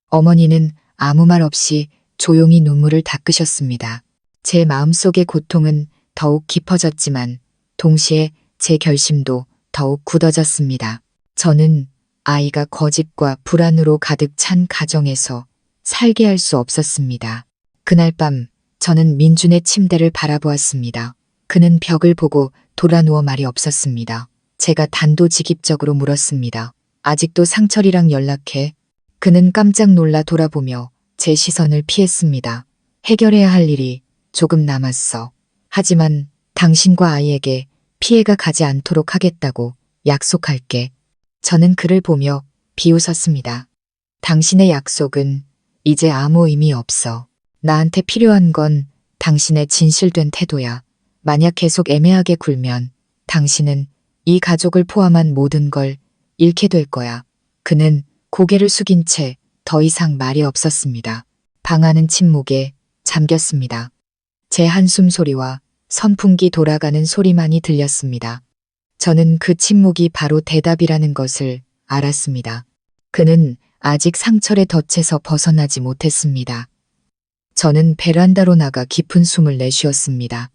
어머니는 아무 말 없이 조용히 눈물을 닦으셨습니다. 제 마음속의 고통은 더욱 깊어졌지만 동시에 제 결심도 더욱 굳어졌습니다. 저는 아이가 거짓과 불안으로 가득 찬 가정에서 살게 할 수 없었습니다. 그날 밤 저는 민준의 침대를 바라보았습니다. 그는 벽을 보고 돌아누워 말이 없었습니다. 제가 단도직입적으로 물었습니다. 아직도 상철이랑 연락해? 그는 깜짝 놀라 돌아보며 제 시선을 피했습니다. 해결해야 할 일이 조금 남았어. 하지만 당신과 아이에게 피해가 가지 않도록 하겠다고 약속할게. 저는 그를 보며 비웃었습니다. 당신의 약속은 이제 아무 의미 없어. 나한테 필요한 건 당신의 진실된 태도야. 만약 계속 애매하게 굴면 당신은 이 가족을 포함한 모든 걸 잃게 될 거야. 그는 고개를 숙인 채 더 이상 말이 없었습니다. 방 안은 침묵에 잠겼습니다. 제 한숨 소리와 선풍기 돌아가는 소리만이 들렸습니다. 저는 그 침묵이 바로 대답이라는 것을 알았습니다. 그는 아직 상철의 덫에서 벗어나지 못했습니다. 저는 베란다로 나가 깊은 숨을 내쉬었습니다.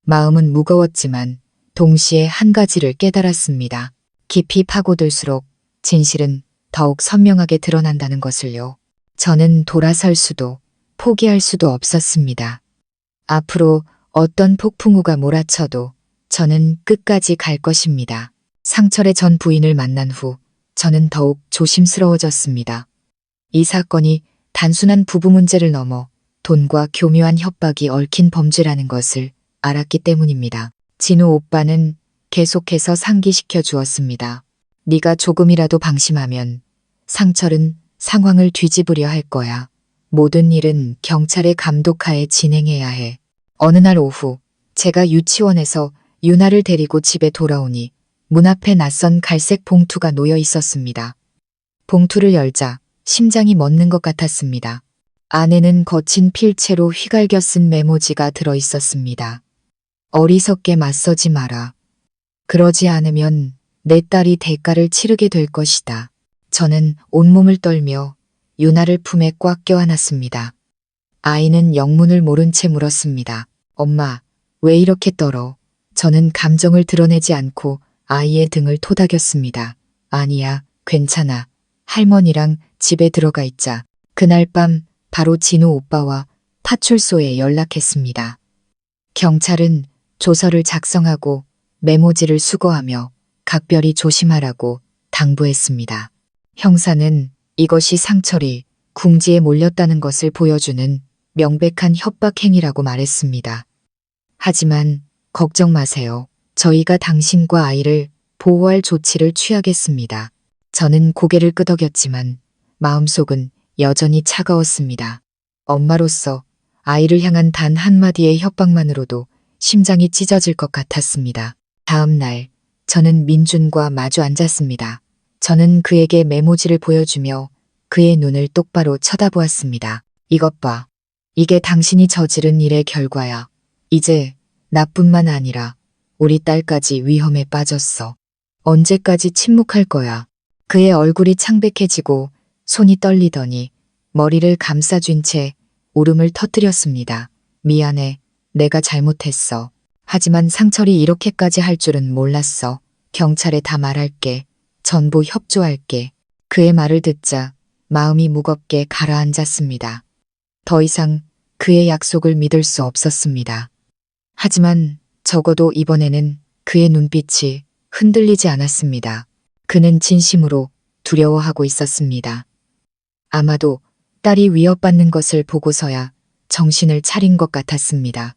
마음은 무거웠지만 동시에 한 가지를 깨달았습니다. 깊이 파고들수록 진실은 더욱 선명하게 드러난다는 것을요. 저는 돌아설 수도 포기할 수도 없었습니다. 앞으로 어떤 폭풍우가 몰아쳐도 저는 끝까지 갈 것입니다. 상철의 전 부인을 만난 후 저는 더욱 조심스러워졌습니다. 이 사건이 단순한 부부 문제를 넘어 돈과 교묘한 협박이 얽힌 범죄라는 것을 알았기 때문입니다. 진우 오빠는 계속해서 상기시켜 주었습니다. 네가 조금이라도 방심하면 상철은 상황을 뒤집으려 할 거야. 모든 일은 경찰의 감독하에 진행해야 해. 어느 날 오후 제가 유치원에서 유나를 데리고 집에 돌아오니 문 앞에 낯선 갈색 봉투가 놓여 있었습니다. 봉투를 열자 심장이 멎는 것 같았습니다. 안에는 거친 필체로 휘갈겨 쓴 메모지가 들어 있었습니다. 어리석게 맞서지 마라. 그러지 않으면 내 딸이 대가를 치르게 될 것이다. 저는 온몸을 떨며 유나를 품에 꽉 껴안았습니다. 아이는 영문을 모른 채 물었습니다. 엄마, 왜 이렇게 떨어? 저는 감정을 드러내지 않고 아이의 등을 토닥였습니다. 아니야, 괜찮아. 할머니랑 집에 들어가 있자. 그날 밤 바로 진우 오빠와 파출소에 연락했습니다. 경찰은 조서를 작성하고 메모지를 수거하며 각별히 조심하라고 당부했습니다. 형사는 이것이 상철이 궁지에 몰렸다는 것을 보여주는 명백한 협박 행위라고 말했습니다. 하지만 걱정 마세요. 저희가 당신과 아이를 보호할 조치를 취하겠습니다. 저는 고개를 끄덕였지만 마음속은 여전히 차가웠습니다. 엄마로서 아이를 향한 단 한마디의 협박만으로도 심장이 찢어질 것 같았습니다. 다음 날 저는 민준과 마주 앉았습니다. 저는 그에게 메모지를 보여주며 그의 눈을 똑바로 쳐다보았습니다. 이것 봐. 이게 당신이 저지른 일의 결과야. 이제 나뿐만 아니라 우리 딸까지 위험에 빠졌어. 언제까지 침묵할 거야. 그의 얼굴이 창백해지고 손이 떨리더니 머리를 감싸쥔 채 울음을 터뜨렸습니다. 미안해. 내가 잘못했어. 하지만 상철이 이렇게까지 할 줄은 몰랐어. 경찰에 다 말할게. 전부 협조할게. 그의 말을 듣자 마음이 무겁게 가라앉았습니다. 더 이상 그의 약속을 믿을 수 없었습니다. 하지만 적어도 이번에는 그의 눈빛이 흔들리지 않았습니다. 그는 진심으로 두려워하고 있었습니다. 아마도 딸이 위협받는 것을 보고서야 정신을 차린 것 같았습니다.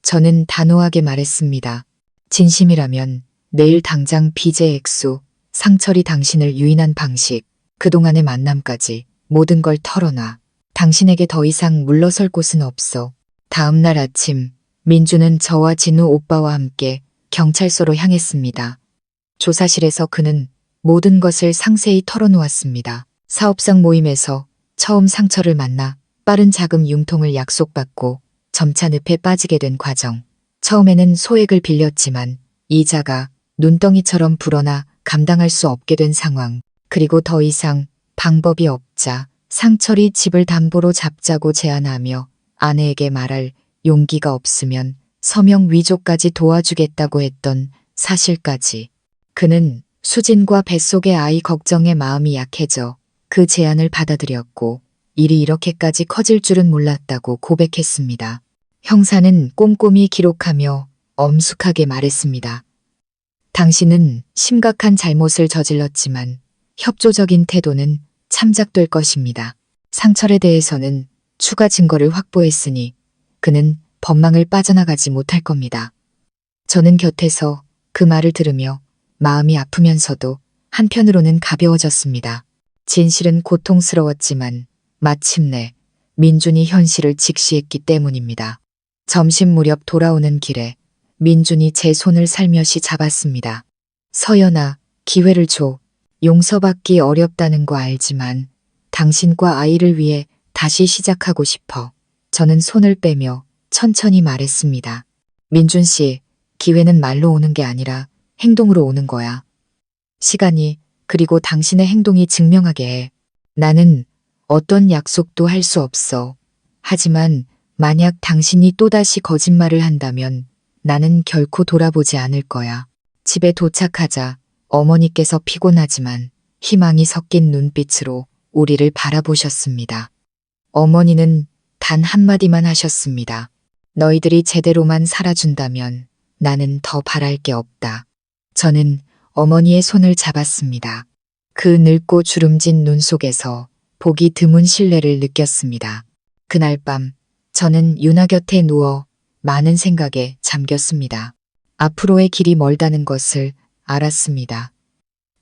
저는 단호하게 말했습니다. 진심이라면 내일 당장 빚의 액수, 상철이 당신을 유인한 방식, 그동안의 만남까지 모든 걸 털어놔. 당신에게 더 이상 물러설 곳은 없어. 다음 날 아침 민주는 저와 진우 오빠와 함께 경찰서로 향했습니다. 조사실에서 그는 모든 것을 상세히 털어놓았습니다. 사업상 모임에서 처음 상철을 만나 빠른 자금 융통을 약속받고 점차 늪에 빠지게 된 과정. 처음에는 소액을 빌렸지만 이자가 눈덩이처럼 불어나 감당할 수 없게 된 상황. 그리고 더 이상 방법이 없자 상철이 집을 담보로 잡자고 제안하며 아내에게 말할 용기가 없으면 서명 위조까지 도와주겠다고 했던 사실까지. 그는 수진과 뱃속의 아이 걱정에 마음이 약해져 그 제안을 받아들였고 일이 이렇게까지 커질 줄은 몰랐다고 고백했습니다. 형사는 꼼꼼히 기록하며 엄숙하게 말했습니다. 당신은 심각한 잘못을 저질렀지만 협조적인 태도는 참작될 것입니다. 상철에 대해서는 추가 증거를 확보했으니 그는 법망을 빠져나가지 못할 겁니다. 저는 곁에서 그 말을 들으며 마음이 아프면서도 한편으로는 가벼워졌습니다. 진실은 고통스러웠지만 마침내 민준이 현실을 직시했기 때문입니다. 점심 무렵 돌아오는 길에 민준이 제 손을 살며시 잡았습니다. 서연아, 기회를 줘. 용서받기 어렵다는 거 알지만 당신과 아이를 위해 다시 시작하고 싶어. 저는 손을 빼며 천천히 말했습니다. 민준 씨, 기회는 말로 오는 게 아니라 행동으로 오는 거야. 시간이 그리고 당신의 행동이 증명하게 해. 나는 어떤 약속도 할 수 없어. 하지만 만약 당신이 또다시 거짓말을 한다면 나는 결코 돌아보지 않을 거야. 집에 도착하자 어머니께서 피곤하지만 희망이 섞인 눈빛으로 우리를 바라보셨습니다. 어머니는 단 한마디만 하셨습니다. 너희들이 제대로만 살아준다면 나는 더 바랄 게 없다. 저는 어머니의 손을 잡았습니다. 그 늙고 주름진 눈 속에서 보기 드문 신뢰를 느꼈습니다. 그날 밤 저는 유나 곁에 누워 많은 생각에 잠겼습니다. 앞으로의 길이 멀다는 것을 알았습니다.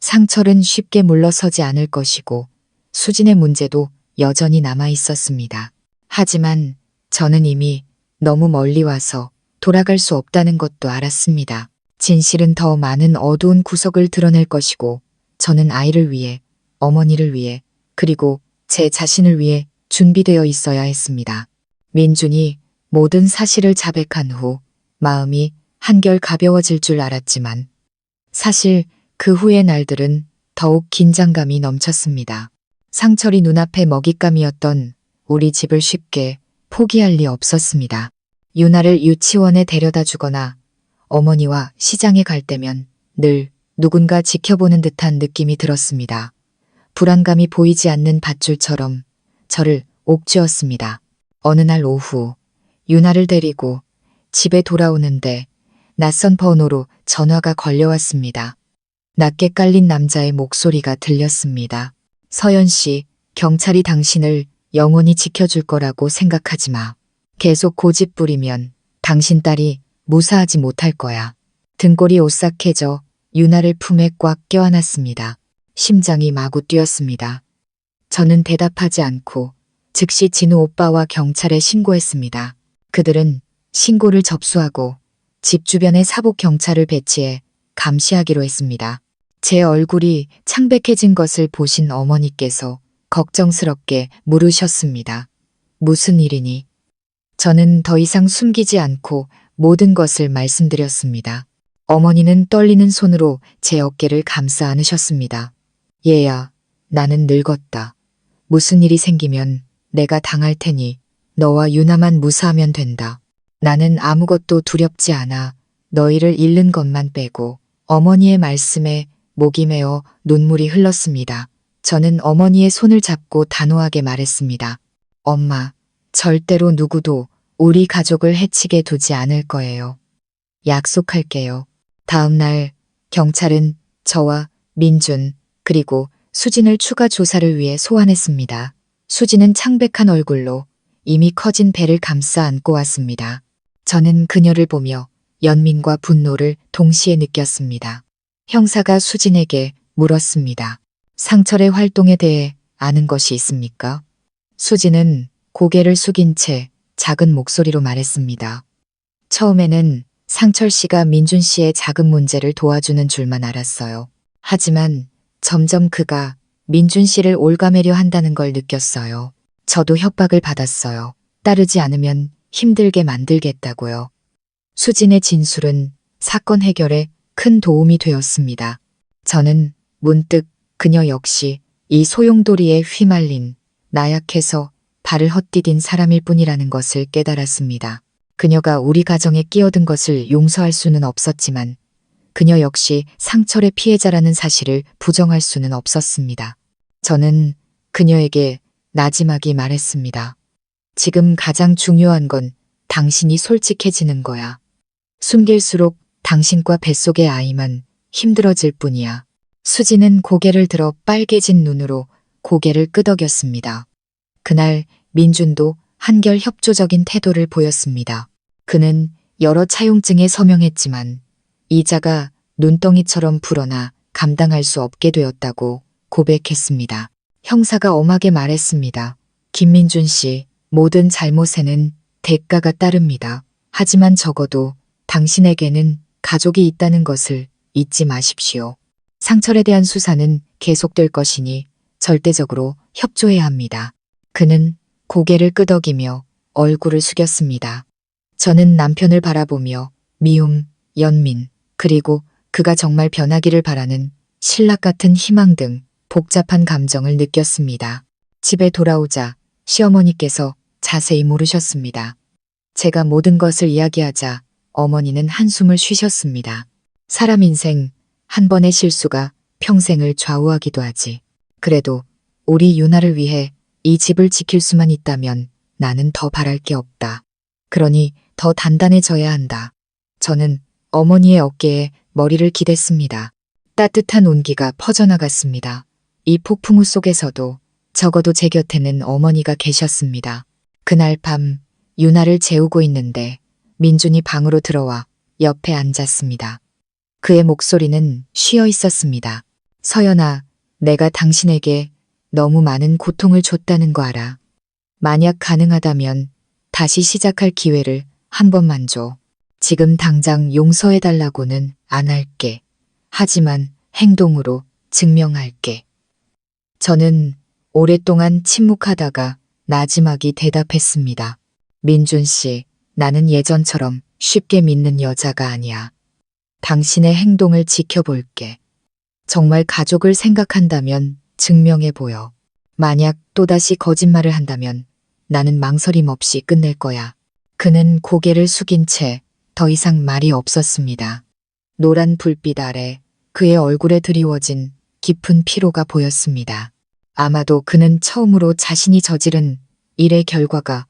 상철은 쉽게 물러서지 않을 것이고 수진의 문제도 여전히 남아 있었습니다. 하지만 저는 이미 너무 멀리 와서 돌아갈 수 없다는 것도 알았습니다. 진실은 더 많은 어두운 구석을 드러낼 것이고 저는 아이를 위해, 어머니를 위해, 그리고 제 자신을 위해 준비되어 있어야 했습니다. 민준이 모든 사실을 자백한 후 마음이 한결 가벼워질 줄 알았지만 사실 그 후의 날들은 더욱 긴장감이 넘쳤습니다. 상철이 눈앞에 먹잇감이었던 우리 집을 쉽게 포기할 리 없었습니다. 유나를 유치원에 데려다 주거나 어머니와 시장에 갈 때면 늘 누군가 지켜보는 듯한 느낌이 들었습니다. 불안감이 보이지 않는 밧줄처럼 저를 옥죄었습니다. 어느 날 오후 유나를 데리고 집에 돌아오는데 낯선 번호로 전화가 걸려왔습니다. 낮게 깔린 남자의 목소리가 들렸습니다. 서연 씨, 경찰이 당신을 영원히 지켜줄 거라고 생각하지 마. 계속 고집 부리면 당신 딸이 무사하지 못할 거야. 등골이 오싹해져 유나를 품에 꽉 껴안았습니다. 심장이 마구 뛰었습니다. 저는 대답하지 않고 즉시 진우 오빠와 경찰에 신고했습니다. 그들은 신고를 접수하고 집 주변에 사복 경찰을 배치해 감시하기로 했습니다. 제 얼굴이 창백해진 것을 보신 어머니께서 걱정스럽게 물으셨습니다. 무슨 일이니? 저는 더 이상 숨기지 않고 모든 것을 말씀드렸습니다. 어머니는 떨리는 손으로 제 어깨를 감싸 안으셨습니다. 얘야, 나는 늙었다. 무슨 일이 생기면 내가 당할 테니 너와 유나만 무사하면 된다. 나는 아무것도 두렵지 않아. 너희를 잃는 것만 빼고. 어머니의 말씀에 목이 메어 눈물이 흘렀습니다. 저는 어머니의 손을 잡고 단호하게 말했습니다. 엄마, 절대로 누구도 우리 가족을 해치게 두지 않을 거예요. 약속할게요. 다음 날 경찰은 저와 민준 그리고 수진을 추가 조사를 위해 소환했습니다. 수진은 창백한 얼굴로 이미 커진 배를 감싸 안고 왔습니다. 저는 그녀를 보며 연민과 분노를 동시에 느꼈습니다. 형사가 수진에게 물었습니다. 상철의 활동에 대해 아는 것이 있습니까? 수진은 고개를 숙인 채 작은 목소리로 말했습니다. 처음에는 상철 씨가 민준 씨의 자금 문제를 도와주는 줄만 알았어요. 하지만 점점 그가 민준 씨를 올가매려 한다는 걸 느꼈어요. 저도 협박을 받았어요. 따르지 않으면 힘들게 만들겠다고요. 수진의 진술은 사건 해결에 큰 도움이 되었습니다. 저는 문득 그녀 역시 이 소용돌이에 휘말린 나약해서 발을 헛디딘 사람일 뿐이라는 것을 깨달았습니다. 그녀가 우리 가정에 끼어든 것을 용서할 수는 없었지만 그녀 역시 상철의 피해자라는 사실을 부정할 수는 없었습니다. 저는 그녀에게 나지막이 말했습니다. 지금 가장 중요한 건 당신이 솔직해지는 거야. 숨길수록 당신과 뱃속의 아이만 힘들어질 뿐이야. 수지는 고개를 들어 빨개진 눈으로 고개를 끄덕였습니다. 그날 민준도 한결 협조적인 태도를 보였습니다. 그는 여러 차용증에 서명했지만 이자가 눈덩이처럼 불어나 감당할 수 없게 되었다고 고백했습니다. 형사가 엄하게 말했습니다. 김민준 씨, 모든 잘못에는 대가가 따릅니다. 하지만 적어도 당신에게는 가족이 있다는 것을 잊지 마십시오. 상철에 대한 수사는 계속될 것이니 절대적으로 협조해야 합니다. 그는 고개를 끄덕이며 얼굴을 숙였습니다. 저는 남편을 바라보며 미움, 연민, 그리고 그가 정말 변하기를 바라는 신락 같은 희망 등 복잡한 감정을 느꼈습니다. 집에 돌아오자 시어머니께서 자세히 물으셨습니다. 제가 모든 것을 이야기하자 어머니는 한숨을 쉬셨습니다. 사람 인생 한 번의 실수가 평생을 좌우하기도 하지. 그래도 우리 유나를 위해 이 집을 지킬 수만 있다면 나는 더 바랄 게 없다. 그러니 더 단단해져야 한다. 저는 어머니의 어깨에 머리를 기댔습니다. 따뜻한 온기가 퍼져나갔습니다. 이 폭풍우 속에서도 적어도 제 곁에는 어머니가 계셨습니다. 그날 밤 유나를 재우고 있는데 민준이 방으로 들어와 옆에 앉았습니다. 그의 목소리는 쉬어 있었습니다. 서연아, 내가 당신에게 너무 많은 고통을 줬다는 거 알아. 만약 가능하다면 다시 시작할 기회를 한 번만 줘. 지금 당장 용서해달라고는 안 할게. 하지만 행동으로 증명할게. 저는 오랫동안 침묵하다가 나지막이 대답했습니다. 민준 씨, 나는 예전처럼 쉽게 믿는 여자가 아니야. 당신의 행동을 지켜볼게. 정말 가족을 생각한다면 증명해 보여. 만약 또다시 거짓말을 한다면 나는 망설임 없이 끝낼 거야. 그는 고개를 숙인 채 더 이상 말이 없었습니다. 노란 불빛 아래 그의 얼굴에 드리워진 깊은 피로가 보였습니다. 아마도 그는 처음으로 자신이 저지른 일의 결과가